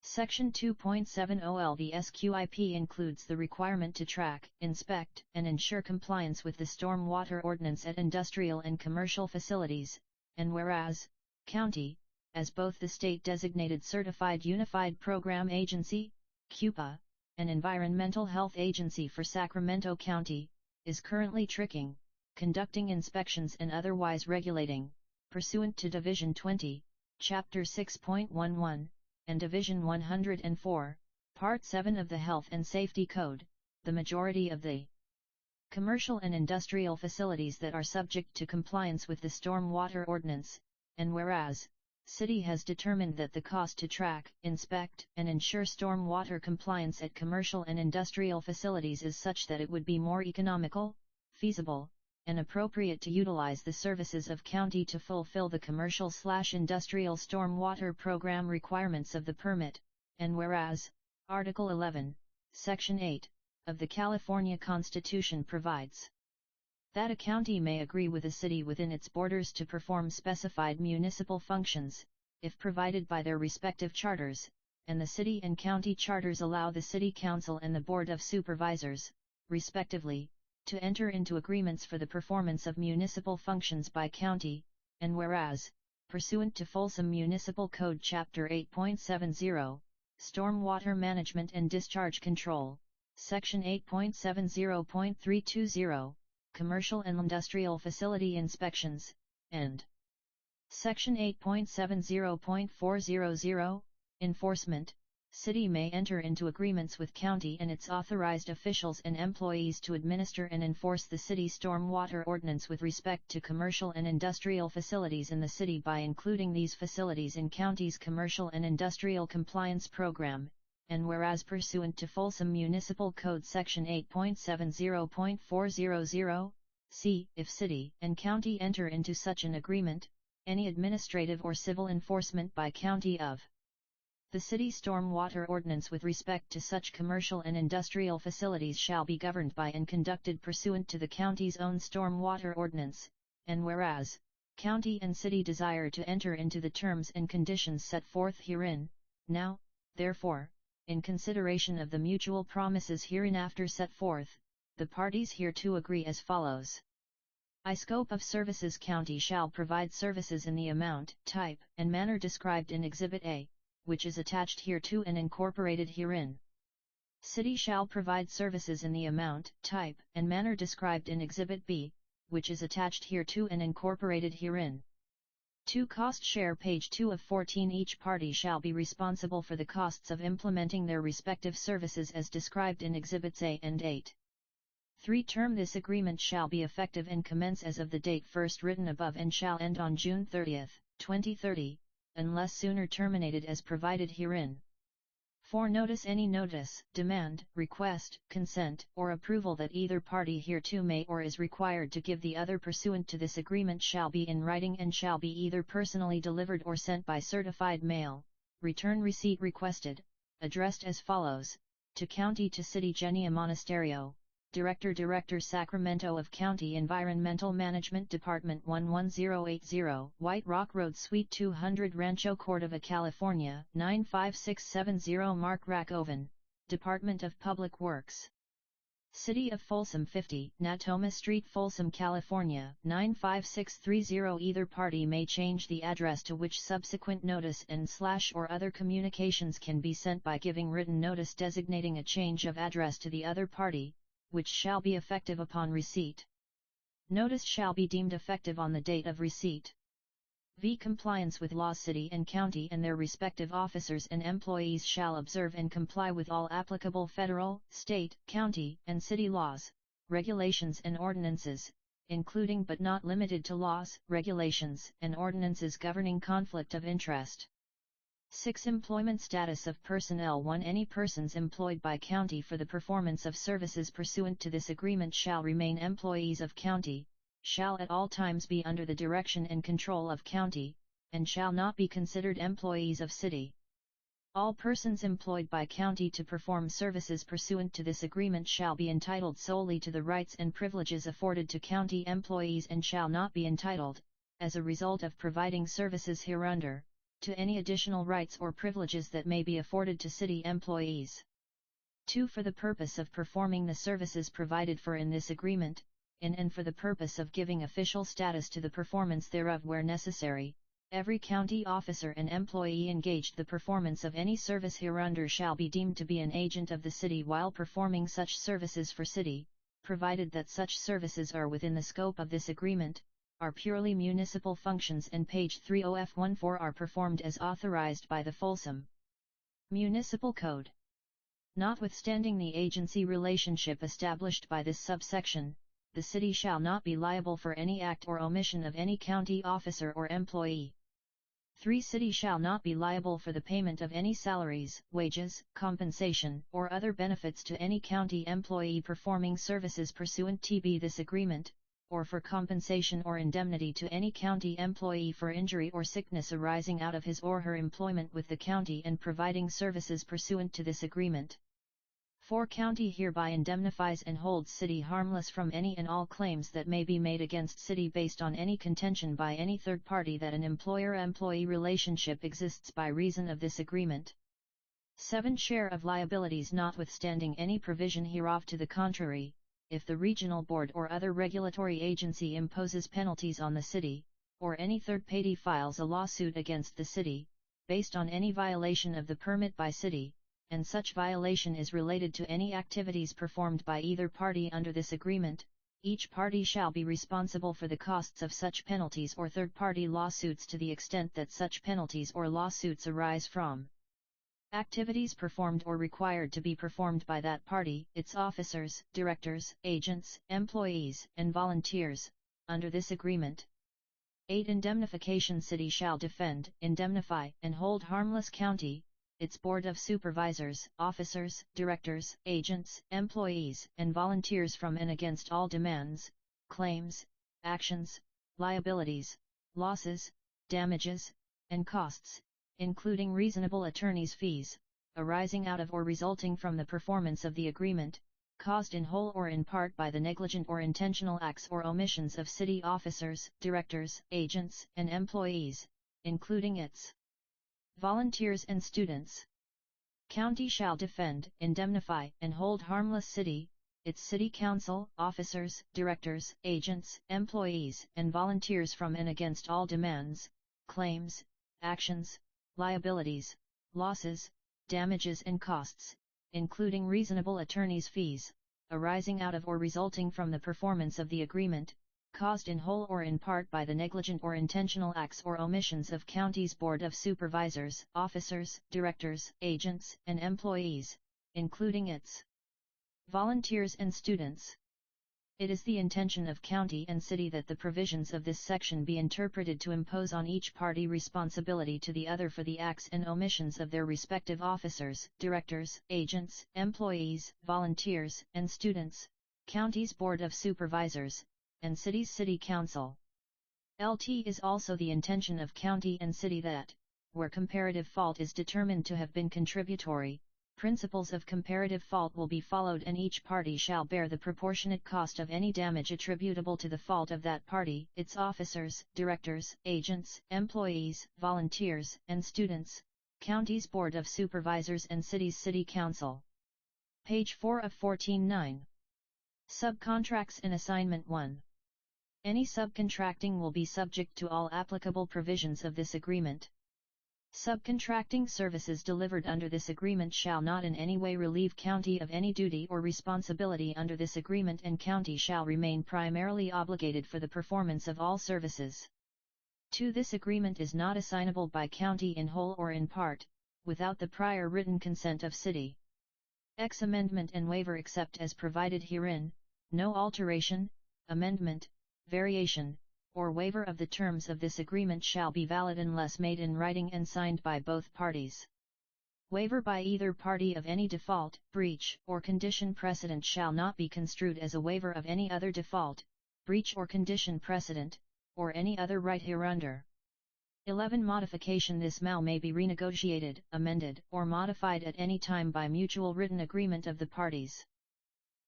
S1: Section 2.70L the SQIP includes the requirement to track, inspect, and ensure compliance with the Stormwater Ordinance at industrial and commercial facilities, and whereas, County, as both the State-Designated Certified Unified Program Agency, CUPA, and Environmental Health Agency for Sacramento County, is currently conducting inspections and otherwise regulating, pursuant to Division 20, Chapter 6.11, and Division 104, Part 7 of the Health and Safety Code, the majority of the commercial and industrial facilities that are subject to compliance with the Stormwater Ordinance, and whereas, City has determined that the cost to track, inspect, and ensure stormwater compliance at commercial and industrial facilities is such that it would be more economical, feasible, and appropriate to utilize the services of County to fulfill the commercial/industrial stormwater program requirements of the permit, and whereas, Article 11, Section 8, of the California Constitution provides that a county may agree with a city within its borders to perform specified municipal functions, if provided by their respective charters, and the city and county charters allow the City Council and the Board of Supervisors, respectively, to enter into agreements for the performance of municipal functions by county, and whereas, pursuant to Folsom Municipal Code Chapter 8.70, Stormwater Management and Discharge Control, Section 8.70.320, Commercial and Industrial Facility Inspections, and Section 8.70.400, Enforcement, City may enter into agreements with county and its authorized officials and employees to administer and enforce the city stormwater ordinance with respect to commercial and industrial facilities in the city by including these facilities in county's commercial and industrial compliance program, and whereas pursuant to Folsom Municipal Code Section 8.70.400, c. if city and county enter into such an agreement, any administrative or civil enforcement by county of the city stormwater ordinance with respect to such commercial and industrial facilities shall be governed by and conducted pursuant to the county's own stormwater ordinance, and whereas, county and city desire to enter into the terms and conditions set forth herein, now, therefore, in consideration of the mutual promises hereinafter set forth, the parties hereto agree as follows. I. Scope of services. County shall provide services in the amount, type, and manner described in Exhibit A, which is attached hereto and incorporated herein. City shall provide services in the amount, type, and manner described in Exhibit B, which is attached hereto and incorporated herein. 2. Cost share. Page 2 of 14. Each party shall be responsible for the costs of implementing their respective services as described in Exhibits A and 8. 3. Term. This agreement shall be effective and commence as of the date first written above and shall end on June 30, 2030, unless sooner terminated as provided herein. 4. Notice. Any notice, demand, request, consent, or approval that either party hereto may or is required to give the other pursuant to this agreement shall be in writing and shall be either personally delivered or sent by certified mail. Return receipt requested, addressed as follows: to County to City Genia Monasterio, Director Sacramento of County Environmental Management Department 11080, White Rock Road Suite 200 Rancho Cordova, California 95670. Mark Rackoven, Department of Public Works. City of Folsom 50, Natoma Street, Folsom, California, 95630. Either party may change the address to which subsequent notice and/or other communications can be sent by giving written notice designating a change of address to the other party, which shall be effective upon receipt. Notice shall be deemed effective on the date of receipt. V. Compliance with law. City and county and their respective officers and employees shall observe and comply with all applicable federal, state, county, and city laws, regulations and ordinances, including but not limited to laws, regulations, and ordinances governing conflict of interest. 6. Employment status of personnel. 1. Any persons employed by county for the performance of services pursuant to this agreement shall remain employees of county, shall at all times be under the direction and control of county, and shall not be considered employees of city. All persons employed by county to perform services pursuant to this agreement shall be entitled solely to the rights and privileges afforded to county employees and shall not be entitled, as a result of providing services hereunder, to any additional rights or privileges that may be afforded to city employees. 2. For the purpose of performing the services provided for in this agreement, in and for the purpose of giving official status to the performance thereof where necessary, every county officer and employee engaged the performance of any service hereunder shall be deemed to be an agent of the city while performing such services for city, provided that such services are within the scope of this agreement, are purely municipal functions and page 30F14 are performed as authorized by the Folsom Municipal Code. Notwithstanding the agency relationship established by this subsection, the city shall not be liable for any act or omission of any county officer or employee. 3. City shall not be liable for the payment of any salaries, wages, compensation, or other benefits to any county employee performing services pursuant to this agreement, or for compensation or indemnity to any county employee for injury or sickness arising out of his or her employment with the county and providing services pursuant to this agreement. 4. County hereby indemnifies and holds city harmless from any and all claims that may be made against city based on any contention by any third party that an employer-employee relationship exists by reason of this agreement. 7. Share of liabilities. Notwithstanding any provision hereof to the contrary, if the regional board or other regulatory agency imposes penalties on the city, or any third party files a lawsuit against the city, based on any violation of the permit by city, and such violation is related to any activities performed by either party under this agreement, each party shall be responsible for the costs of such penalties or third-party lawsuits to the extent that such penalties or lawsuits arise from activities performed or required to be performed by that party, its officers, directors, agents, employees, and volunteers, under this agreement. 8. Indemnification. City shall defend, indemnify, and hold harmless county, its Board of Supervisors, officers, directors, agents, employees, and volunteers from and against all demands, claims, actions, liabilities, losses, damages, and costs, including reasonable attorney's fees, arising out of or resulting from the performance of the agreement, caused in whole or in part by the negligent or intentional acts or omissions of city officers, directors, agents, and employees, including its volunteers and students. County shall defend, indemnify, and hold harmless city, its city council, officers, directors, agents, employees, and volunteers from and against all demands, claims, actions, liabilities, losses, damages and costs, including reasonable attorney's fees, arising out of or resulting from the performance of the agreement, caused in whole or in part by the negligent or intentional acts or omissions of county's Board of Supervisors, officers, directors, agents, and employees, including its volunteers and students. It is the intention of county and city that the provisions of this section be interpreted to impose on each party responsibility to the other for the acts and omissions of their respective officers, directors, agents, employees, volunteers, and students, county's Board of Supervisors, and city's city council. LT is also the intention of county and city that, where comparative fault is determined to have been contributory, principles of comparative fault will be followed and each party shall bear the proportionate cost of any damage attributable to the fault of that party, its officers, directors, agents, employees, volunteers, and students, county's Board of Supervisors and city's city council. Page 4 of 14-9. Subcontracts and Assignment 1. Any subcontracting will be subject to all applicable provisions of this agreement. Subcontracting services delivered under this agreement shall not in any way relieve county of any duty or responsibility under this agreement, and county shall remain primarily obligated for the performance of all services. 2. This agreement is not assignable by county in whole or in part, without the prior written consent of city. X amendment and waiver except as provided herein, no alteration, amendment, variation, or waiver of the terms of this agreement shall be valid unless made in writing and signed by both parties. Waiver by either party of any default, breach, or condition precedent shall not be construed as a waiver of any other default, breach or condition precedent, or any other right hereunder. 11. Modification. This MAU may be renegotiated, amended, or modified at any time by mutual written agreement of the parties.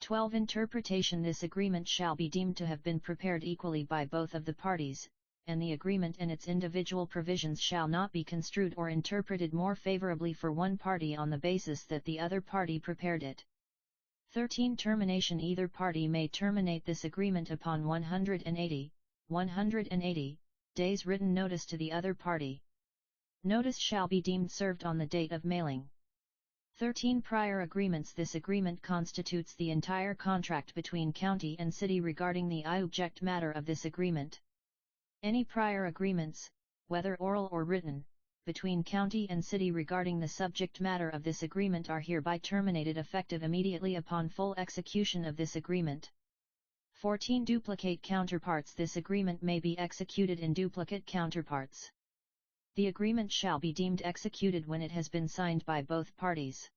S1: 12. Interpretation. This agreement shall be deemed to have been prepared equally by both of the parties, and the agreement and its individual provisions shall not be construed or interpreted more favorably for one party on the basis that the other party prepared it. 13. Termination. Either party may terminate this agreement upon 180 days written notice to the other party. Notice shall be deemed served on the date of mailing. 13. Prior agreements. This agreement constitutes the entire contract between county and city regarding the object matter of this agreement. Any prior agreements, whether oral or written, between county and city regarding the subject matter of this agreement are hereby terminated effective immediately upon full execution of this agreement. 14. Duplicate counterparts. This agreement may be executed in duplicate counterparts. The agreement shall be deemed executed when it has been signed by both parties.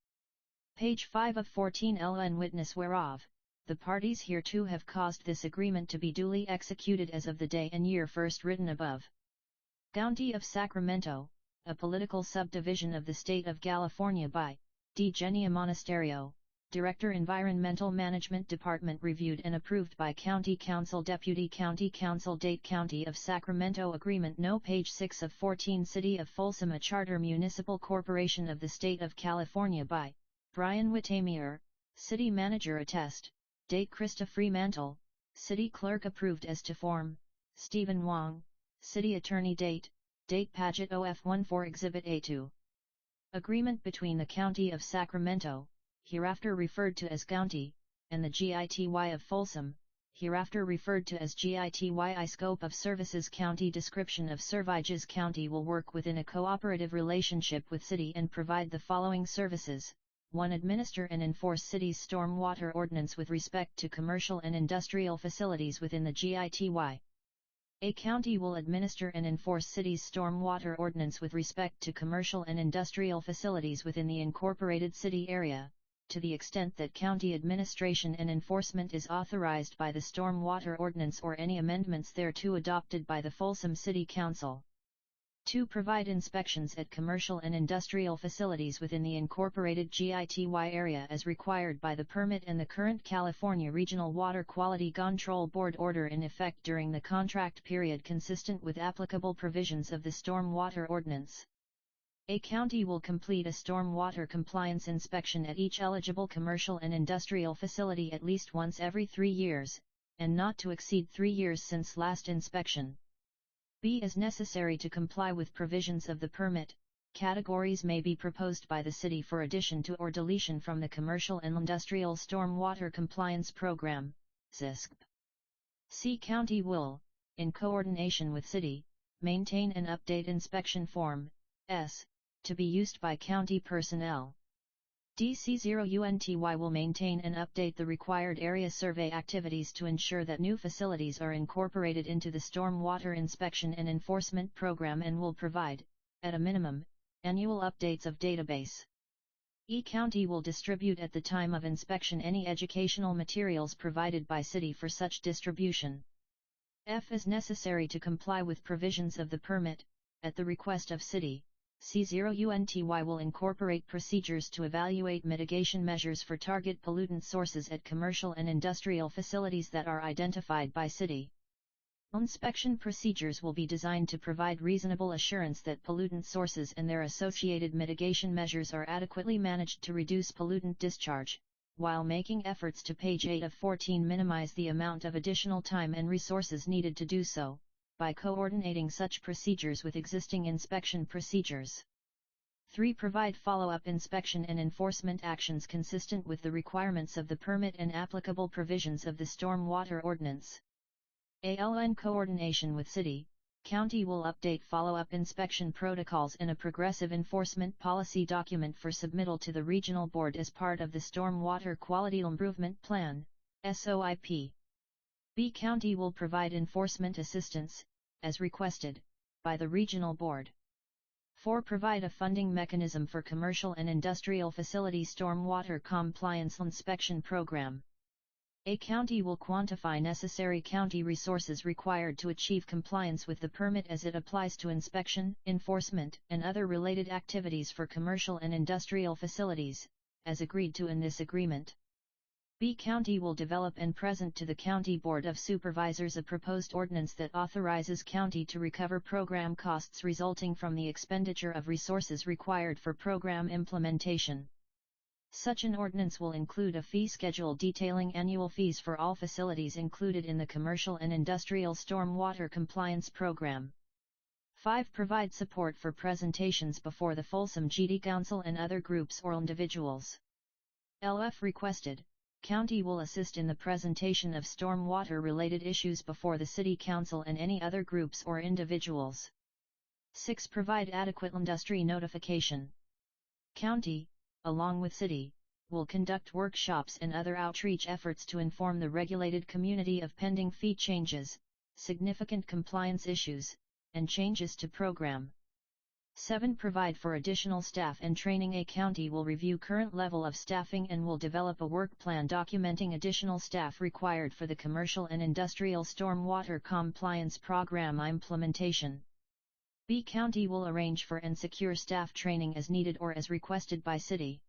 S1: Page 5 of 14 LN witness whereof, the parties hereto have caused this agreement to be duly executed as of the day and year first written above. County of Sacramento, a political subdivision of the state of California by D. Genia Monasterio, Director Environmental Management Department, reviewed and approved by County Council Deputy County Council. Date County of Sacramento Agreement No. Page 6 of 14 City of Folsom, a charter municipal corporation of the state of California by Brian Wittamier, City Manager. Attest, date Krista Fremantle, City Clerk. Approved as to form, Stephen Wong, City Attorney. Date Paget OF14 Exhibit A2. Agreement between the County of Sacramento, hereafter referred to as County, and the GITY of Folsom, hereafter referred to as GITY. Scope of services. County description of services. County will work within a cooperative relationship with city and provide the following services. 1. Administer and enforce city's stormwater ordinance with respect to commercial and industrial facilities within the GITY. A county will administer and enforce city's stormwater ordinance with respect to commercial and industrial facilities within the incorporated city area, to the extent that county administration and enforcement is authorized by the stormwater ordinance or any amendments thereto adopted by the Folsom City Council. 2. Provide inspections at commercial and industrial facilities within the incorporated GITY area as required by the permit and the current California Regional Water Quality Control Board order in effect during the contract period, consistent with applicable provisions of the Stormwater Ordinance. A county will complete a stormwater compliance inspection at each eligible commercial and industrial facility at least once every 3 years, and not to exceed 3 years since last inspection. B. As necessary to comply with provisions of the permit, categories may be proposed by the city for addition to or deletion from the Commercial and Industrial Stormwater Compliance Program, CISCP. C. County will, in coordination with city, maintain and update inspection form, S, to be used by county personnel. DC0UNTY will maintain and update the required area survey activities to ensure that new facilities are incorporated into the stormwater inspection and enforcement program, and will provide, at a minimum, annual updates of database. E. County will distribute at the time of inspection any educational materials provided by city for such distribution. F. Is necessary to comply with provisions of the permit, at the request of city. C0UNTY will incorporate procedures to evaluate mitigation measures for target pollutant sources at commercial and industrial facilities that are identified by city. Inspection procedures will be designed to provide reasonable assurance that pollutant sources and their associated mitigation measures are adequately managed to reduce pollutant discharge, while making efforts to page 8 of 14 minimize the amount of additional time and resources needed to do so, by coordinating such procedures with existing inspection procedures. 3. Provide follow-up inspection and enforcement actions consistent with the requirements of the permit and applicable provisions of the Stormwater Ordinance. In coordination with City, County will update follow-up inspection protocols and a progressive enforcement policy document for submittal to the Regional Board as part of the Stormwater Quality Improvement Plan, SOIP. B. County will provide enforcement assistance, as requested, by the Regional Board. 4. Provide a funding mechanism for commercial and industrial facility stormwater compliance inspection program. A county will quantify necessary county resources required to achieve compliance with the permit as it applies to inspection, enforcement, and other related activities for commercial and industrial facilities, as agreed to in this agreement. B. County will develop and present to the County Board of Supervisors a proposed ordinance that authorizes county to recover program costs resulting from the expenditure of resources required for program implementation. Such an ordinance will include a fee schedule detailing annual fees for all facilities included in the commercial and industrial stormwater compliance program. 5. Provide support for presentations before the Folsom City Council and other groups or individuals. LF requested, County will assist in the presentation of stormwater-related issues before the City Council and any other groups or individuals. 6. Provide adequate industry notification. County, along with City, will conduct workshops and other outreach efforts to inform the regulated community of pending fee changes, significant compliance issues, and changes to program. 7. Provide for additional staff and training. A county will review current level of staffing and will develop a work plan documenting additional staff required for the commercial and industrial stormwater compliance program implementation. B. County will arrange for and secure staff training as needed or as requested by City.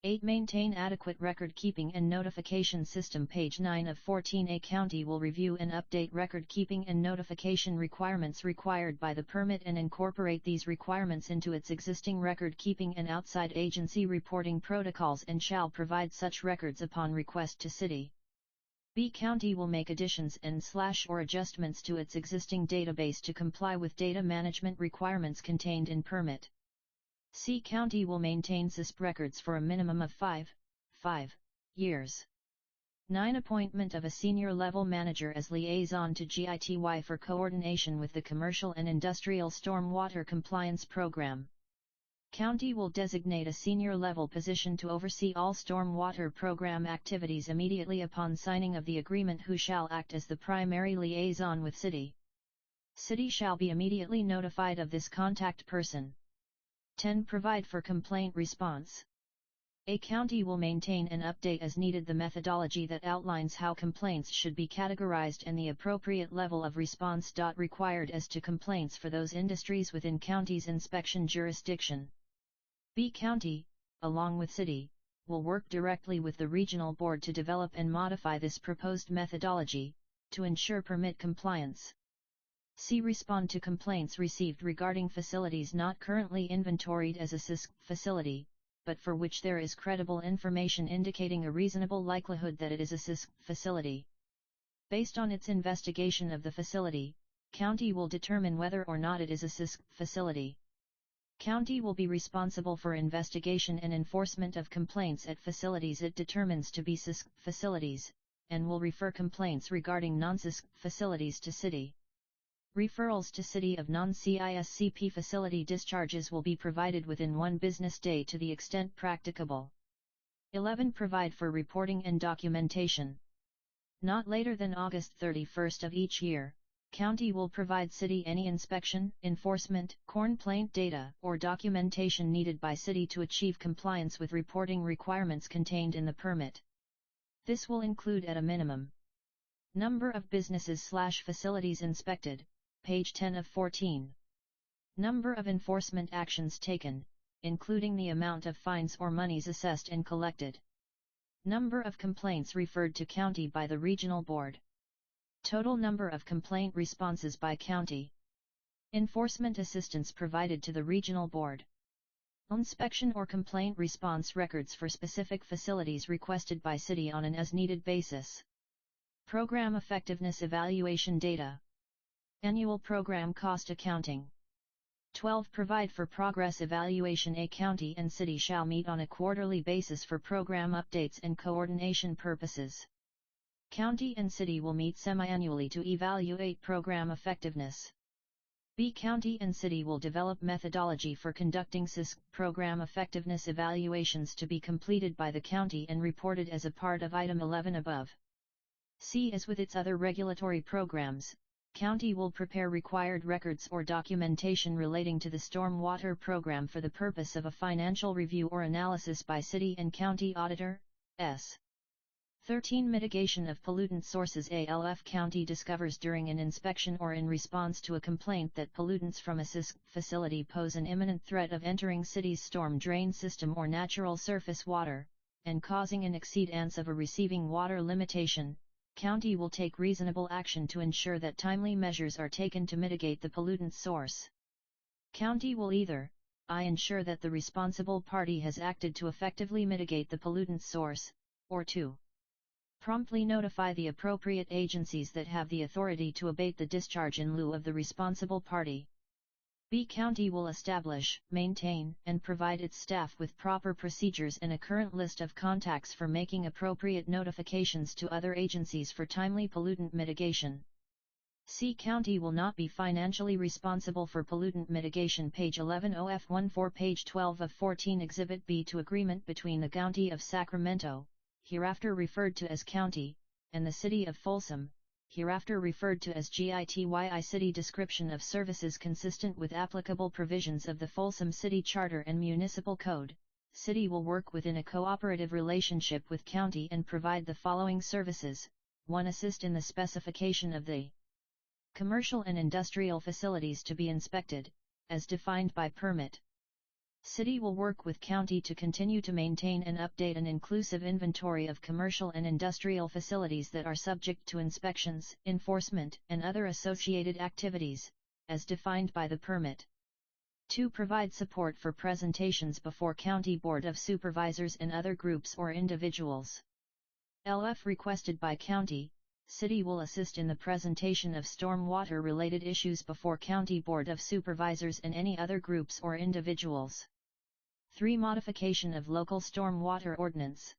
S1: 8. Maintain adequate record-keeping and notification system. Page 9 of 14. A county will review and update record-keeping and notification requirements required by the permit and incorporate these requirements into its existing record-keeping and outside agency reporting protocols and shall provide such records upon request to City. B. County will make additions and/or adjustments to its existing database to comply with data management requirements contained in permit. C. County will maintain CISP records for a minimum of 5 years. 9. Appointment of a senior level manager as liaison to GITY for coordination with the commercial and industrial stormwater compliance program. County will designate a senior level position to oversee all stormwater program activities immediately upon signing of the agreement, who shall act as the primary liaison with City. City shall be immediately notified of this contact person. 10. Provide for complaint response. A county will maintain and update as needed the methodology that outlines how complaints should be categorized and the appropriate level of response required as to complaints for those industries within county's inspection jurisdiction. B. County, along with City, will work directly with the Regional Board to develop and modify this proposed methodology, to ensure permit compliance. C. Respond to complaints received regarding facilities not currently inventoried as a CISC facility, but for which there is credible information indicating a reasonable likelihood that it is a CISC facility. Based on its investigation of the facility, County will determine whether or not it is a CISC facility. County will be responsible for investigation and enforcement of complaints at facilities it determines to be CISC facilities, and will refer complaints regarding non-CISC facilities to City. Referrals to City of non-CISCP facility discharges will be provided within 1 business day to the extent practicable. 11. Provide for reporting and documentation. Not later than August 31st of each year, County will provide City any inspection, enforcement, complaint data, or documentation needed by City to achieve compliance with reporting requirements contained in the permit. This will include at a minimum: number of businesses/facilities inspected, page 10 of 14. Number of enforcement actions taken, including the amount of fines or monies assessed and collected. Number of complaints referred to County by the Regional Board. Total number of complaint responses by County. Enforcement assistance provided to the Regional Board. Inspection or complaint response records for specific facilities requested by City on an as-needed basis. Program effectiveness evaluation data. Annual program cost accounting. 12. Provide for progress evaluation. A county and city shall meet on a quarterly basis for program updates and coordination purposes. County and city will meet semi-annually to evaluate program effectiveness. B. County and city will develop methodology for conducting CISC program effectiveness evaluations to be completed by the county and reported as a part of item 11 above. C. As with its other regulatory programs, county will prepare required records or documentation relating to the stormwater program for the purpose of a financial review or analysis by city and county auditor. 13. Mitigation of pollutant sources. ALF county discovers during an inspection or in response to a complaint that pollutants from a CISC facility pose an imminent threat of entering city's storm drain system or natural surface water, and causing an exceedance of a receiving water limitation. County will take reasonable action to ensure that timely measures are taken to mitigate the pollutant source. County will either I. Ensure that the responsible party has acted to effectively mitigate the pollutant source, or 2. Promptly notify the appropriate agencies that have the authority to abate the discharge in lieu of the responsible party. B. County will establish, maintain, and provide its staff with proper procedures and a current list of contacts for making appropriate notifications to other agencies for timely pollutant mitigation. C. County will not be financially responsible for pollutant mitigation. Page 11 OF14 page 12 of 14 Exhibit B to agreement between the County of Sacramento, hereafter referred to as County, and the City of Folsom, hereafter referred to as GITYI. City description of services consistent with applicable provisions of the Folsom City Charter and Municipal Code. City will work within a cooperative relationship with County and provide the following services. 1. Assist in the specification of the commercial and industrial facilities to be inspected, as defined by permit. City will work with County to continue to maintain and update an inclusive inventory of commercial and industrial facilities that are subject to inspections, enforcement, and other associated activities, as defined by the permit. 2. Provide support for presentations before County Board of Supervisors and other groups or individuals. LF requested by County, City will assist in the presentation of stormwater-related issues before County Board of Supervisors and any other groups or individuals. 3. Modification of local stormwater ordinance.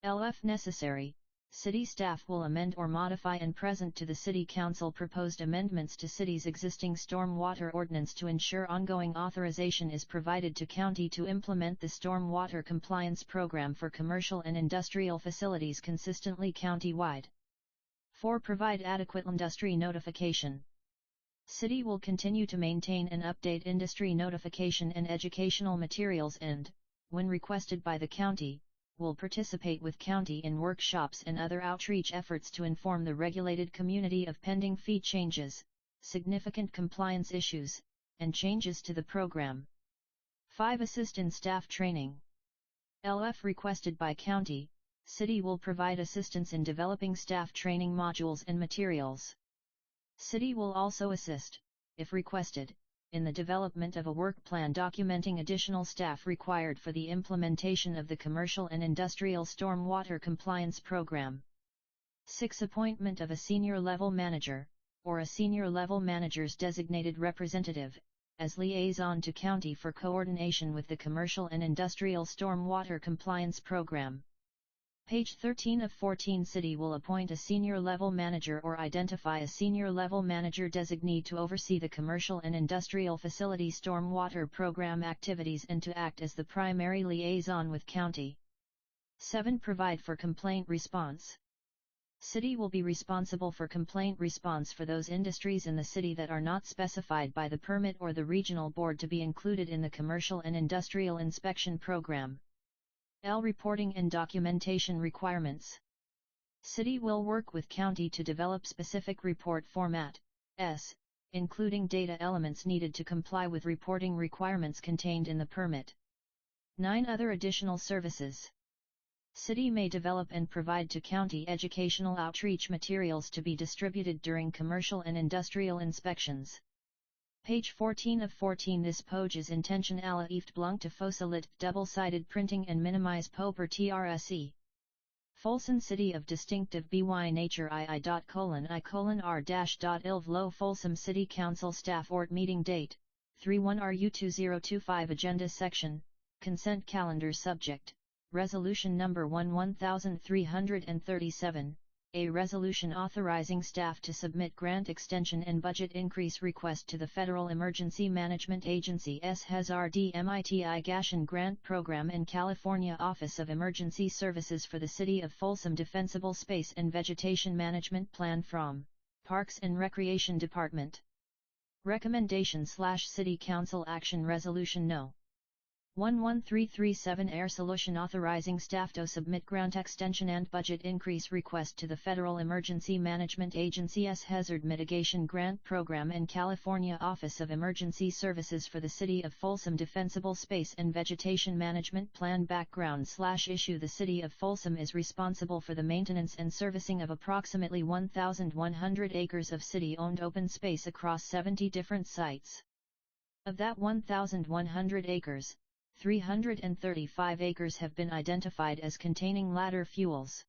S1: LF necessary, City staff will amend or modify and present to the City Council proposed amendments to City's existing stormwater ordinance to ensure ongoing authorization is provided to County to implement the stormwater compliance program for commercial and industrial facilities consistently county-wide. 4. Provide adequate industry notification. City will continue to maintain and update industry notification and educational materials and, when requested by the County, will participate with County in workshops and other outreach efforts to inform the regulated community of pending fee changes, significant compliance issues, and changes to the program. 5. Assist in staff training. LF requested by County, City will provide assistance in developing staff training modules and materials. City will also assist, if requested, in the development of a work plan documenting additional staff required for the implementation of the commercial and industrial stormwater compliance program. 6. Appointment of a senior level manager, or a senior level manager's designated representative, as liaison to County for coordination with the commercial and industrial stormwater compliance program. Page 13 of 14 City will appoint a senior level manager or identify a senior level manager designee to oversee the commercial and industrial facility stormwater program activities and to act as the primary liaison with County. 7. Provide for complaint response. City will be responsible for complaint response for those industries in the city that are not specified by the permit or the regional board to be included in the commercial and industrial inspection program. L. Reporting and documentation requirements. City will work with County to develop specific report format, including data elements needed to comply with reporting requirements contained in the permit. 9. Other additional services. City may develop and provide to County educational outreach materials to be distributed during commercial and industrial inspections. Page 14 of 14. This page is intention alla eft blank to fossilit double-sided printing and minimize po per trse. Folsom City of distinctive by nature II.I:/R-ilv low Folsom City Council Staff Ort Meeting Date, 3/1/RU2025 Agenda Section, Consent Calendar Subject, Resolution Number 1337, a resolution authorizing staff to submit grant extension and budget increase request to the Federal Emergency Management Agency SHRD-MITI Grant Program and California Office of Emergency Services for the City of Folsom Defensible Space and Vegetation Management Plan from Parks and Recreation Department. Recommendation/City Council Action Resolution No. 11337 Air Solution authorizing staff to submit grant extension and budget increase request to the Federal Emergency Management Agency's Hazard Mitigation Grant Program and California Office of Emergency Services for the City of Folsom Defensible Space and Vegetation Management Plan. Background/issue. The City of Folsom is responsible for the maintenance and servicing of approximately 1,100 acres of city-owned open space across 70 different sites. Of that 1,100 acres, 335 acres have been identified as containing ladder fuels.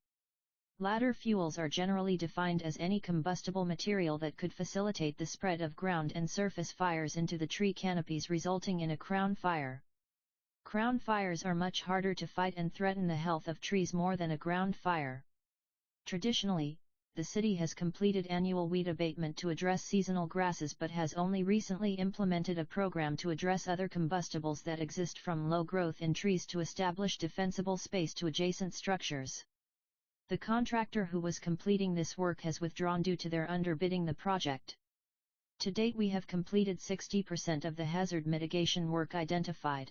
S1: Ladder fuels are generally defined as any combustible material that could facilitate the spread of ground and surface fires into the tree canopies, resulting in a crown fire. Crown fires are much harder to fight and threaten the health of trees more than a ground fire. Traditionally, the city has completed annual weed abatement to address seasonal grasses but has only recently implemented a program to address other combustibles that exist from low growth in trees to establish defensible space to adjacent structures. The contractor who was completing this work has withdrawn due to their underbidding the project. To date we have completed 60% of the hazard mitigation work identified.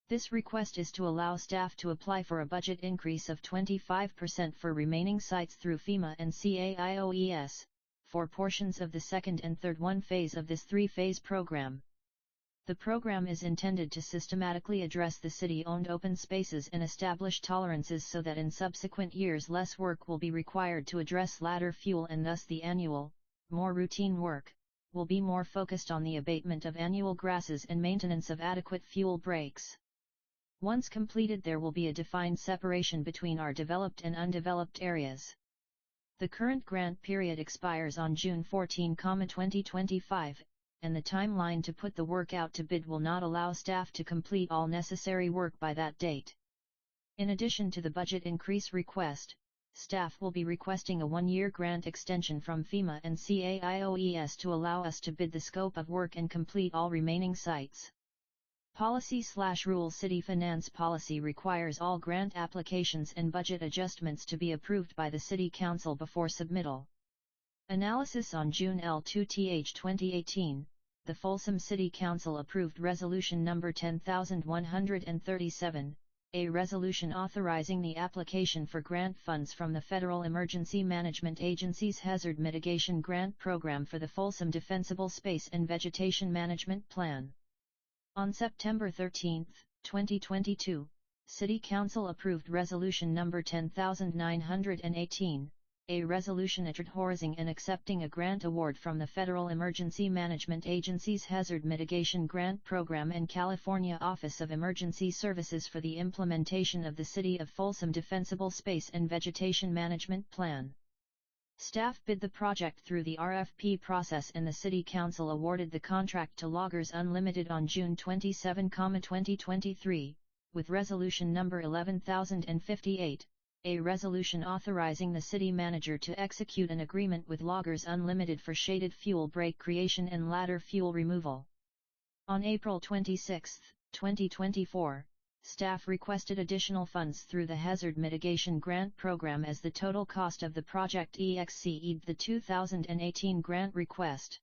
S1: This request is to allow staff to apply for a budget increase of 25% for remaining sites through FEMA and CAIOES, for portions of the second and third phase of this three-phase program. The program is intended to systematically address the city-owned open spaces and establish tolerances so that in subsequent years less work will be required to address ladder fuel, and thus the annual, more routine work will be more focused on the abatement of annual grasses and maintenance of adequate fuel breaks. Once completed, there will be a defined separation between our developed and undeveloped areas. The current grant period expires on June 14, 2025, and the timeline to put the work out to bid will not allow staff to complete all necessary work by that date. In addition to the budget increase request, staff will be requesting a one-year grant extension from FEMA and CAIOES to allow us to bid the scope of work and complete all remaining sites. Policy/rule. City finance policy requires all grant applications and budget adjustments to be approved by the City Council before submittal. Analysis. On June 2, 2018, the Folsom City Council approved Resolution Number 10137, a resolution authorizing the application for grant funds from the Federal Emergency Management Agency's Hazard Mitigation Grant Program for the Folsom Defensible Space and Vegetation Management Plan. On September 13, 2022, City Council approved Resolution Number 10918, a resolution authorizing and accepting a grant award from the Federal Emergency Management Agency's Hazard Mitigation Grant Program and California Office of Emergency Services for the implementation of the City of Folsom Defensible Space and Vegetation Management Plan. Staff bid the project through the RFP process and the City Council awarded the contract to Loggers Unlimited on June 27, 2023, with Resolution Number 11058, a resolution authorizing the city manager to execute an agreement with Loggers Unlimited for shaded fuel break creation and ladder fuel removal. On April 26, 2024, staff requested additional funds through the Hazard Mitigation Grant Program as the total cost of the project exceeded the 2018 grant request.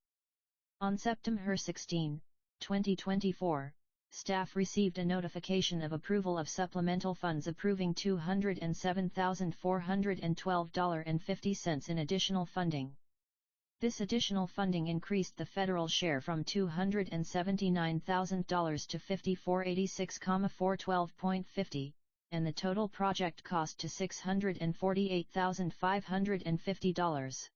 S1: On September 16, 2024, staff received a notification of approval of supplemental funds approving $207,412.50 in additional funding. This additional funding increased the federal share from $279,000 to $5486,412.50, and the total project cost to $648,550.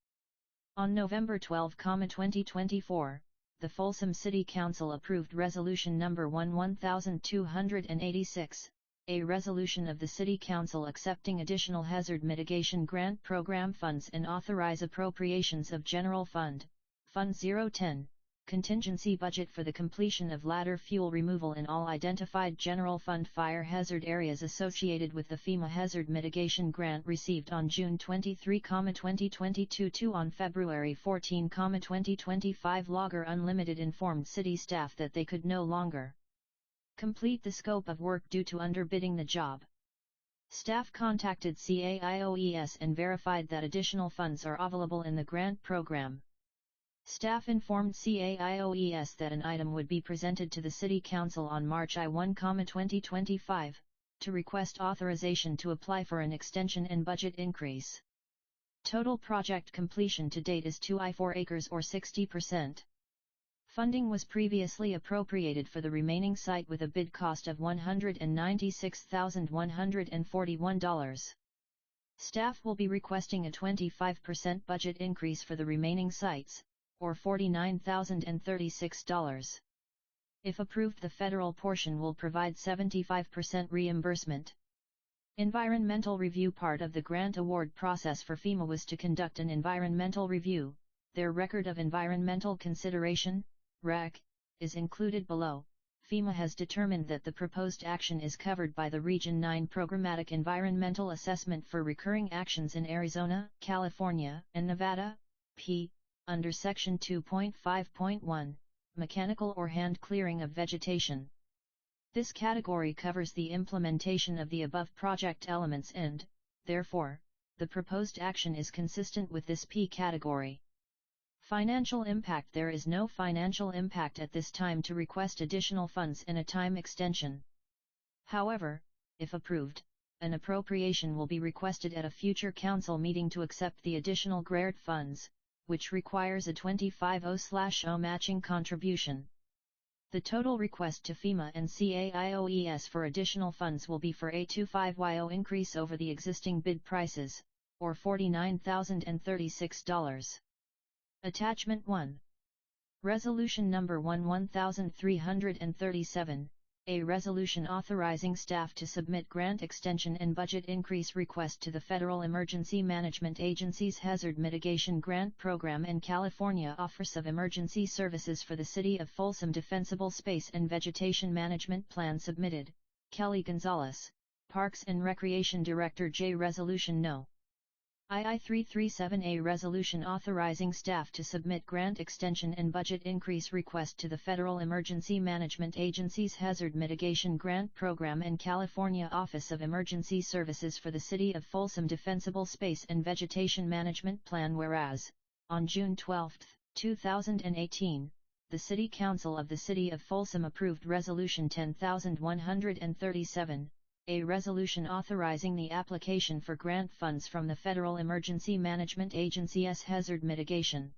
S1: On November 12, 2024, the Folsom City Council approved Resolution Number 11286, a resolution of the City Council accepting additional hazard mitigation grant program funds and authorize appropriations of General Fund, Fund 010, contingency budget for the completion of ladder fuel removal in all identified General Fund fire hazard areas associated with the FEMA Hazard Mitigation Grant received on June 23, 2022 to on February 14, 2025. Logger Unlimited informed city staff that they could no longer complete the scope of work due to underbidding the job. Staff contacted CAIOES and verified that additional funds are available in the grant program. Staff informed CAIOES that an item would be presented to the City Council on March 1, 2025, to request authorization to apply for an extension and budget increase. Total project completion to date is 2 I-4 acres or 60%. Funding was previously appropriated for the remaining site with a bid cost of $196,141. Staff will be requesting a 25% budget increase for the remaining sites, or $49,036. If approved, the federal portion will provide 75% reimbursement. Environmental review. Part of the grant award process for FEMA was to conduct an environmental review. Their record of environmental consideration, REC, is included below. FEMA has determined that the proposed action is covered by the Region 9 Programmatic Environmental Assessment for recurring actions in Arizona, California, and Nevada, p. under Section 2.5.1, mechanical or hand clearing of vegetation. This category covers the implementation of the above project elements and, therefore, the proposed action is consistent with this P category. Financial impact. There is no financial impact at this time to request additional funds and a time extension. However, if approved, an appropriation will be requested at a future council meeting to accept the additional grant funds, which requires a 25/0/0 matching contribution. The total request to FEMA and CAIOES for additional funds will be for a 25/0 increase over the existing bid prices, or $49,036. Attachment 1. Resolution Number 11337, a resolution authorizing staff to submit grant extension and budget increase request to the Federal Emergency Management Agency's Hazard Mitigation Grant Program and California Office of Emergency Services for the City of Folsom Defensible Space and Vegetation Management Plan. Submitted, Kelly Gonzalez, Parks and Recreation Director. J. Resolution No. II-337, a resolution authorizing staff to submit grant extension and budget increase request to the Federal Emergency Management Agency's Hazard Mitigation Grant Program and California Office of Emergency Services for the City of Folsom Defensible Space and Vegetation Management Plan. Whereas, on June 12, 2018, the City Council of the City of Folsom approved Resolution 10137, a resolution authorizing the application for grant funds from the Federal Emergency Management Agency's Hazard Mitigation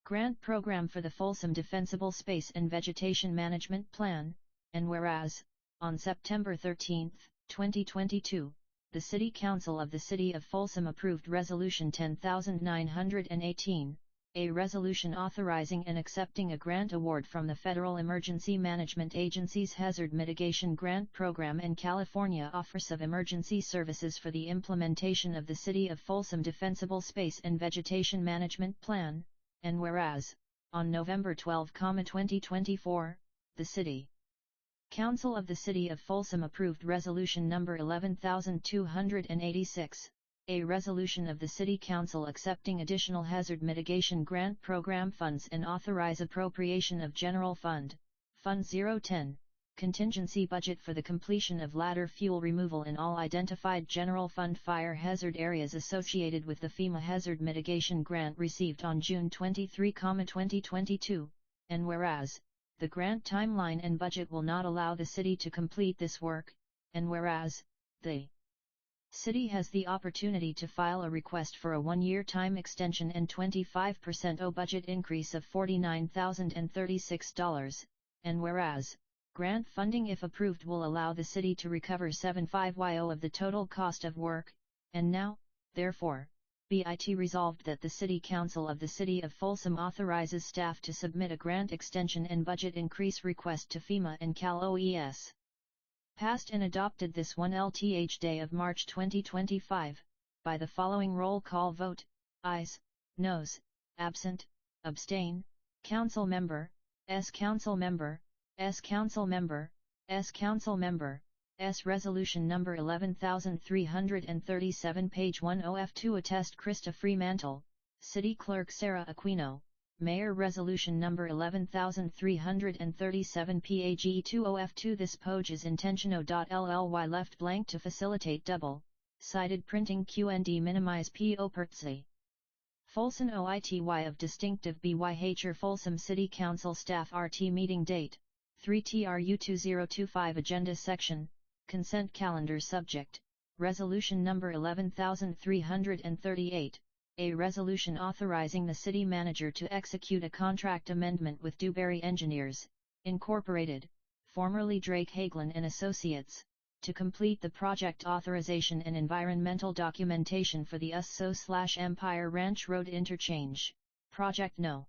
S1: Grant Program for the Folsom Defensible Space and Vegetation Management Plan, and whereas, on September 13, 2022, the City Council of the City of Folsom approved Resolution 10918, a resolution authorizing and accepting a grant award from the Federal Emergency Management Agency's Hazard Mitigation Grant Program and California Office of Emergency Services for the implementation of the City of Folsom Defensible Space and Vegetation Management Plan, and whereas, on November 12, 2024, the City Council of the City of Folsom approved Resolution Number 11286, a resolution of the City Council accepting additional hazard mitigation grant program funds and authorize appropriation of General Fund, Fund 010, contingency budget for the completion of ladder fuel removal in all identified General Fund fire hazard areas associated with the FEMA Hazard Mitigation Grant received on June 23, 2022, and whereas, the grant timeline and budget will not allow the City to complete this work, and whereas, the City has the opportunity to file a request for a 1-year time extension and 25% O budget increase of $49,036, and whereas, grant funding if approved will allow the City to recover 75% of the total cost of work, and now, therefore, BIT resolved that the City Council of the City of Folsom authorizes staff to submit a grant extension and budget increase request to FEMA and Cal OES. Passed and adopted this 1th day of March 2025, by the following roll call vote: ayes, noes, absent, abstain, council member, S council member, S council member, S council member. S Resolution number 11337 page 10F2 attest Krista Fremantle, City Clerk Sarah Aquino, Mayor Resolution number 11337 page 20F2 This page is intentional.lly left blank to facilitate double-sided printing QND minimize PO pertzy. Folsom OITY of distinctive BYH Folsom City Council Staff RT Meeting Date, 3TRU 2025 Agenda Section, Consent Calendar Subject, Resolution number 11338, a resolution authorizing the city manager to execute a contract amendment with Dewberry Engineers, Incorporated, formerly Drake Hagelin and Associates, to complete the project authorization and environmental documentation for the USO/Empire Ranch Road Interchange, Project No.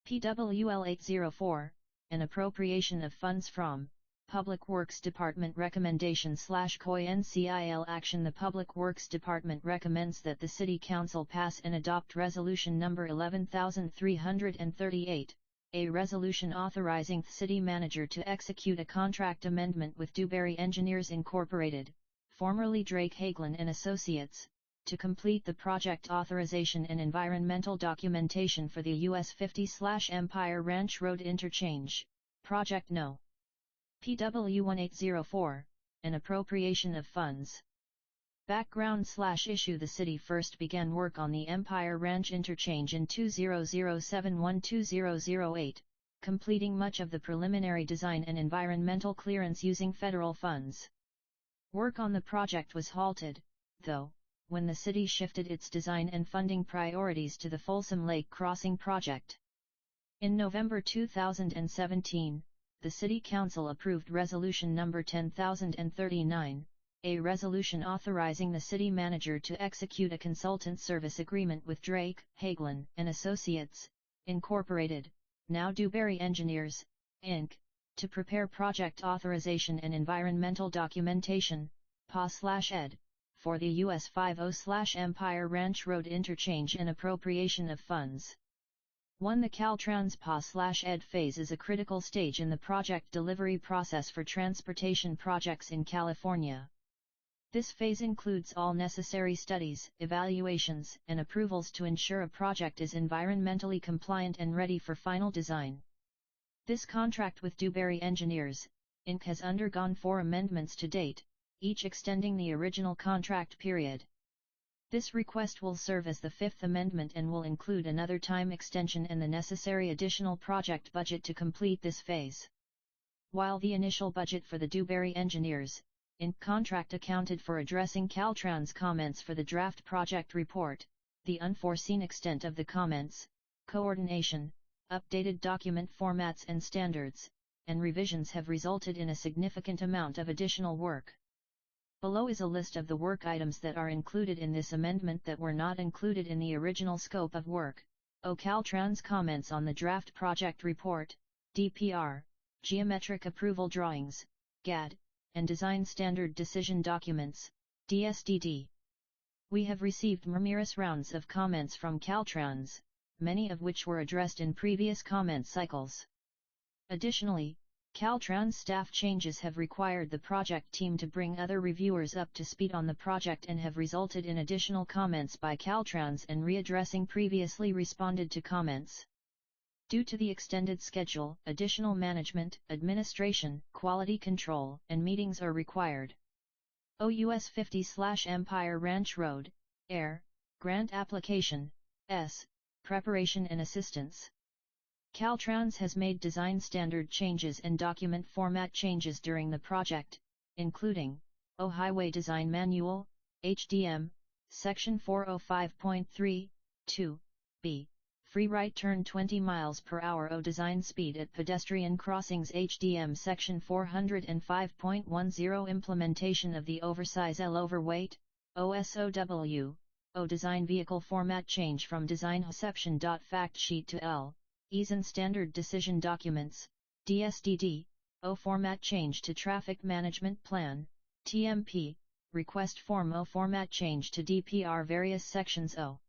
S1: PWL 804, an appropriation of funds from Public Works Department recommendation/COI NCIL action. The Public Works Department recommends that the City Council pass and adopt Resolution number 11338, a resolution authorizing the city manager to execute a contract amendment with Dewberry Engineers Incorporated, formerly Drake Hagelin and Associates, to complete the project authorization and environmental documentation for the US 50/Empire Ranch Road Interchange, Project No. PW 1804, an appropriation of funds. Background/issue: the city first began work on the Empire Ranch Interchange in 2007-2008, completing much of the preliminary design and environmental clearance using federal funds. Work on the project was halted, though, when the city shifted its design and funding priorities to the Folsom Lake Crossing project. In November 2017, the City Council approved Resolution number 10039, a resolution authorizing the city manager to execute a consultant service agreement with Drake, Hagelin and Associates, Incorporated, now Dewberry Engineers, Inc., to prepare project authorization and environmental documentation, PA/ED, for the US 50/Empire Ranch Road Interchange and appropriation of funds. 1. The Caltrans PA/ED phase is a critical stage in the project delivery process for transportation projects in California. This phase includes all necessary studies, evaluations, and approvals to ensure a project is environmentally compliant and ready for final design. This contract with Dewberry Engineers, Inc. has undergone 4 amendments to date, each extending the original contract period. This request will serve as the 5th amendment and will include another time extension and the necessary additional project budget to complete this phase. While the initial budget for the Dewberry Engineers, Inc. contract accounted for addressing Caltrans comments for the draft project report, the unforeseen extent of the comments, coordination, updated document formats and standards, and revisions have resulted in a significant amount of additional work. Below is a list of the work items that are included in this amendment that were not included in the original scope of work. Caltrans comments on the draft project report, DPR, geometric approval drawings, GAD, and design standard decision documents, DSDD. We have received numerous rounds of comments from Caltrans, many of which were addressed in previous comment cycles. Additionally, Caltrans staff changes have required the project team to bring other reviewers up to speed on the project and have resulted in additional comments by Caltrans and readdressing previously responded to comments. Due to the extended schedule, additional management, administration, quality control, and meetings are required. OUS 50/Empire Ranch Road, AIR, Grant Application, S, Preparation and Assistance. Caltrans has made design standard changes and document format changes during the project, including, Highway Design Manual, HDM, Section 405.3, 2, B, Free Right Turn 20 miles per hour Design Speed at Pedestrian Crossings HDM Section 405.10 Implementation of the Oversize L Overweight, OSOW, O design vehicle format change from designception. Fact sheet to L. EASAN standard decision documents, DSDD, O format change to traffic management plan, TMP, request form O format change to DPR various sections O.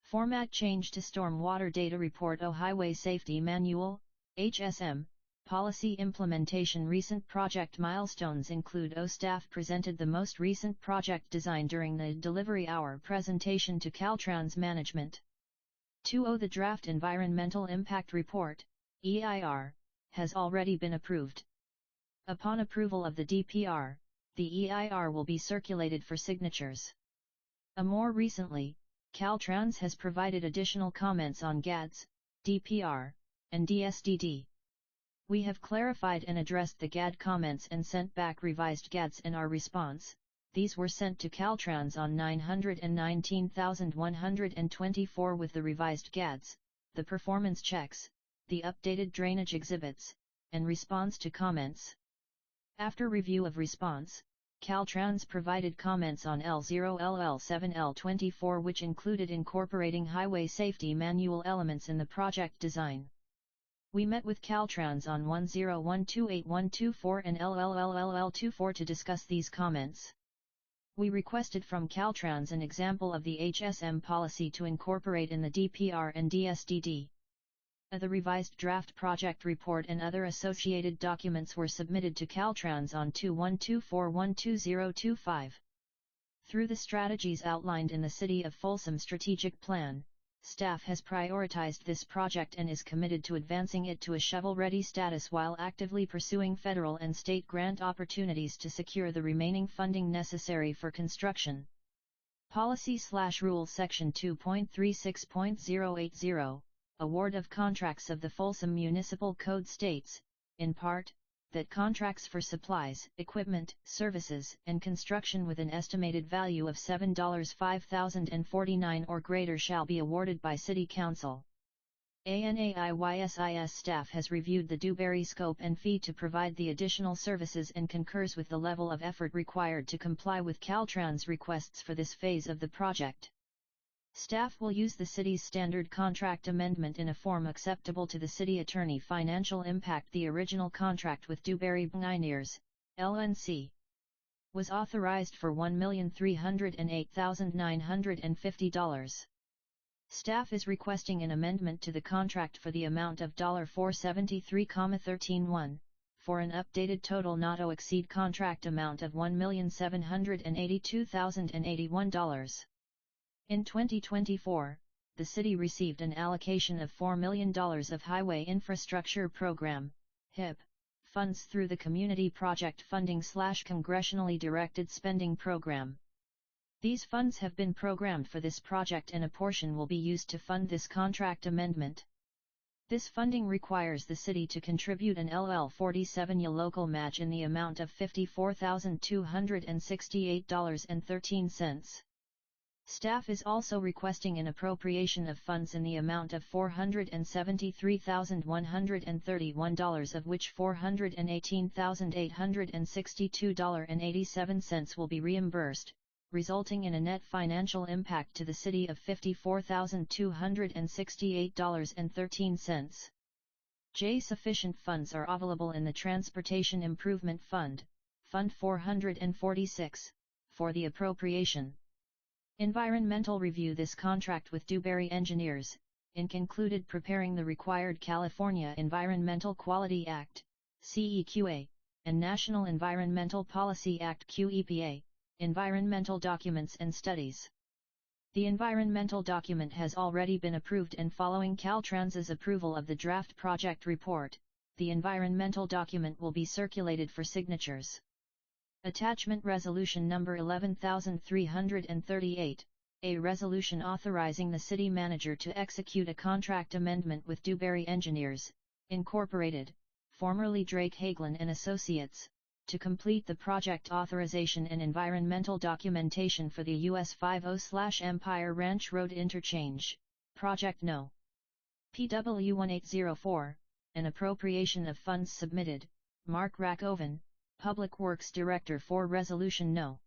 S1: Format change to storm water data report O highway safety manual, HSM, policy implementation. Recent project milestones include O staff presented the most recent project design during the delivery hour presentation to Caltrans management. 2. The draft environmental impact report, EIR, has already been approved. Upon approval of the DPR, the EIR will be circulated for signatures. More recently, Caltrans has provided additional comments on GADS, DPR, and DSDD. We have clarified and addressed the GAD comments and sent back revised GADs in our response. These were sent to Caltrans on 919,124 with the revised GADs, the performance checks, the updated drainage exhibits, and response to comments. After review of response, Caltrans provided comments on L0, LL7, L24 which included incorporating highway safety manual elements in the project design. We met with Caltrans on 10128124 and LLLLL24 to discuss these comments. We requested from Caltrans an example of the HSM policy to incorporate in the DPR and DSDD. The revised draft project report and other associated documents were submitted to Caltrans on 2124122025. Through the strategies outlined in the City of Folsom Strategic Plan, staff has prioritized this project and is committed to advancing it to a shovel-ready status while actively pursuing federal and state grant opportunities to secure the remaining funding necessary for construction. Policy/Rule Section 2.36.080, Award of Contracts of the Folsom Municipal Code states, in part, that contracts for supplies, equipment, services, and construction with an estimated value of $7,549 or greater shall be awarded by City Council. ANAIYSIS staff has reviewed the Dewberry scope and fee to provide the additional services and concurs with the level of effort required to comply with Caltrans requests for this phase of the project. Staff will use the city's standard contract amendment in a form acceptable to the city attorney. Financial impact: the original contract with Dewberry Pioneers, LNC, was authorized for $1,308,950. Staff is requesting an amendment to the contract for the amount of $473,131, for an updated total not to exceed contract amount of $1,782,081. In 2024, the city received an allocation of $4 million of Highway Infrastructure Program, HIP, funds through the Community Project Funding/Congressionally Directed Spending Program. These funds have been programmed for this project and a portion will be used to fund this contract amendment. This funding requires the city to contribute an LL47 local match in the amount of $54,268.13. Staff is also requesting an appropriation of funds in the amount of $473,131, of which $418,862.87 will be reimbursed, resulting in a net financial impact to the city of $54,268.13. Sufficient funds are available in the Transportation Improvement Fund, Fund 446, for the appropriation. Environmental review: this contract with Dewberry Engineers, in concluded preparing the required California Environmental Quality Act, CEQA, and National Environmental Policy Act, QEPA, environmental documents and studies. The environmental document has already been approved, and following Caltrans's approval of the draft project report, the environmental document will be circulated for signatures. Attachment Resolution Number 11338, a resolution authorizing the city manager to execute a contract amendment with Dewberry Engineers, Incorporated, formerly Drake Hagelin and Associates, to complete the project authorization and environmental documentation for the US 50/Empire Ranch Road Interchange, Project No. PW 1804, an appropriation of funds submitted. Mark Rakoven, Public Works Director for Resolution No.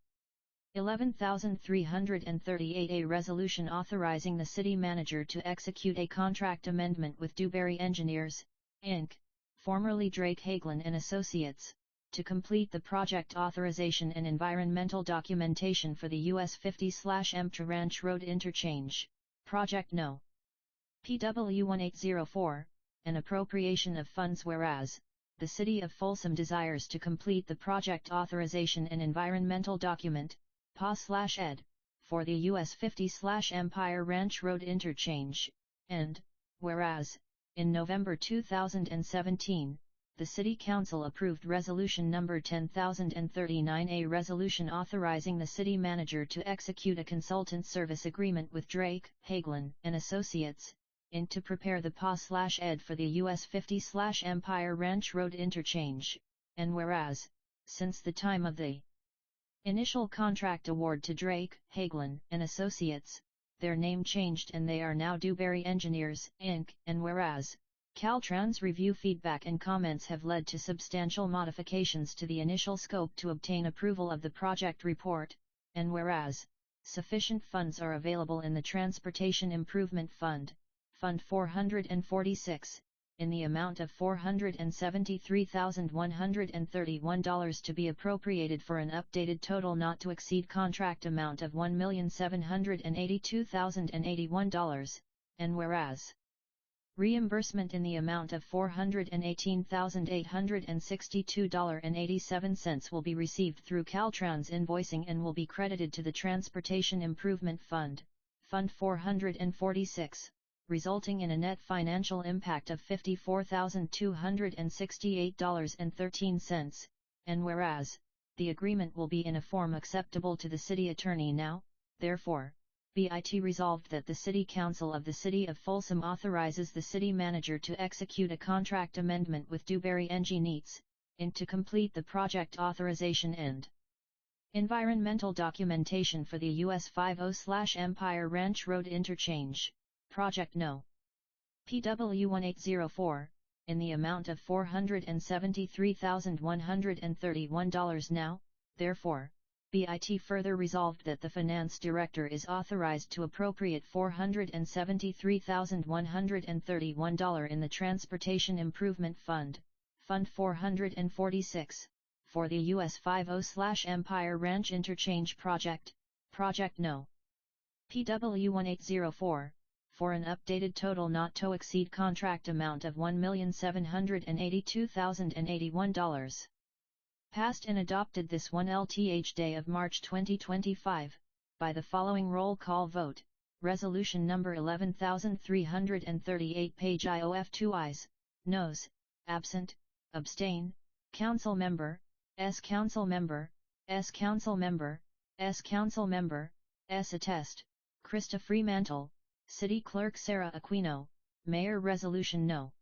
S1: 11,338 A resolution authorizing the city manager to execute a contract amendment with Dewberry Engineers, Inc., formerly Drake Hagelin and Associates, to complete the project authorization and environmental documentation for the US 50/EMTRA Ranch Road Interchange, Project No. PW 1804, an appropriation of funds. Whereas, the City of Folsom desires to complete the project authorization and environmental document, PA/ED, for the US 50/Empire Ranch Road Interchange, and, whereas, in November 2017, the City Council approved Resolution Number 10,039, a resolution authorizing the city manager to execute a consultant service agreement with Drake, Hagelin and Associates, Inc. to prepare the PA/ED for the US 50/Empire Ranch Road Interchange, and whereas, since the time of the initial contract award to Drake, Hagelin and Associates, their name changed and they are now Dewberry Engineers, Inc., and whereas, Caltrans review feedback and comments have led to substantial modifications to the initial scope to obtain approval of the project report, and whereas, sufficient funds are available in the Transportation Improvement Fund, Fund 446, in the amount of $473,131 to be appropriated for an updated total not to exceed contract amount of $1,782,081, and whereas, reimbursement in the amount of $418,862.87 will be received through Caltrans invoicing and will be credited to the Transportation Improvement Fund, Fund 446, resulting in a net financial impact of $54,268.13, and whereas, the agreement will be in a form acceptable to the city attorney now, therefore, BIT resolved that the City Council of the City of Folsom authorizes the city manager to execute a contract amendment with Dewberry Engineers, Inc. to complete the project authorization and environmental documentation for the US 50/Empire Ranch Road Interchange, Project No. PW 1804, in the amount of $473,131 now, therefore, BIT further resolved that the Finance Director is authorized to appropriate $473,131 in the Transportation Improvement Fund, Fund 446, for the US 50/Empire Ranch Interchange Project, Project No. PW 1804, for an updated total not to exceed contract amount of $1,782,081. Passed and adopted this 1 LTH day of March 2025, by the following roll call vote, Resolution Number 11,338 page IOF 2 ayes, noes, absent, abstain, Council Member, S. Council Member, S. Council Member, S. Council Member, S. Attest, Krista Fremantle, City Clerk Sarah Aquino, Mayor. Resolution No.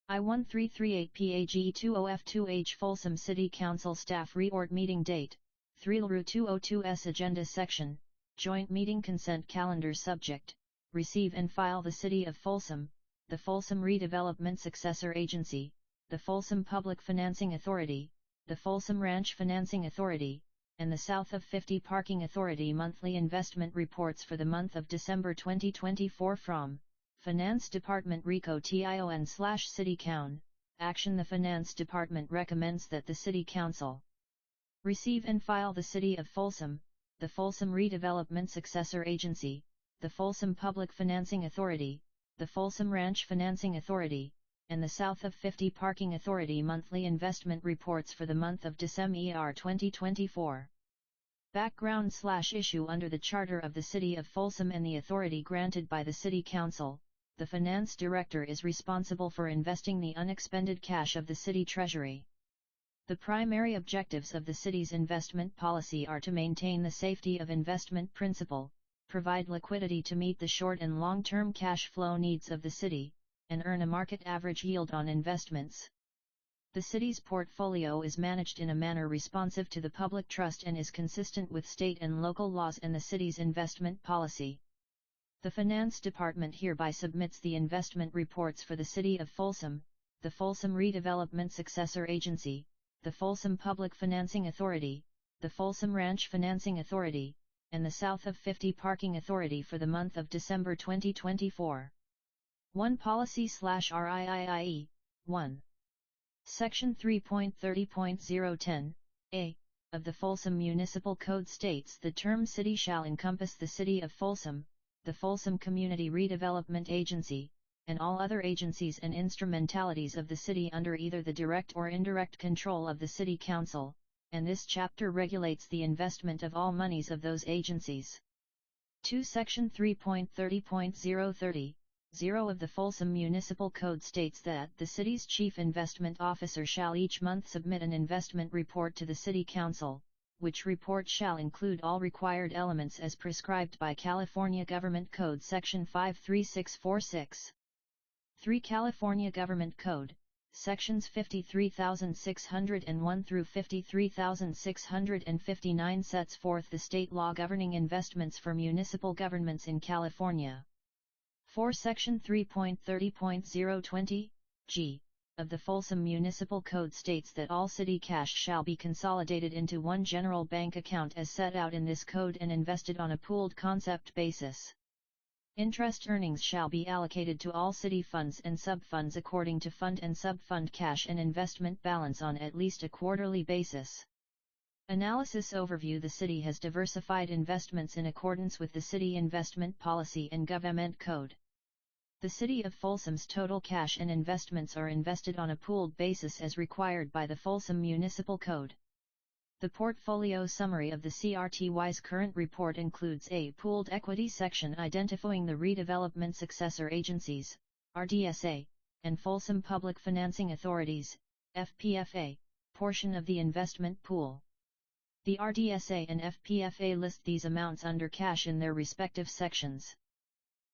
S1: I-1338-PAGE-20F2H Folsom City Council Staff Reort Meeting Date, 3LRU202S Agenda Section, Joint Meeting Consent Calendar Subject, Receive and File the City of Folsom, the Folsom Redevelopment Successor Agency, the Folsom Public Financing Authority, the Folsom Ranch Financing Authority, and the South of 50 Parking Authority monthly investment reports for the month of December 2024 from Finance Department RECO-TION/City Coun. Action. The Finance Department recommends that the City Council receive and file the City of Folsom, the Folsom Redevelopment Successor Agency, the Folsom Public Financing Authority, the Folsom Ranch Financing Authority, and the South of 50 Parking Authority monthly investment reports for the month of December 2024. Background/issue. Under the Charter of the City of Folsom and the authority granted by the City Council, the Finance Director is responsible for investing the unexpended cash of the City Treasury. The primary objectives of the City's investment policy are to maintain the safety of investment principle, provide liquidity to meet the short and long-term cash flow needs of the City, and earn a market average yield on investments. The City's portfolio is managed in a manner responsive to the public trust and is consistent with state and local laws and the City's investment policy. The Finance Department hereby submits the investment reports for the City of Folsom, the Folsom Redevelopment Successor Agency, the Folsom Public Financing Authority, the Folsom Ranch Financing Authority, and the South of 50 Parking Authority for the month of December 2024. 1 Policy/RIIE, 1. Section 3.30.010, a, of the Folsom Municipal Code states the term city shall encompass the City of Folsom, the Folsom Community Redevelopment Agency, and all other agencies and instrumentalities of the city under either the direct or indirect control of the City Council, and this chapter regulates the investment of all monies of those agencies. 2. Section 3.30.030, 0 of the Folsom Municipal Code states that the city's chief investment officer shall each month submit an investment report to the City Council, which report shall include all required elements as prescribed by California Government Code Section 53646. 3. California Government Code, Sections 53,601 through 53,659 sets forth the state law governing investments for municipal governments in California. 4. Section 3.30.020, g, of the Folsom Municipal Code states that all city cash shall be consolidated into one general bank account as set out in this code and invested on a pooled concept basis. Interest earnings shall be allocated to all city funds and sub-funds according to fund and sub-fund cash and investment balance on at least a quarterly basis. Analysis overview. The city has diversified investments in accordance with the City Investment Policy and Government Code. The City of Folsom's total cash and investments are invested on a pooled basis as required by the Folsom Municipal Code. The portfolio summary of the CRTY's current report includes a pooled equity section identifying the redevelopment successor agencies, RDSA, and Folsom Public Financing Authorities, FPFA, portion of the investment pool. The RDSA and FPFA list these amounts under cash in their respective sections.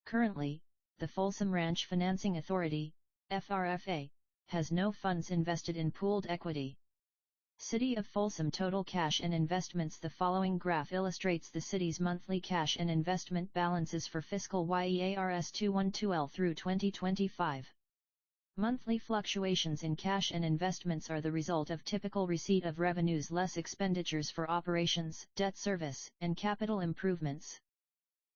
S1: Currently, the Folsom Ranch Financing Authority, FRFA, has no funds invested in pooled equity. City of Folsom total cash and investments. The following graph illustrates the city's monthly cash and investment balances for fiscal years 2012 through 2025. Monthly fluctuations in cash and investments are the result of typical receipt of revenues less expenditures for operations, debt service, and capital improvements.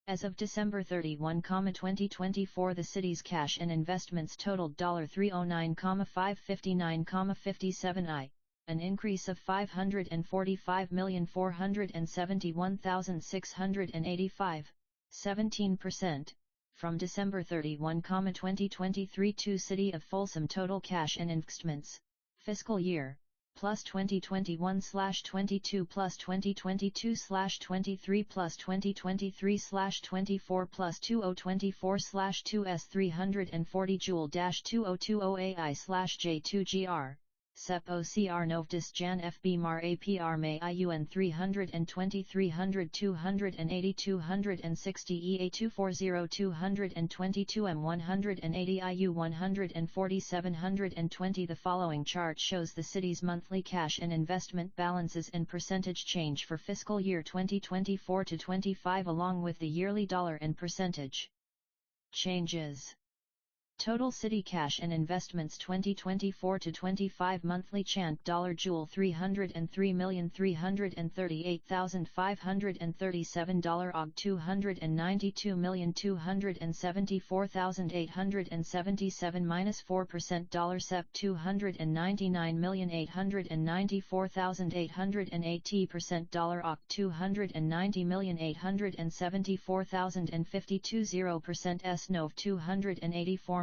S1: As of December 31, 2024, the city's cash and investments totaled $309,559,57, an increase of $545,471,685, 17%, from December 31, 2023. 2. City of Folsom total cash and investments, fiscal year, plus 2021/22 plus 2022/23 plus 2023/24 plus 2024/2s 340 Joule-2020 AI/J2GR. SEP OCR Novdis Jan FB Mar APR May IUN 320 300 280 260 EA 240 222 M 180 IU 140 720. The following chart shows the city's monthly cash and investment balances and percentage change for fiscal year 2024 to 25 along with the yearly dollar and percentage changes. Total city cash and investments 2024 to 25 monthly chant $Joule $303,338,537 OG $292,274,877 -4% SEP $299,894,880% OG $290,874,052 0% S NOV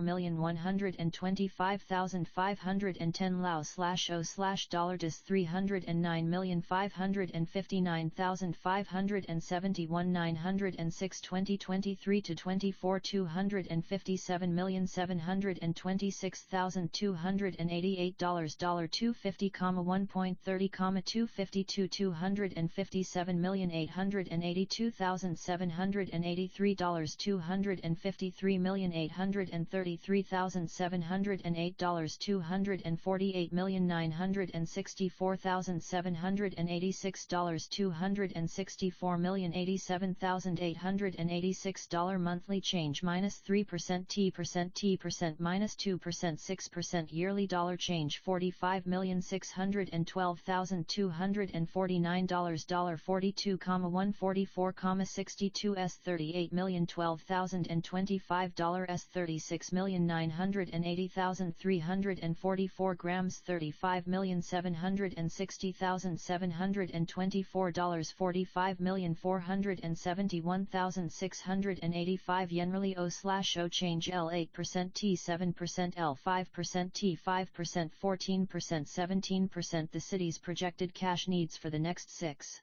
S1: $284,125,510 Lao/O/$dis $309,559,571 906 2023 to 24 $257,726,288 $250, 1.30, 252 $257,882,783 $253,830 $243,708 $248,964,786 $264,087,886 monthly change -3% T% -2% 6% yearly dollar change $45,612,249 $42,144,62 $38,012,025 $36,980,344 grams $35,760,724 $45,471,685 yen really O/O change L 8% T 7% L 5% T 5% 14% 17%. The city's projected cash needs for the next 6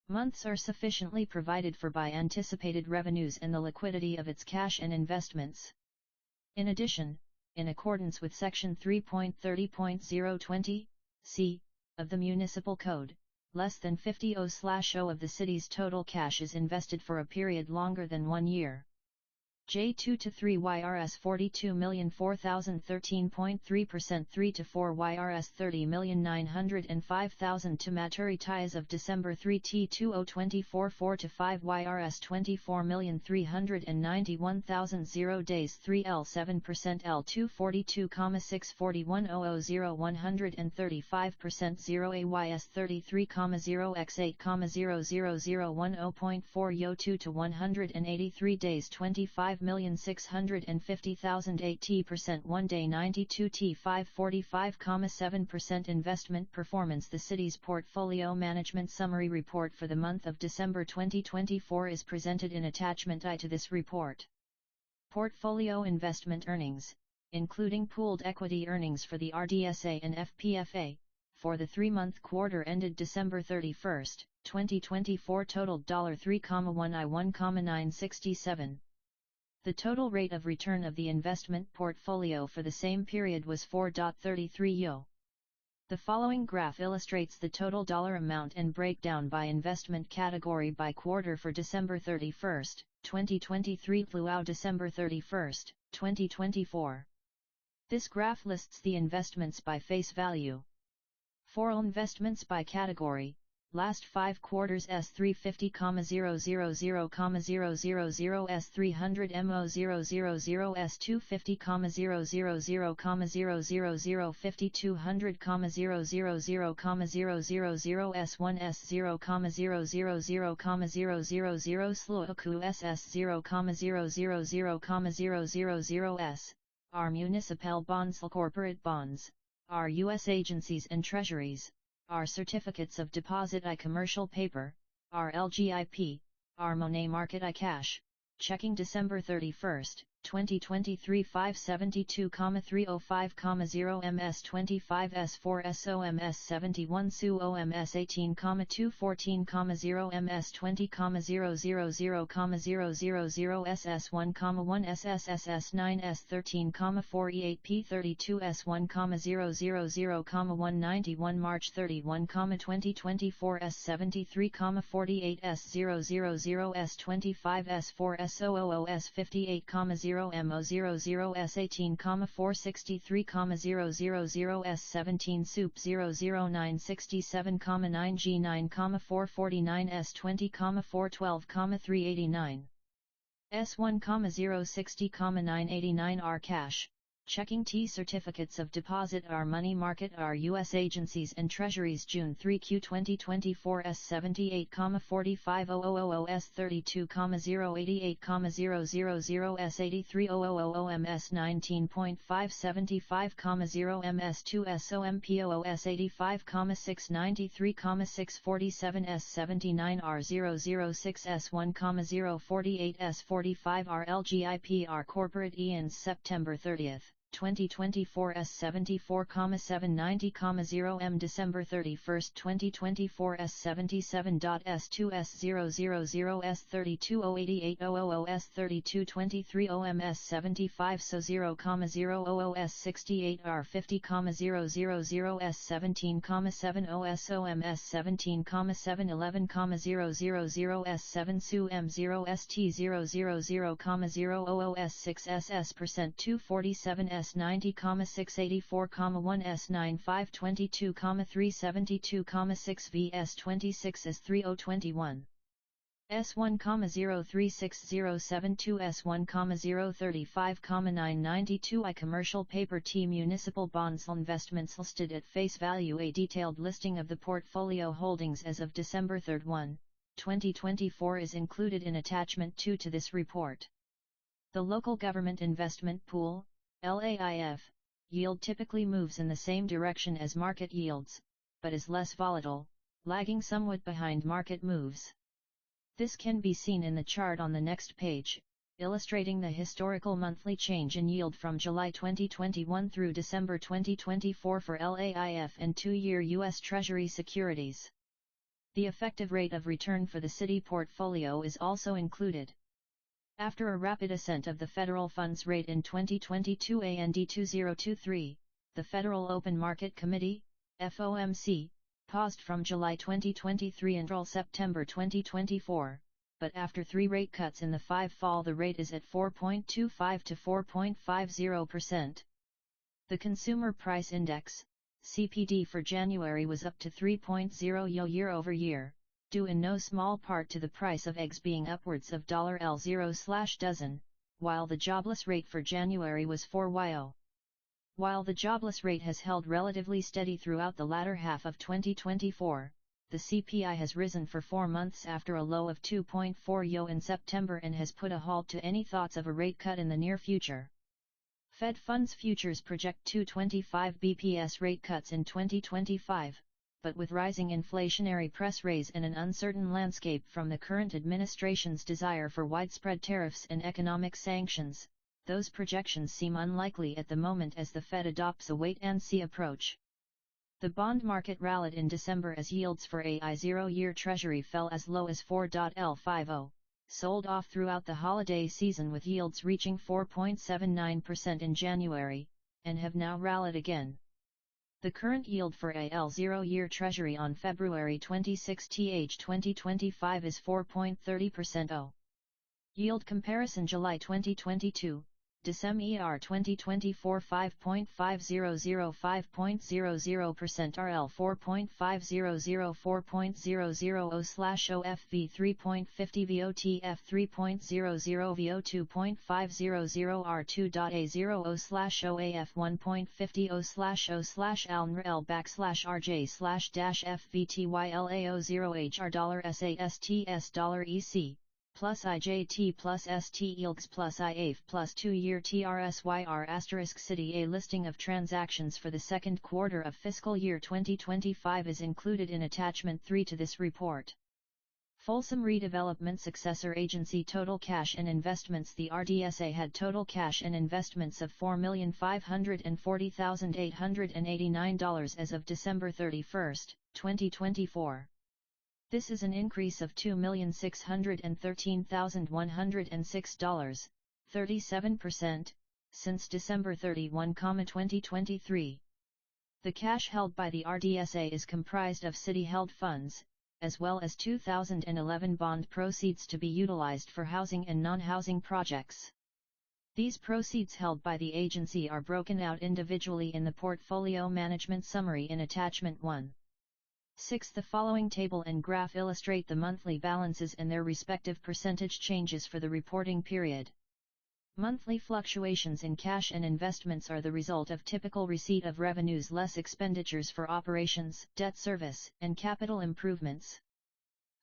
S1: months are sufficiently provided for by anticipated revenues and the liquidity of its cash and investments. In addition, in accordance with Section 3.30.020 c. of the Municipal Code, less than 50/0 of the city's total cash is invested for a period longer than 1 year. J2 to 3 YRS 42,004,013.3% 3 to 4 YRS 30,905,000 to maturity as of December 3 T2024 4 to 5 YRS 24,391,000 0 days 3 L 7% L 242,641,000 135% 0 AYS 33,0 X 8,00010.4 Yo 2 to 183 days 25,650,000 80% 1 day 92 T 545,7% investment performance. The city's portfolio management summary report for the month of December 2024 is presented in attachment I to this report. Portfolio investment earnings, including pooled equity earnings for the RDSA and FPFA, for the 3-month quarter ended December 31, 2024 totaled $3,1I1,967. The total rate of return of the investment portfolio for the same period was 4.33 yo. The following graph illustrates the total dollar amount and breakdown by investment category by quarter for December 31, 2023 through December 31, 2024. This graph lists the investments by face value. For all investments by category, last 5 quarters S350,000,000, S300,000,000, S250,000,000, 5200,000,000, S1 S0,000,000, Sluoku SS0,000,000 S, are municipal bonds, corporate bonds, are U.S. agencies and treasuries, are certificates of deposit I commercial paper, are LGIP, are money market I cash. Checking December 31, 2023 572,305,0 MS 25 S4 SOMS 71 SU OMS 18,214,0 MS 20,000,000, SS1,1 SSSS 9 S13,4 E8 P32 S1,000,191 March 31, 2024 S73,48 S000 S25 S4 SOOO S58,0 MO00 S18,463,000 S17 SOUP 00967,9 G9,449 S20,412,389 S1,060,989 R cash. Checking T certificates of deposit are money market are U.S. agencies and treasuries June 3Q 2024 S78,45000 S32,088,000 S83000 MS 19.575,0 MS2 SOMPOO S85,693,647 S79 R006 S1,048 S45 R LGIP R corporate EANS September 30, 2024 S74,790,0 M December 31, 2024 S77.S2 S000 S3208800 S3223 OMS 75 So 0,000 S68 R50,000 S17,7 OSOMS 17,711,000 S7 SU M0 ST000,000 S6 SS% 247 S90,684,1 S9522,372,6 VS26 S3021 S1,036,072 S1,035,992 I Commercial Paper T Municipal Bonds Investments listed at face value. A detailed listing of the portfolio holdings as of December 31, 2024 is included in Attachment 2 to this report. The Local Government Investment Pool, LAIF, yield typically moves in the same direction as market yields, but is less volatile, lagging somewhat behind market moves. This can be seen in the chart on the next page, illustrating the historical monthly change in yield from July 2021 through December 2024 for LAIF and 2-year U.S. Treasury securities. The effective rate of return for the city portfolio is also included. After a rapid ascent of the federal funds rate in 2022 and 2023, the Federal Open Market Committee, FOMC, paused from July 2023 until September 2024, but after 3 rate cuts in the 5 fall the rate is at 4.25 to 4.50%. The Consumer Price Index, CPI for January was up to 3.0 year-over-year, due in no small part to the price of eggs being upwards of $0/dozen, while the jobless rate for January was 4.0. While the jobless rate has held relatively steady throughout the latter half of 2024, the CPI has risen for 4 months after a low of 2.40 in September and has put a halt to any thoughts of a rate cut in the near future. Fed funds futures project 225 bps rate cuts in 2025, but with rising inflationary pressures and an uncertain landscape from the current administration's desire for widespread tariffs and economic sanctions, those projections seem unlikely at the moment as the Fed adopts a wait-and-see approach. The bond market rallied in December as yields for a 0-year Treasury fell as low as 4.50, sold off throughout the holiday season with yields reaching 4.79% in January, and have now rallied again. The current yield for a 0-year Treasury on February 26, 2025 is 4.30%. Yield comparison July 2022, December 2024 5.500 5.00% RL 4.500 4.000 OFV 3.50 VOTF 3.00 VO 2.500 R2.A0 OAF 1.50 O/ALNRL /RJ/FVTYLAO0 HR $SASTS $EC plus IJT plus ST ILGS plus IAF plus 2-year TRSYR * City. A listing of transactions for the second quarter of fiscal year 2025 is included in Attachment 3 to this report. Folsom Redevelopment Successor Agency total cash and investments. The RDSA had total cash and investments of $4,540,889 as of December 31, 2024. This is an increase of $2,613,106, 37%, since December 31, 2023. The cash held by the RDSA is comprised of city-held funds, as well as 2011 bond proceeds to be utilized for housing and non-housing projects. These proceeds held by the agency are broken out individually in the Portfolio Management Summary in Attachment 1. 6. The following table and graph illustrate the monthly balances and their respective percentage changes for the reporting period. Monthly fluctuations in cash and investments are the result of typical receipt of revenues less expenditures for operations, debt service, and capital improvements.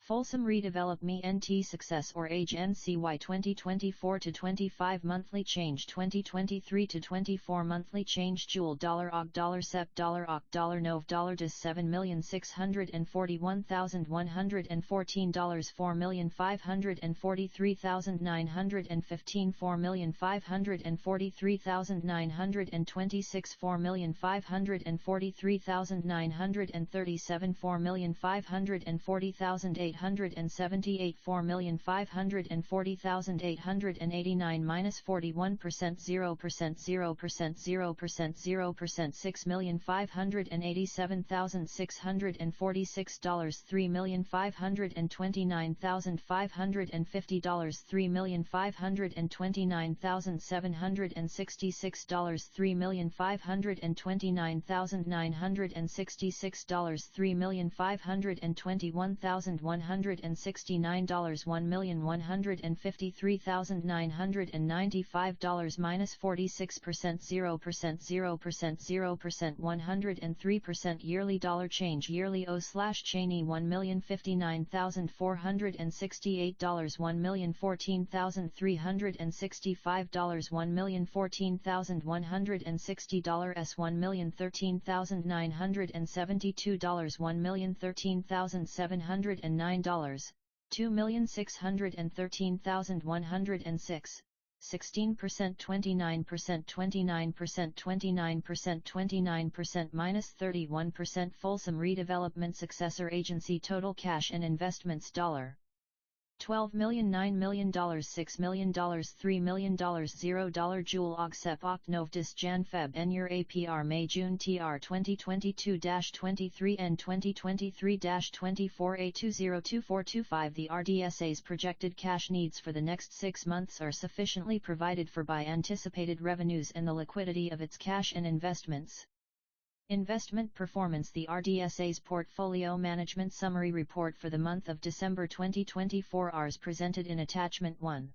S1: Folsom Redevelop Me NT Success or Age NCY 2024-25 Monthly Change 2023-24 Monthly Change Jewel $AUK $SEP $AUK $NOV $DIS $7,641,114 $4,543,915 $4,543,926 $4,543,937 $4,540,878 $4,540,889 -41% 0% 0% 0% 0% $6,587,646 $3,529,550 $3,529,766 $3,529,966 $3,521,169 $1,153,995 -46% 0% 0% 0% 103% Yearly dollar change yearly O/Cheney $1,059,468 $1,014,365 $1,014,160 S $1,013,972 $1,013,709 $2,613,106 16% 29% 29% 29% 29% -31% Folsom Redevelopment Successor Agency Total Cash and Investments $12 million $9 million $6 million $3 million $0 Jewel AUK SEP AUK NOV DIS Jan Feb Year APR May June TR 2022-23 and 2023-24 A202425 The RDSA's projected cash needs for the next 6 months are sufficiently provided for by anticipated revenues and the liquidity of its cash and investments. Investment performance The RDSA's Portfolio Management Summary Report for the month of December 2024 is presented in Attachment 1.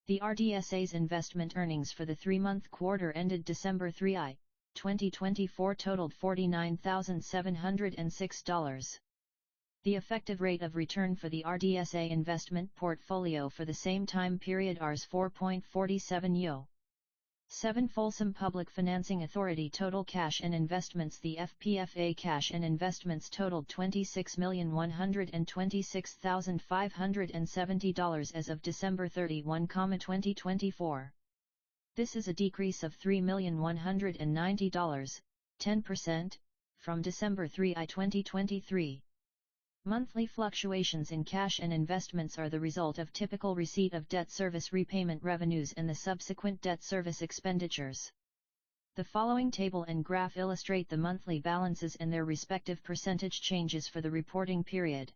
S1: The RDSA's investment earnings for the 3-month quarter ended December 3, 2024 totaled $49,706. The effective rate of return for the RDSA investment portfolio for the same time period is 4.47 YoY. 7 Folsom Public Financing Authority Total Cash and Investments The FPFA cash and investments totaled $26,126,570 as of December 31, 2024. This is a decrease of $3,190,000, 10%, from December 3, 2023. Monthly fluctuations in cash and investments are the result of typical receipt of debt service repayment revenues and the subsequent debt service expenditures. The following table and graph illustrate the monthly balances and their respective percentage changes for the reporting period.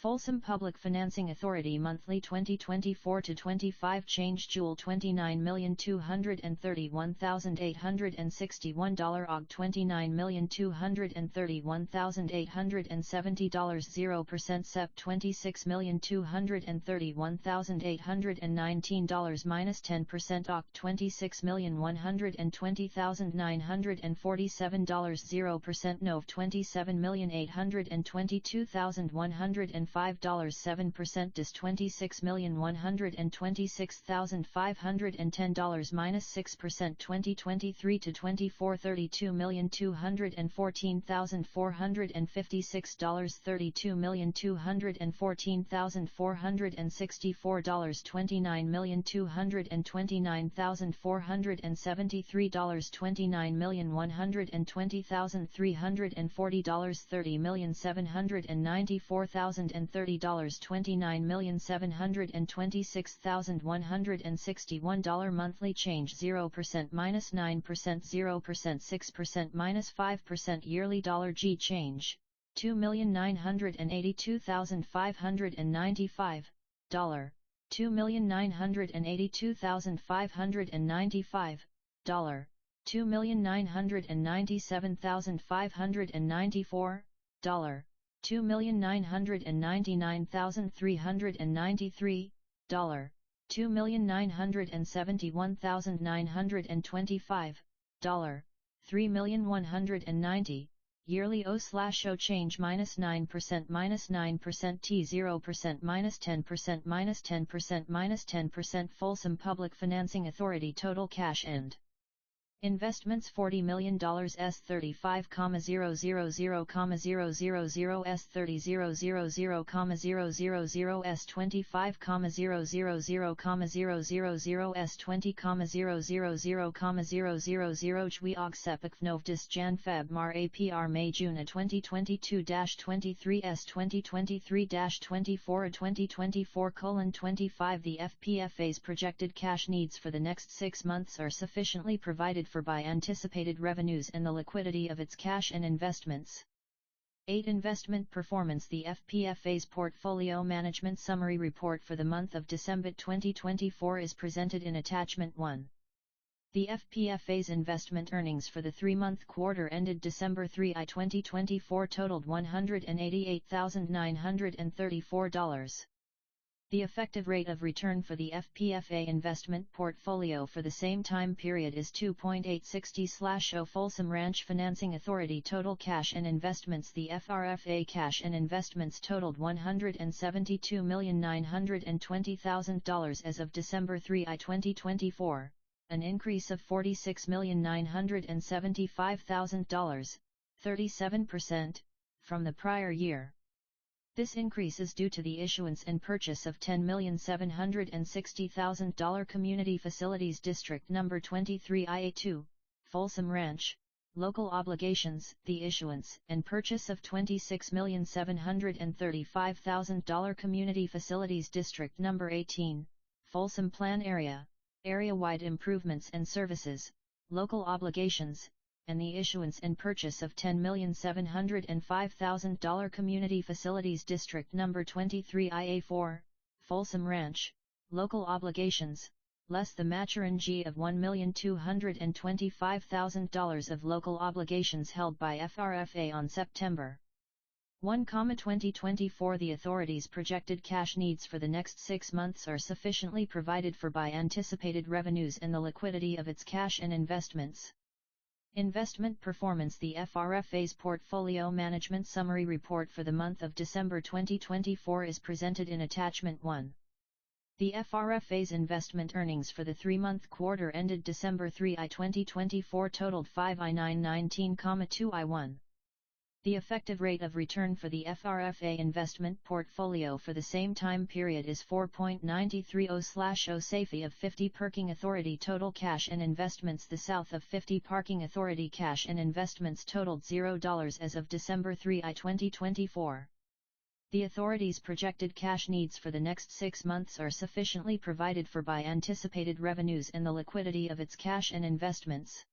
S1: Folsom Public Financing Authority Monthly 2024-25 Change Jewel $29,231,861 AUG $29,231,870 0% SEP $26,231,819 -10% AUG $26,120,947 0% NOV $27,822,105 $7% DIS $26,126,510 -6% 2023-24 $32,214,456 $32,214,464 $29,229,473 $29,120,340 $30,794,030 $29,726,161 Monthly change 0% -9% 0% 6% -5% Yearly $G change $2,982,595 $2,982,595 $2,997,594 $2,999,393 $2,971,925 $3,190 yearly O/O change -9% -9% T 0% -10% -10% -10% Folsom Public Financing Authority total cash and investments $40 million S 35,000,000 S 30,000,000 S 25,000,000 S 20,000,000 Jwi Og Sepik Vnovdis Jan Feb Mar APR May June 2022-23 S 2023-24 2024:25 The FPFA's projected cash needs for the next 6 months are sufficiently provided for by anticipated revenues and the liquidity of its cash and investments. 8. Investment performance. The FPFA's Portfolio Management Summary Report for the month of December 2024 is presented in Attachment 1. The FPFA's investment earnings for the 3-month quarter ended December 3, 2024 totaled $188,934. The effective rate of return for the FPFA investment portfolio for the same time period is 2.860/0. Folsom Ranch Financing Authority total cash and investments. The FRFA cash and investments totaled $172,920,000 as of December 3, 2024, an increase of $46,975,000, 37%, from the prior year. This increase is due to the issuance and purchase of $10,760,000 Community Facilities District No. 23 IA2, Folsom Ranch, local obligations, the issuance and purchase of $26,735,000 Community Facilities District No. 18, Folsom Plan Area, area-wide improvements and services, local obligations, and the issuance and purchase of $10,705,000 Community Facilities District No. 23 IA4, Folsom Ranch, local obligations, less the maturing of $1,225,000 of local obligations held by FRFA on September 1, 2024. The authority's projected cash needs for the next 6 months are sufficiently provided for by anticipated revenues and the liquidity of its cash and investments. Investment performance. The FRFA's Portfolio Management Summary Report for the month of December 2024 is presented in Attachment 1. The FRFA's investment earnings for the 3-month quarter ended December 3, 2024 totaled $5,919,2 The effective rate of return for the FRFA investment portfolio for the same time period is 4.930/0. SAFE of 50 Parking Authority total cash and investments. The South of 50 Parking Authority cash and investments totaled $0 as of December 3, 2024. The authority's projected cash needs for the next 6 months are sufficiently provided for by anticipated revenues and the liquidity of its cash and investments.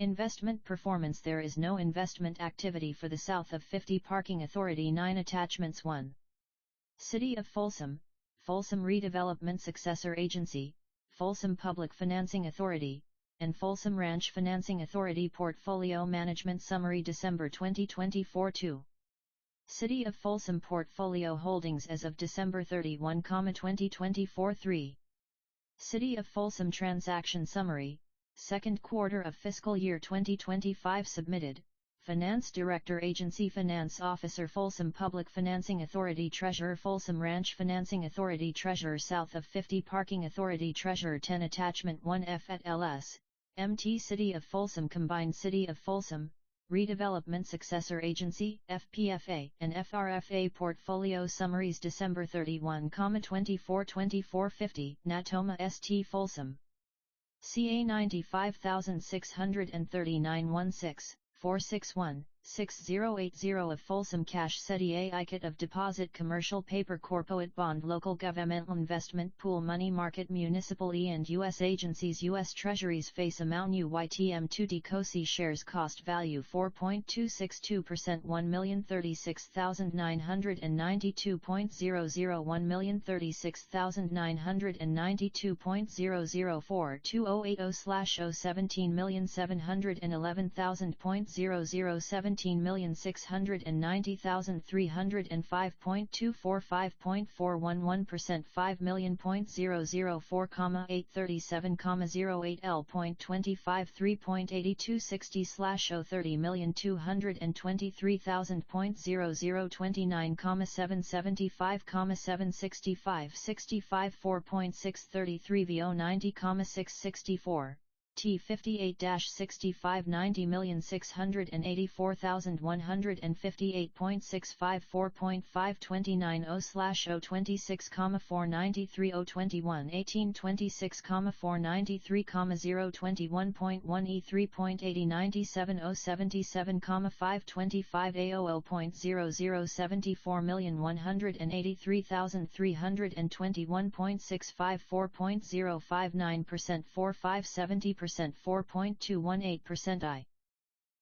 S1: Investment performance. There is no investment activity for the South of 50 Parking Authority. 9 Attachments 1. City of Folsom, Folsom Redevelopment Successor Agency, Folsom Public Financing Authority, and Folsom Ranch Financing Authority Portfolio Management Summary December 2024. 2. City of Folsom Portfolio Holdings as of December 31, 2024. 3. City of Folsom Transaction Summary, Second Quarter of Fiscal Year 2025 submitted, Finance Director Agency Finance Officer Folsom Public Financing Authority Treasurer Folsom Ranch Financing Authority Treasurer South of 50 Parking Authority Treasurer 10 Attachment 1 F at LS, MT City of Folsom Combined City of Folsom, Redevelopment Successor Agency, FPFA and FRFA Portfolio Summaries December 31, 24 50 Natoma St. Folsom CA 95,639 16 461 6080 of Folsom Cash SETI ICAT of Deposit Commercial Paper Corporate Bond Local Governmental Investment Pool Money Market Municipal E and U.S. Agencies U.S. Treasuries Face Amount UYTM2 DCOSI Shares Cost Value 4.262% 1,036,992.00 1,036,992.004 2080/017,711,000.00 17 17,690,305.245.411%, 5,000,004,837,08 L.2053.8260/030,223,000.0029,775, 65 4.633 T58-65 90,684,158.654.529/026,493 021.1 E3.8097 525 AOL.0074183,321.654.059% 4570% 4.218% I.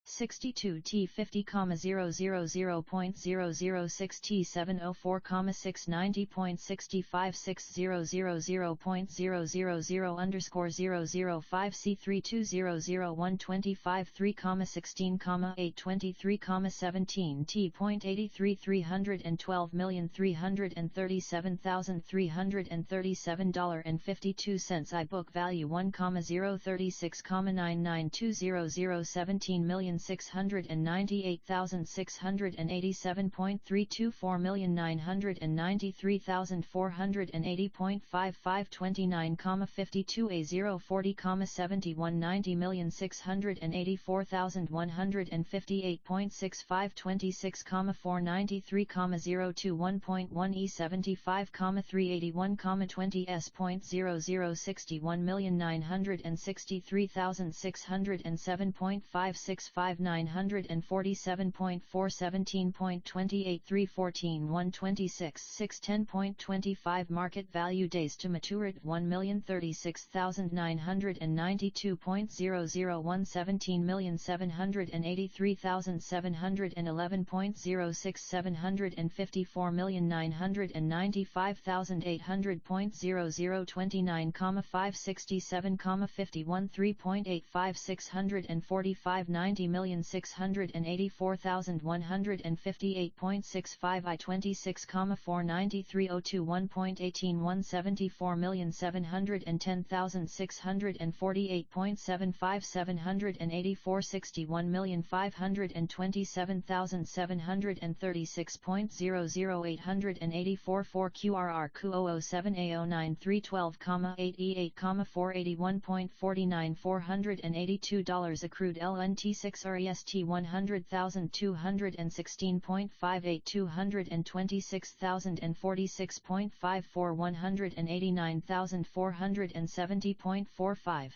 S1: 62 T50, 000.006 T704,690.6560000.000 C3200125 3,823, 17 T.83 $312,337,337.52 I book value 1,036,99200 17,698,687.32 4,993,480.5529, 52 A040, 71 90,684,158.65 26, 493, 021.1 E75, 381, 20 S.0061,963,607.565 947.4 17.28 314 126 610.25 Market value days to maturity 1,036,992.001 17,783,711.06 754,995,800.0029, 567, 51 3.85 645 90,684,158.65 I26, 493 021.18 174,710,648.75 784 61,527,736.00 884 4 QRR Q007 A09 312, 8 E8, 481.49 $482 accrued LNT6 REST 100,216.58 226,046.54 189,470.45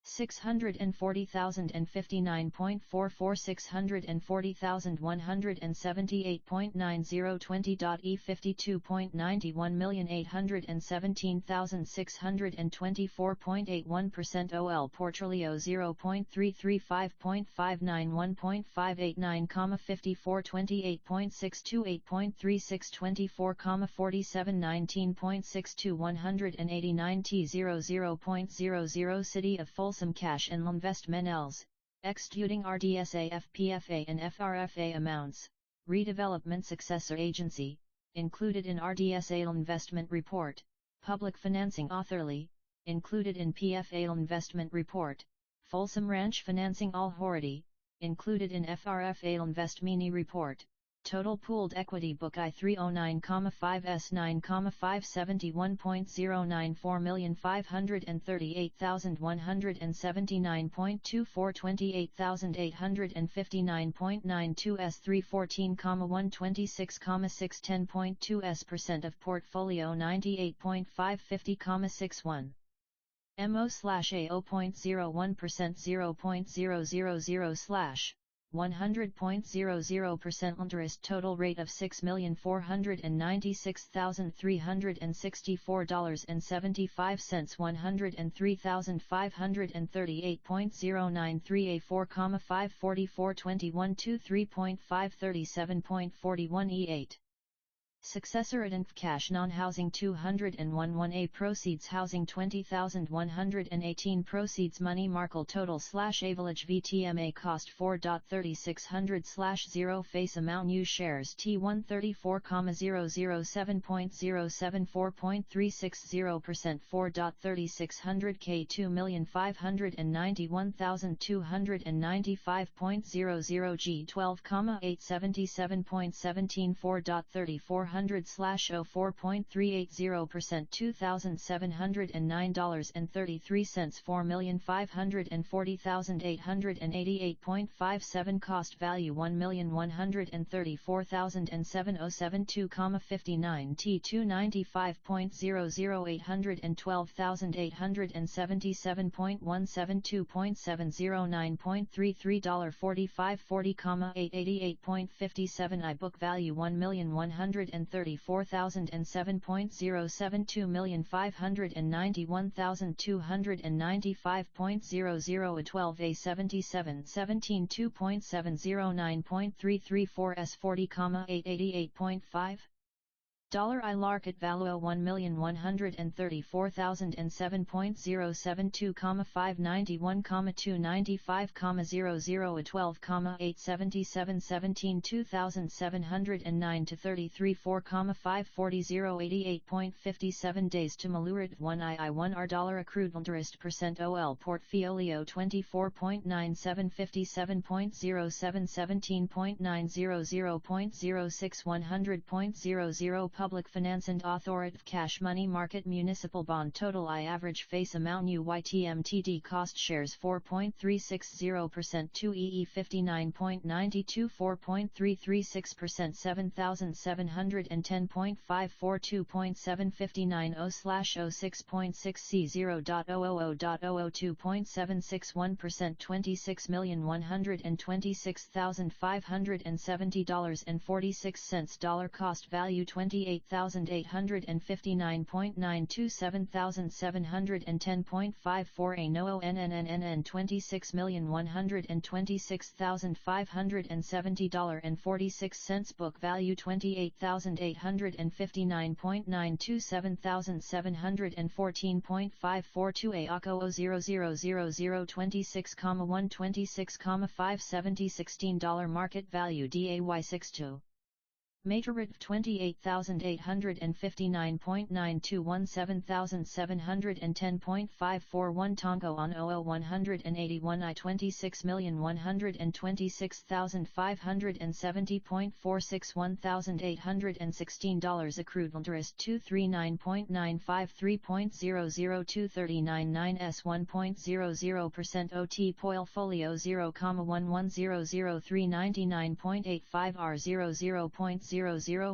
S1: 640,059.44 640,178.90 20.E52.91,817,624.81% OL Portfolio 0.335.591.589, 54 28.628.36 24, 47 19.62 189 T00.00 City of Folsom Cash and L'Investment Els, executing RDSA FPFA and FRFA amounts, redevelopment successor agency, included in RDSA Investment Report, public financing authorly, included in PFA Investment Report, Folsom Ranch Financing Authority, included in FRFA Invest Mini Report. Total pooled equity book I309,5S9, 571.09 4,539,179.24 S314,126, 610.2 of portfolio 98.550,61 MO/A0.01% 0.000/ 100.00% interest total rate of $6,496,364.75 103,538.093 A4, 544.21 23.537.41 E8 Successor Adinf cash non-housing 201 1A proceeds housing 20,118 proceeds money Markle total /average VTMA cost 4.3600/0 face amount new shares T134,007.074.360% 4.3600 K 2,591,295.00 G 12,877.17 4.3400/04.380% $2,709.33 $4,540,888.57 cost value 1,134,007.072,59 T 295.00812,877.172.709.33 $4540,888.57 I book value 1,134,007.072,591,295.00 12 A 77 17 2.709.334 S 40,888.5 I Larket value 1,134,007.072,591,295,00 12,877 17 2,709 to 33 4,540 088.57 days to Malurit 1 II1 R accrued interest percent OL portfolio 24.97 57.07 17.900.06 100.00 Public Finance and Authoritative Cash Money Market Municipal Bond Total I Average Face Amount UYTMTD Cost Shares 4.360% 2EE 59.92 4.336% 7,710.542.759 0/06.6 C 0.000.002.761% $26,126,570.46 Cost Value 28,859.92 7,710.54 A No NNNNN $26,126,570.46 Book Value 28,859.92 7,714.542 A ACO 0000026,126,570 $16 Market Value DAY 62 Materit 28,859.921 7,710.541 Tongo on OO 181 I 26,126,570.46 $1,816 Accrued interest 239.953.00239 S 1.00% OT Portfolio 0,1100399.85 R 00.00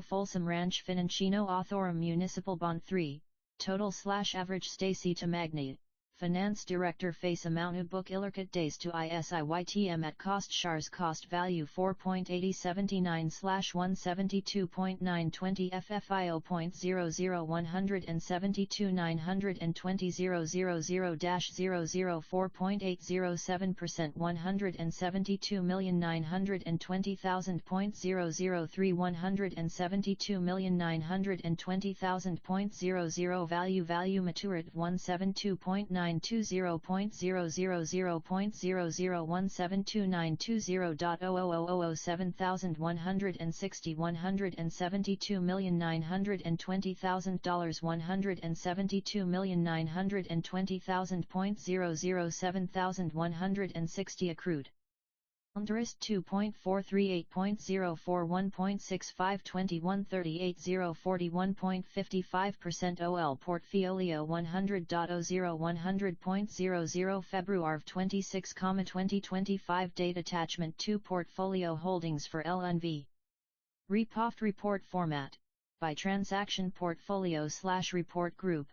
S1: Folsom Ranch Financino Authorum Municipal Bond 3, Total/Average Stacy to Magnate, Finance Director Face Amount Book Illercut Days to ISIYTM at Cost Shars Cost Value 4.8079/172.920 FFIO 0.012920000-004.807% 172,920,000.003 172,920,000.00 Value Maturit 172.9 920.000.0017292.000 7,160 $172,920,000 $172,920,000.00 7,160 accrued interest 2.43.041.652138 041.55% OL Portfolio 100.00 February 26, 2025 Date Attachment 2 Portfolio Holdings for LNV Repoft Report Format by Transaction Portfolio/Report Group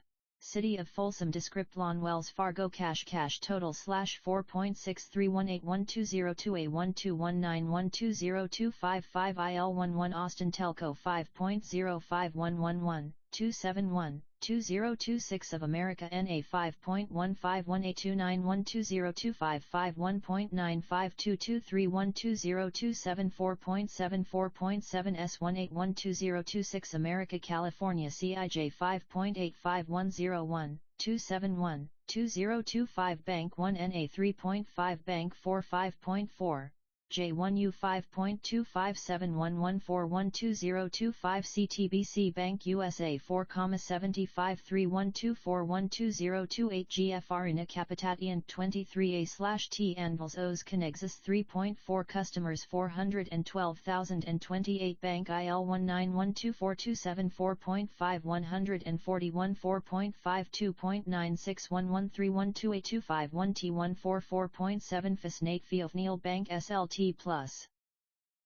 S1: City of Folsom Descript Lawn Wells Fargo Cash Total /4.63181202 A12191202555 IL11 Austin Telco 5.05111 271-2026 of America NA 5.151829120551.952223120274.74.7 S1812026 America California CIJ 5.85101, 271-2025 Bank 1 NA 3.5 Bank 4 5.4, J1U 5.25711412025 CTBC Bank USA 4,753124120028 GFR Ina Capitatian 23A/T Anvils Os Conexus 3.4 Customers 412,028 Bank IL 191242745 141 4.52.9611312825 Fisnate Fiofneal Bank SLT Plus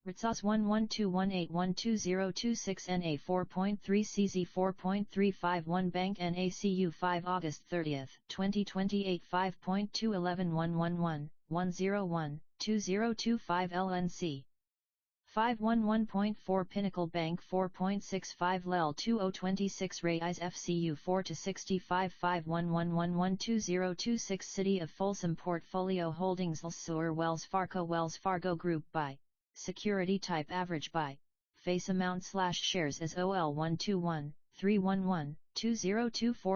S1: Ritzos 1121812026 NA 4.3 CZ 4.351 Bank NACU 5 August 30, 2028 5.211111 101 2025 LNC 511.4 Pinnacle Bank 4.65 LEL 2026 Raise FCU 4 to 65 511112026 City of Folsom Portfolio Holdings LSUR Wells Fargo Group by Security Type Average by Face Amount / Shares as OL 121-311-2024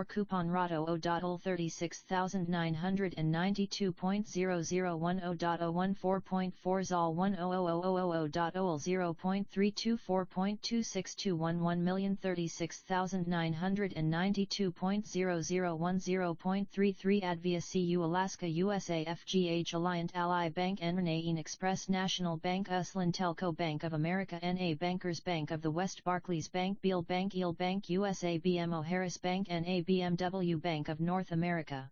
S1: Coupon Rato O.OL 36,992.0010.014.4 ZOL 1000000.OL 0.324.26211,036,992.0010.33 Advia CU Alaska USA FGH Alliant Ally Bank NA Express National Bank Uslan Telco Bank of America NA Bankers Bank of the West Barclays Bank Beal Bank Eel Bank USA BMO Harris Bank NA BMW Bank of North America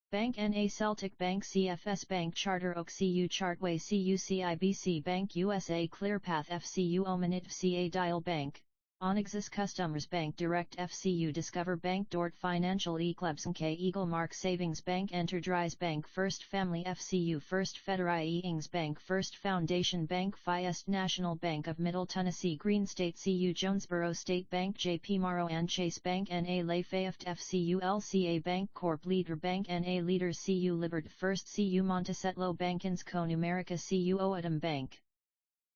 S1: Bank NA Celtic Bank CFS Bank Charter Oak CU Chartway CU CIBC Bank USA ClearPath FCU Omanit FCA Dial Bank Onexus Customers Bank Direct FCU Discover Bank Dort Financial Eclebs K Eagle Mark Savings Bank Enterprise Bank First Family FCU First Federai Ings Bank First Foundation Bank Fiest National Bank of Middle Tennessee Green State CU Jonesboro State Bank JP Morrow and Chase Bank NA Lafayette FCU LCA Bank Corp Leader Bank NA Leaders CU Libert First CU Montesetlo Bank Insco Numerica CU Oadam Bank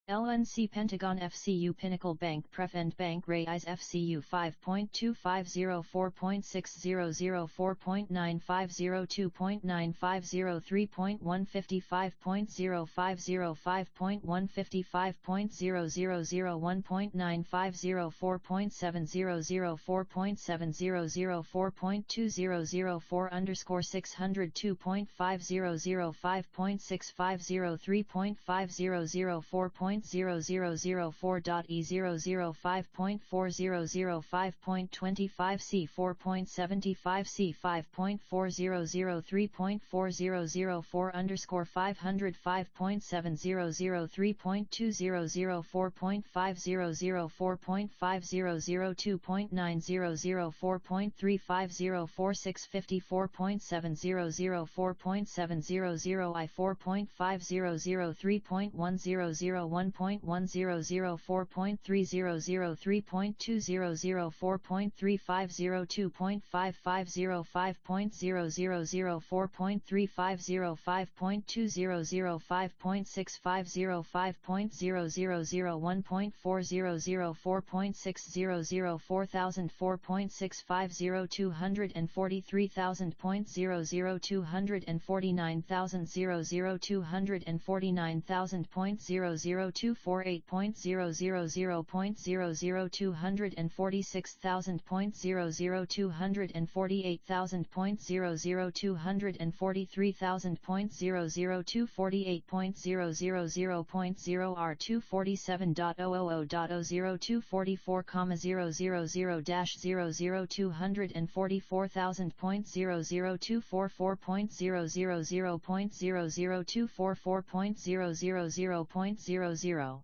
S1: LNC Pentagon FCU Pinnacle Bank Prefend Bank Raise FCU 5.2504.6504.9004.004.2004 0.0005.4005.25 C 4.75 C 5.4003.4004 underscore 500,500,003.2004.5004.5004.3504.654.700 I 4.00200,248,000.00243,000.00200,248.000.0 R 247.000.00244,000.00244.000.00244.000.000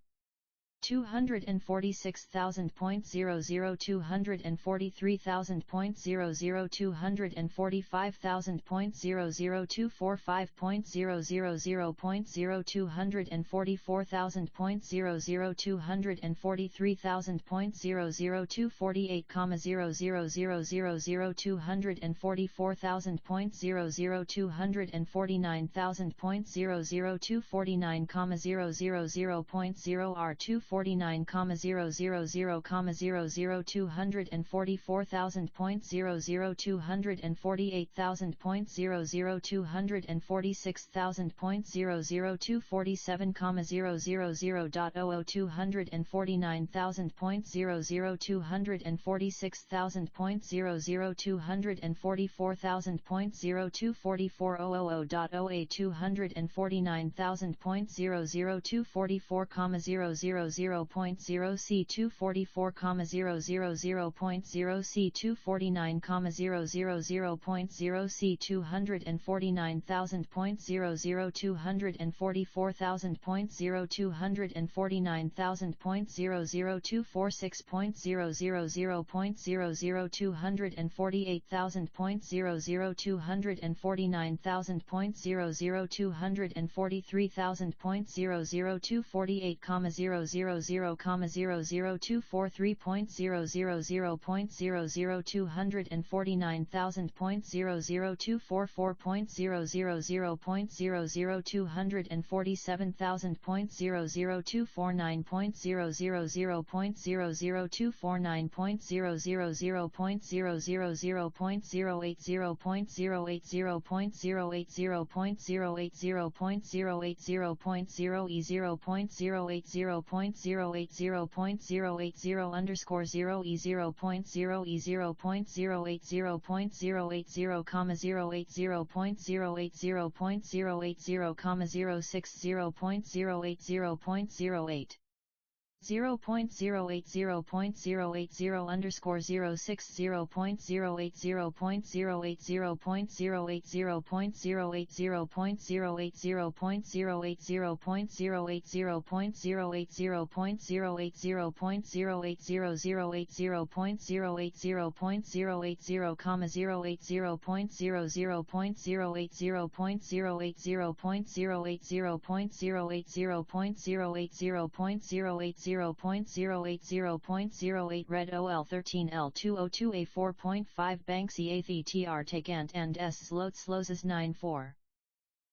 S1: 246,000.00 243,000.00 245,000.00 245.000.0 244,000.00 243,000.00 248,000 244,000.00 249,000.00 249,000.0 R 249,000,000 244,000.00 248,000.00 246,000.00 247,000.00 249,000.00 246,000.00 244,000.00 244,000.08 249,000.00 244,000.0 C 244,000.0 C 249,000.0 C 249,000.00 244,000.0 249,000.00 246,000.00 248,000.00 249,000.00 243,000.00 248,000,000 243,000.00 249,000.00 244,000.00 247,000.00 249,000.00 249,000.080.080.080.080.080.080 underscore 0 E 0.0 E 0.080.080.080.060.080.060.080. 0.080.080 underscore 0.080.080 Red OL 13L202A 4.5 Bank CATR Takant and S Slots Sloses 94.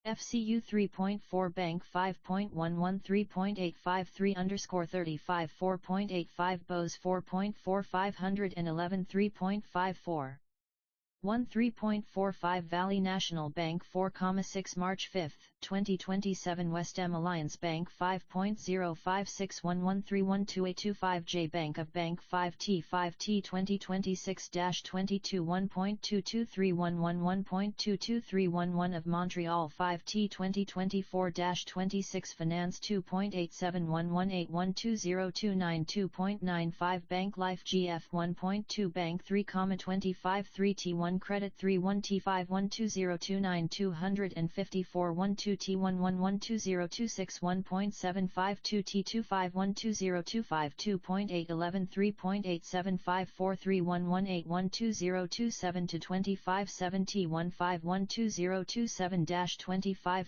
S1: FCU 3.4 Bank 5.113.853 underscore 35 4.85 Bose 4.4 511 3.54. 13.45 Valley National Bank 4,6 March 5, 2027 West M Alliance Bank 5.05611312825 J Bank of Bank 5T 2026-22 1.22311 of Montreal 5T 2024-26 Finance 2.8711812029 2.95 Bank Life GF 1.2 Bank 3,25 3T1 Credit 31 T5 12029 254 12 T1 112026 1.752 T25 12025 2.811 3.875 43118 to 25 7 T15 12027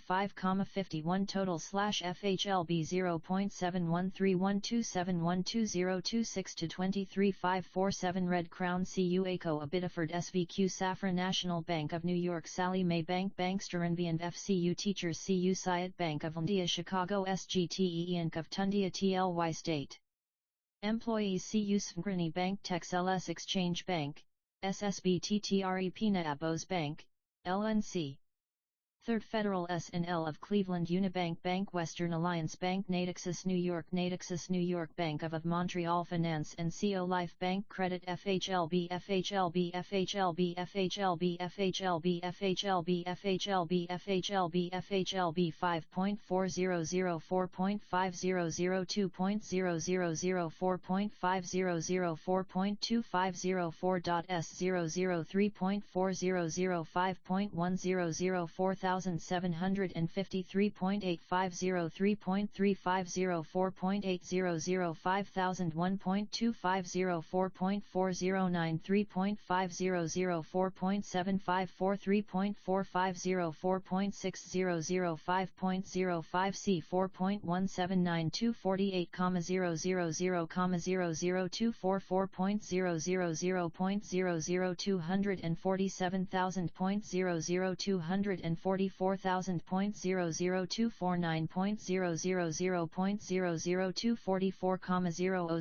S1: 5 51 total FHLB 0.71312712 to 23 547 Red Crown CU ACO A Biddeford SVQ Safra National Bank of New York Sallie Mae Bank Bankster Envian FCU Teachers CU Sciat Bank of India Chicago SGTE Inc. of Tundia TLY State Employees CU Svangrani Bank Tex LS Exchange Bank, SSB TTRE Pina Abos Bank, LNC. Third Federal S&L of Cleveland Unibank Bank Western Alliance Bank Natixis New York Bank of Montreal Finance and CO Life Bank Credit FHLB 5.400 4.500 2.000 4.500 4.2504.S 003.400 5.100 4000 4.0050504.8005504.4504.4505 C 244,000.00 244,000.00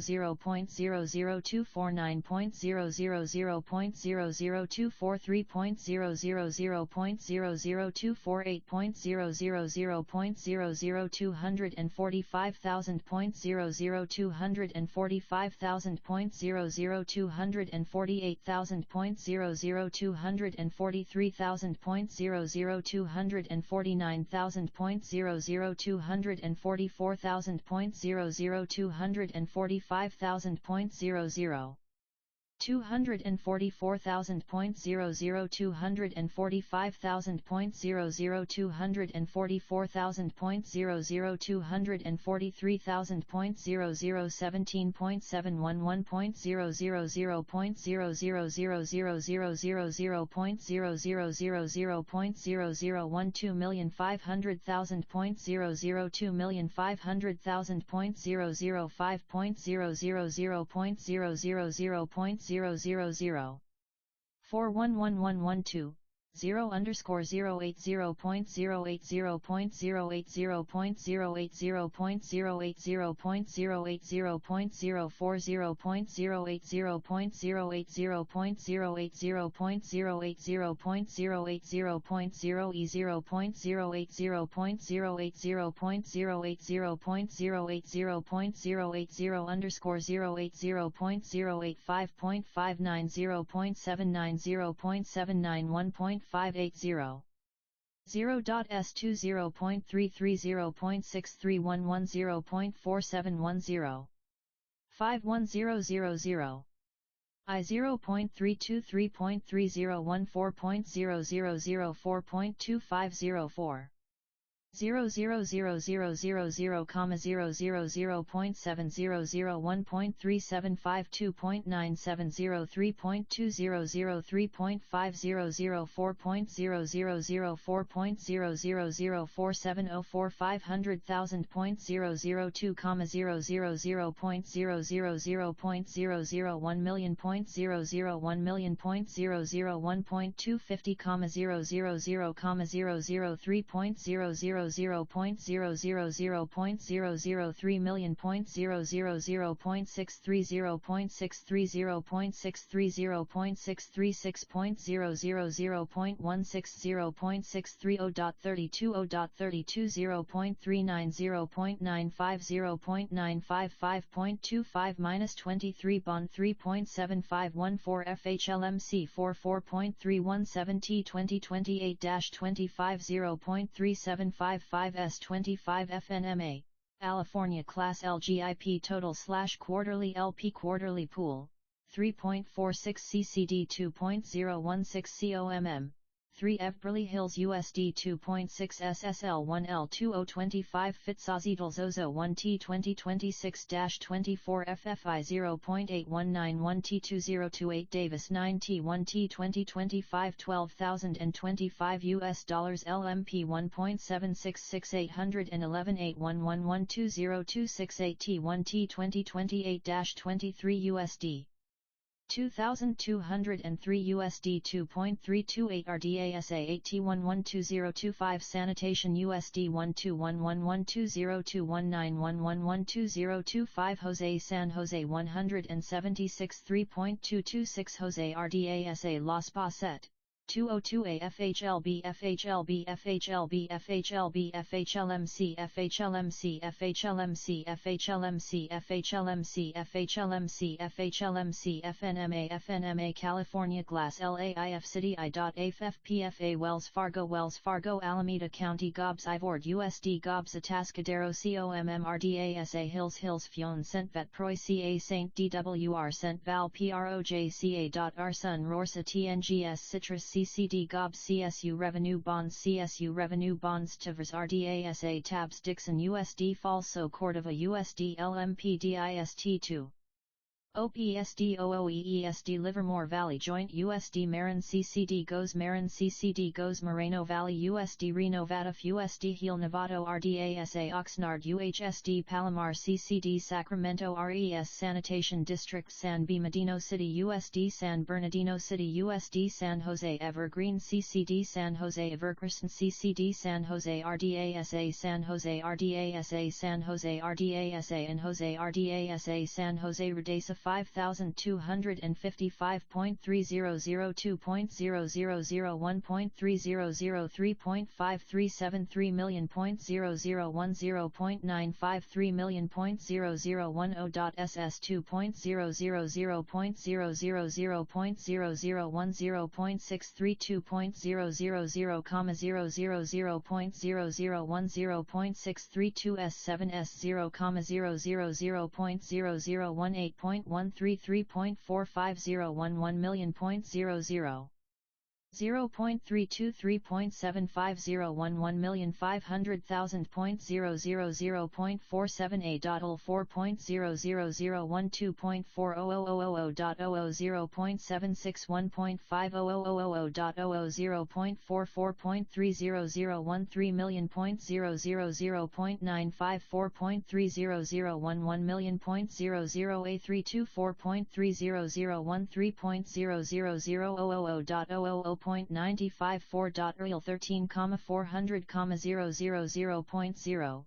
S1: 245,000.00 243,000.00 17.711.0000000.00000.000 2,500,000.000 2,500,000.000 4111112 0.080.080.080.080.080.080.080.080.0.080.0.081.580 0.S20.330.63110.4710 51000 I 0.323.3014.0004.2504 0.000.000.000.000.000.000.003.000.003 million.000.060.0.030.0.0.0.630.630.0.630.0.390.955.25 minus 23 bond 3.7514 FHLMC 44.317 T2028-25 0.3755 S25 FNMA, California Class LGIP Total/Quarterly LP Quarterly Pool, 3.46 CCD 2.016 COMM, 3 Beverly Hills USD 2.6 SSL 1 L2025 Fitzazidal Zozo 1 T 2026-24 FFI 0.8191 T2028 Davis 9 T 1 T 2025 12,025 US dollars LMP 1.766 811 8111 20268 T 1 T 2028-23 USD 2,203 USD 2.328 RDASA 8T112025 Sanitation USD 1211202191112025 Jose San Jose 176 3.226 Jose RDASA Las Baset 202A FHLB FHLB FHLB FHLB FHLMC FHLMC FHLMC FHLMC FHLMC FHLMC FHLMC FNMA FNMA California Glass LAIF City I.AFFPFA Wells Fargo Alameda County Gobs Ivord USD Gobs Atascadero COMM RDASA Hills Fion Centvet Proy CA Saint DWR Cent Val PROJCA. Arsun Rorsa TNGS Citrus CCD GOB CSU Revenue Bonds TVRS RDASA Tabs Dixon USD Falso Cordova USD LMP DIST2 OPSD OOEESD Livermore Valley Joint USD Marin CCD Goes Moreno Valley USD Reno Vadif USD Heel Novato RDASA Oxnard UHSD Palomar CCD Sacramento RES Sanitation District San Bernardino City USD San Bernardino City USD San Jose Evergreen CCD San Jose Evergreen CCD San Jose RDASA San Jose RDASA San Jose RDASA and Jose RDASA San Jose Redesa 4.230.000.0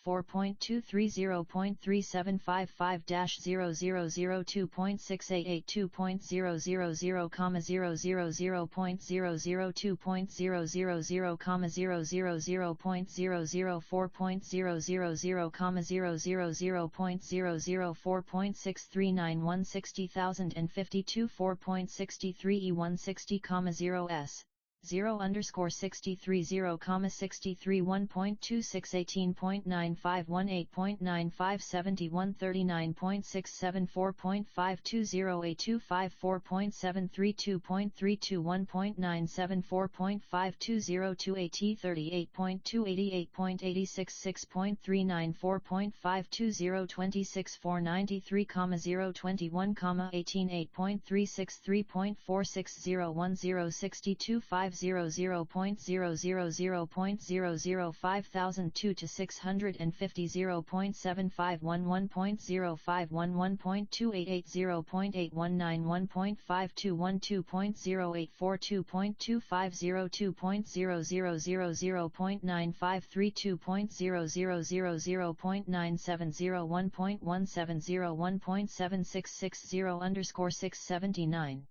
S1: 4.23 063 0,63 1.26 18.95 18.95 71 39.67 4.520 825 4.732 0.32 1.97 4.520 2 38.2 88.86 6.39 4.520 26 493, 0 21, 18 8.36 3.46 010 500.000.005 5002 to 650 0.75 11.05 11.288 0.819 1.52 12.084 2.25 2.000 0.9532 0.000 0.970 1.170 1.7660 underscore 679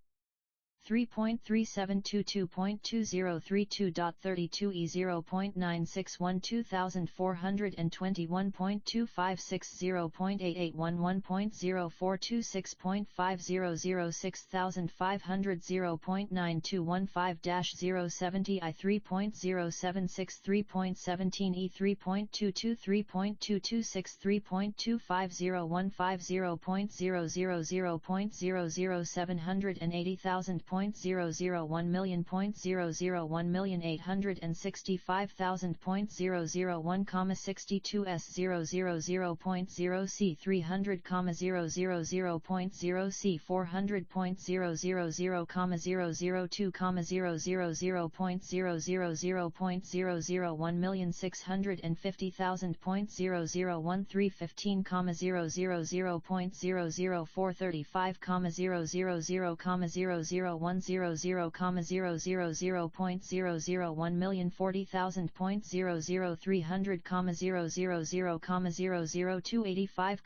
S1: 3.3722.2032.32 E 0.961 2421.2560 0.8811 0.0426.500 6500 0.9215-070 I 3.076 3.17 E 3.22 3.226 3.250 150.000 780,000 0.001 million 0.001 million 865,000 0.001, 62 S 000.0 C 300, 000.0 C 400.000, 002, 000.001 million 650,000 001 315, 000.00435, 000, 100,000.001 million 40,000 00300, 000,00285,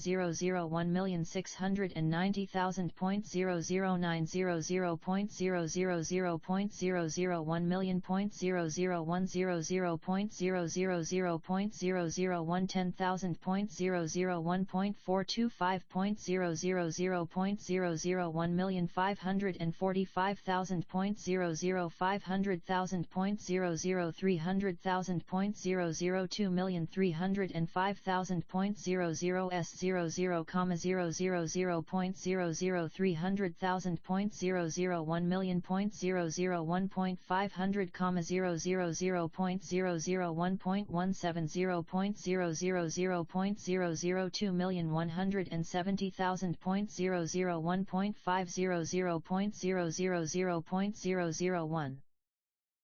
S1: 000,001 million 690,000 00900.000.001 million 00100.000.001 10,000 001.425.000.001 2,545,000.00 500,000.00 300,000.00 2,305,000.00 S00,000.00 300,000.00 1,000,000 1.500,000 1.170.000 2,170,000.00 1.500.000.001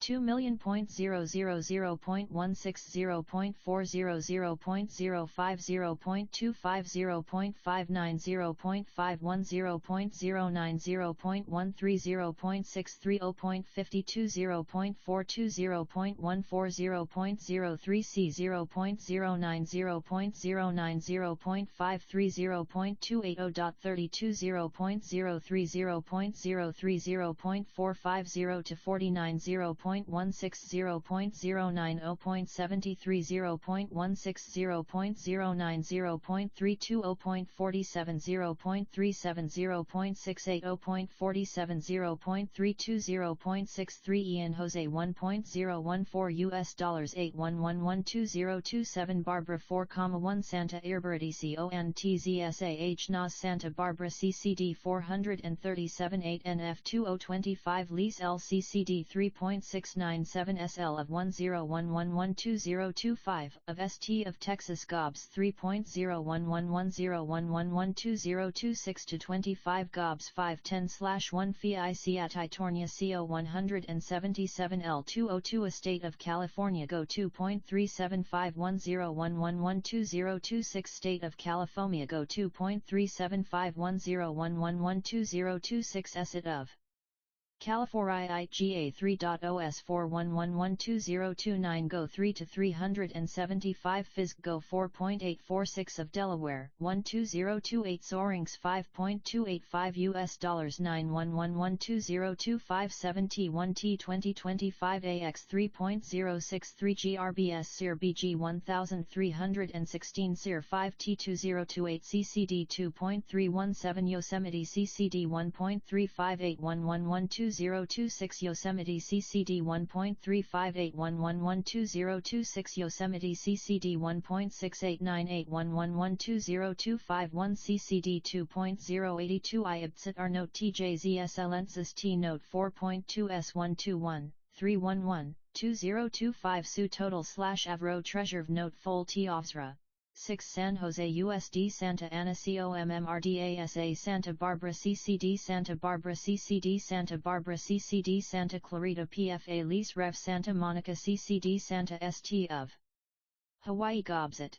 S1: 2,000,000,000.000.090.140.0.030.0.450 to 49,000.090.160.090.320.47.0.320.680.47.0.320.630.320.63 Ian Jose $1.014 81112027 Barbara 4,1 Santa Irbertici ONTZSAH NAS Santa Barbara CCD 437 8 NF 2025 Lease LCCD 3.697 SL of 10112025 of ST of Texas GOBS 3.01110112026 to 25 GOBS 510/1 FIC at Itornia CO 177 L202 Estate of California Go 2.37510112026 State of California Go 2.37510112026 Asset of California IGA 3.0s 411122029 Go 3 to 375 FISC Go 4.846 of Delaware 12028 Soarings 5.285 US dollars 911120257 T 2025 AX 3.063 GRBS SIR BG 1316 SIR 5 T2028 CCD 2.317 Yosemite CCD 1.3581112 2026 Yosemite CCD 1.3581112 Yosemite CCD 1.68981112 CCD 2.082 IABSIT R Note TJZSL Ensis T Note 4.2 S121 311 2025 Su Total /Avro Treasure Note Fol T Ofsra 6 San Jose USD Santa Ana COMMRDASA Santa Barbara CCD Santa Barbara CCD Santa Barbara CCD Santa Clarita PFA Lease Ref Santa Monica CCD Santa ST of Hawaii GOBSIT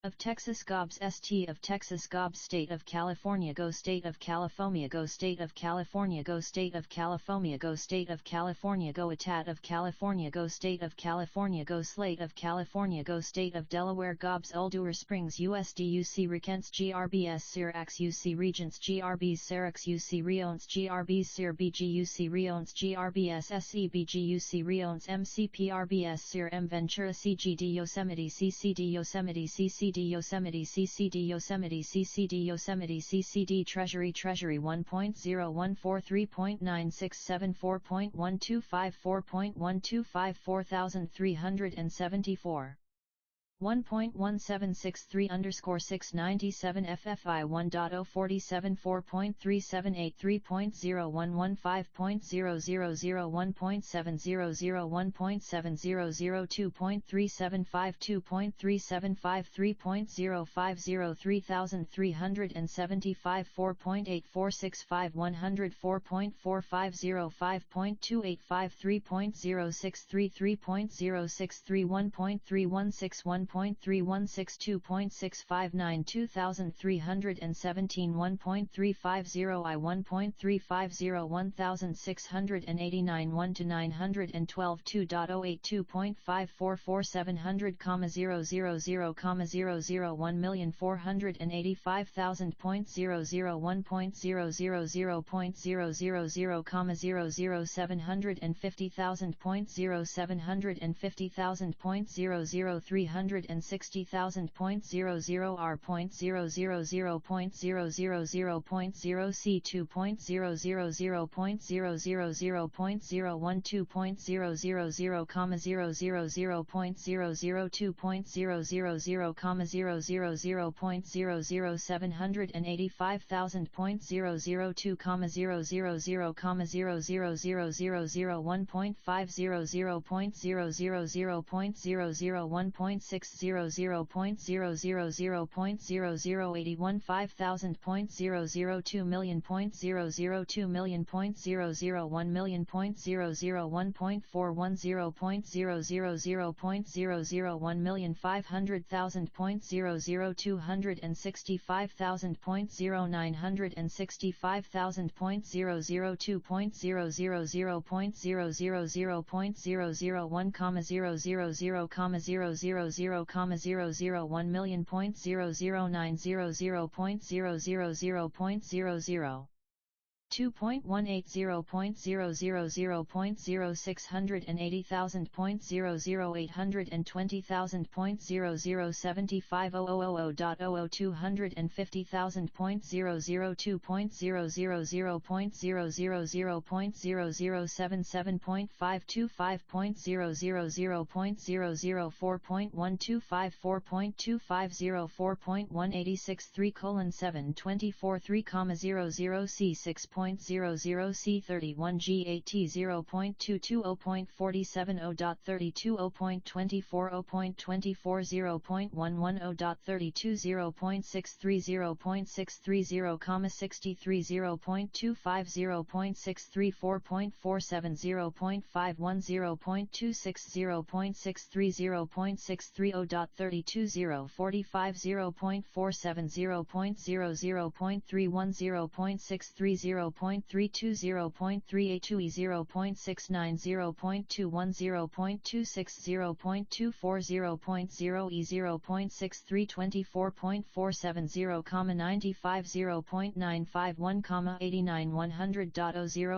S1: of Texas GOBS ST of Texas GOBS State of California Go State of California Go State of California Go State of California Go State of California Go Atat of California Go State of California Go Slate of California Go State of Delaware GOBS Eldor Springs USDUC Recants GRBS Sirax UC Regents GRBs Sarax UC Riones GRBs Sir BGUC Riones GRBS SEBGUC Riones MCPRBS Sir M Ventura CGD Yosemite CCD Yosemite CCD Yosemite CCD Yosemite CCD Yosemite CCD Treasury 1.0143.9674.125 4374 1.1763_697 FFI 1.047 4.3783.0115.000 1.7001.700 2.375 2.375 3.050 3375 4.8465 104.450 5.285 3.063 3.063 1.316 1.316 2.659 2317 1.350 I 1.350 1689 1 to 912 2.08 2.544 700, 000, 001 1,485,000.001.000.000, 000, 750,000.0 750,000.0 300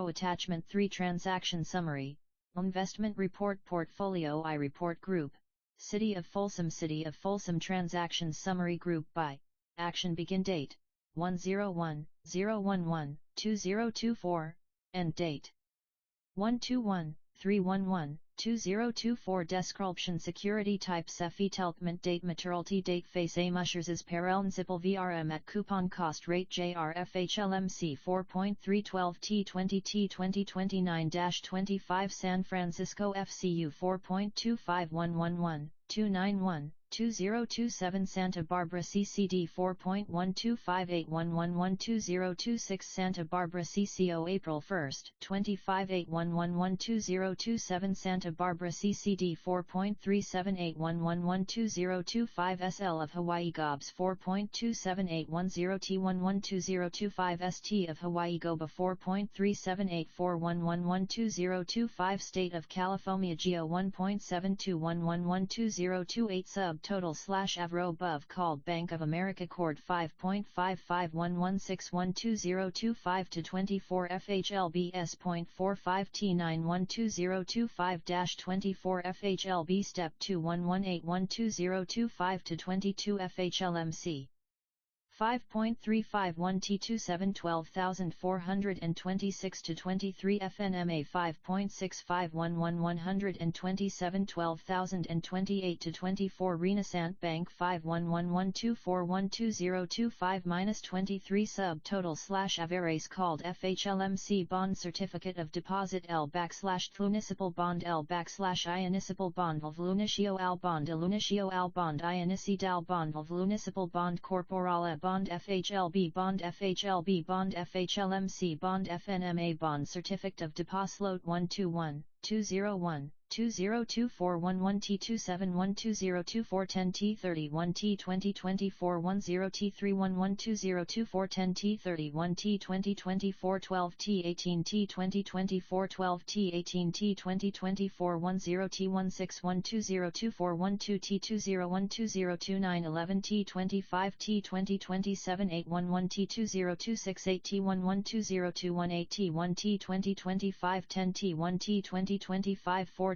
S1: Attachment 3 Transaction Summary, Investment Report Portfolio I Report Group, City of Folsom Transactions Summary Group by, Action Begin Date, 101-011-2024, End Date, 121-311-2024 Description Security Type Settlement Date Maturity Date Face A Mushers Parallel VRM at Coupon Cost Rate JRFHLMC 4.312 T20 T2029-25 San Francisco FCU 4.25111-291 2027 Santa Barbara CCD 4.12581112026 Santa Barbara CCO April 1, 2581112027 Santa Barbara CCD 4.37811122025 SL of Hawaii GOBS 4.27810T112025 ST of Hawaii GOBA 4.37841112025 State of California GEO 1.7211122028 Sub Total /Avro above called Bank of America Cord 5.5511612025 to 24 FHLB S.45 T912025-24 FHLB Step 211812025 to 22 FHLMC 5.351 T27 12426 to 23 FNMA 5.6511127 12028 to 24 Renaissance Bank 51112412025-23 Sub Total /Averace called FHLMC Bond Certificate of Deposit L/Municipal Bond L/Municipal Bond of Lunatio Al Bond Lunatio Al Bond Inici Dal Bond of Municipal Bond Corporale Bond FHLB Bond FHLB Bond FHLMC Bond FNMA Bond Certificate of Deposit 121-201 202411 T27120241 T31 T202410 T31120241 T31 T202412 T18 T202412 T18 T202410 T16120241 T20122911 T25 T20278111 T20268 T112021 T1 T2025 10 T1 T2025 4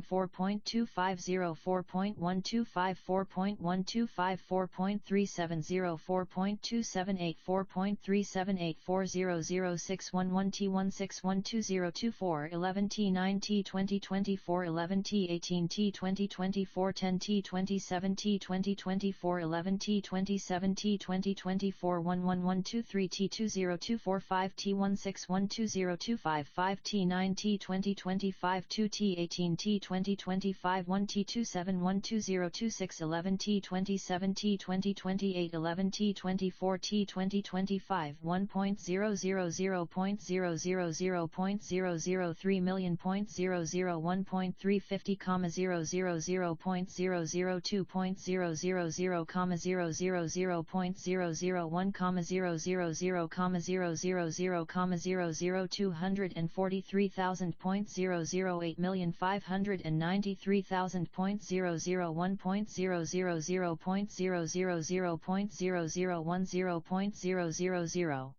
S1: 4.250 4.125 4.125 4.370 4.278 4.378 4006111 T16120224 11T9 T2024 11T18 T2024 10T27 T2024 11T27 T2024 11123 T20245 T161205 5T9 T2025 2T18 T2025 1T27120226 11T27 T2028 11T24 T2025 1.000.000.003 million.001.350, 0.000.000.000.000, 243,000.008,593,000.001.000.000.000.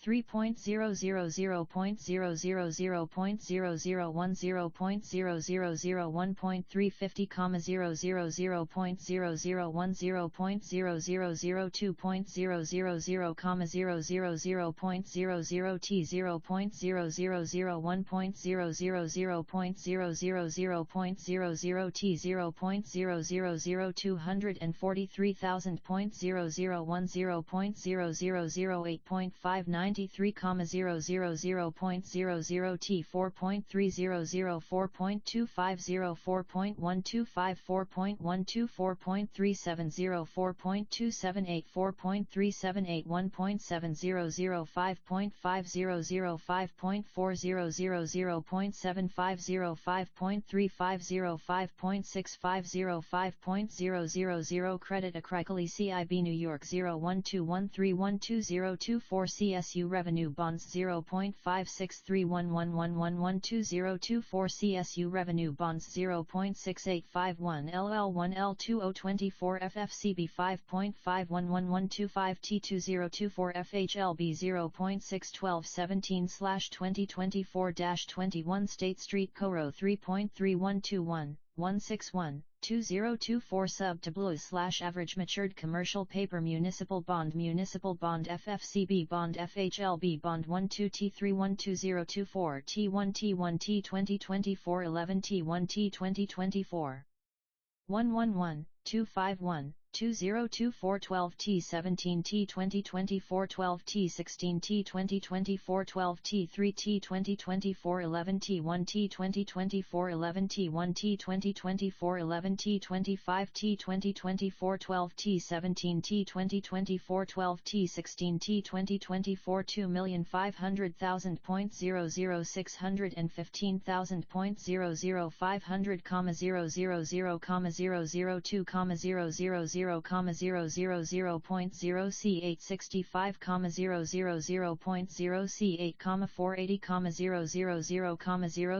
S1: 3.000.000.00010.350, 0.000.000.000, T 0.000.000, 243,000.001.000.008.593, 0.000.00 T 4.300 4.250 4.125 4.124.370 4.278 4.378 1.700 5.500 5.400 0.750 5.350 5.650 5.000. Credit Acrically CIB New York 01213120224 CSU Revenue Bonds 0.5631111120224 CSU Revenue Bonds 0.6851 LL1 L2024 FFCB 5.511125 T2024 FHLB 0.61217/2024-21 State Street Coro 3.3121 161 2024 Sub Tableau / Average Matured Commercial Paper Municipal Bond FFCB Bond FHLB Bond 12 T312024 T1 T1 T2024 11 T1 T2024 111 251 2024 12 T17 T2024 12 T16 T2024 12 T3 T2024 11 T1 T2024 11 T1 T2024 11 T25 T2024 12 T17 T2024 12 T16 T2024 2,500,000.00615,000.00 500, 000,002, 000,000.0 C865, 000.0 C8, 480, 000,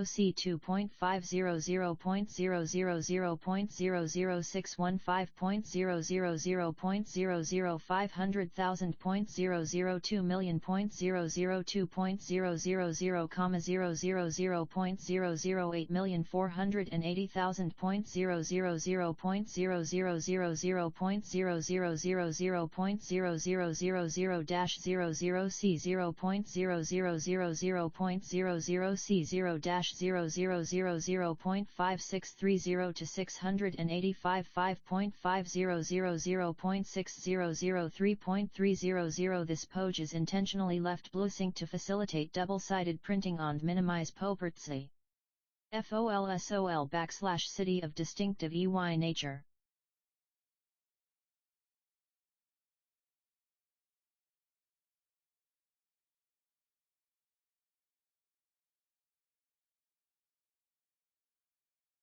S1: C2.500.000.00615.000.000 500,000.002 million.002.000, 000.008 million 480,000.000.000 0.0000.00C0.0000.00C0.5630 to 685 5.5003.300. This page is intentionally left bluesync to facilitate double-sided printing and minimize popertzy. FOLSOL /city of distinctive EY nature.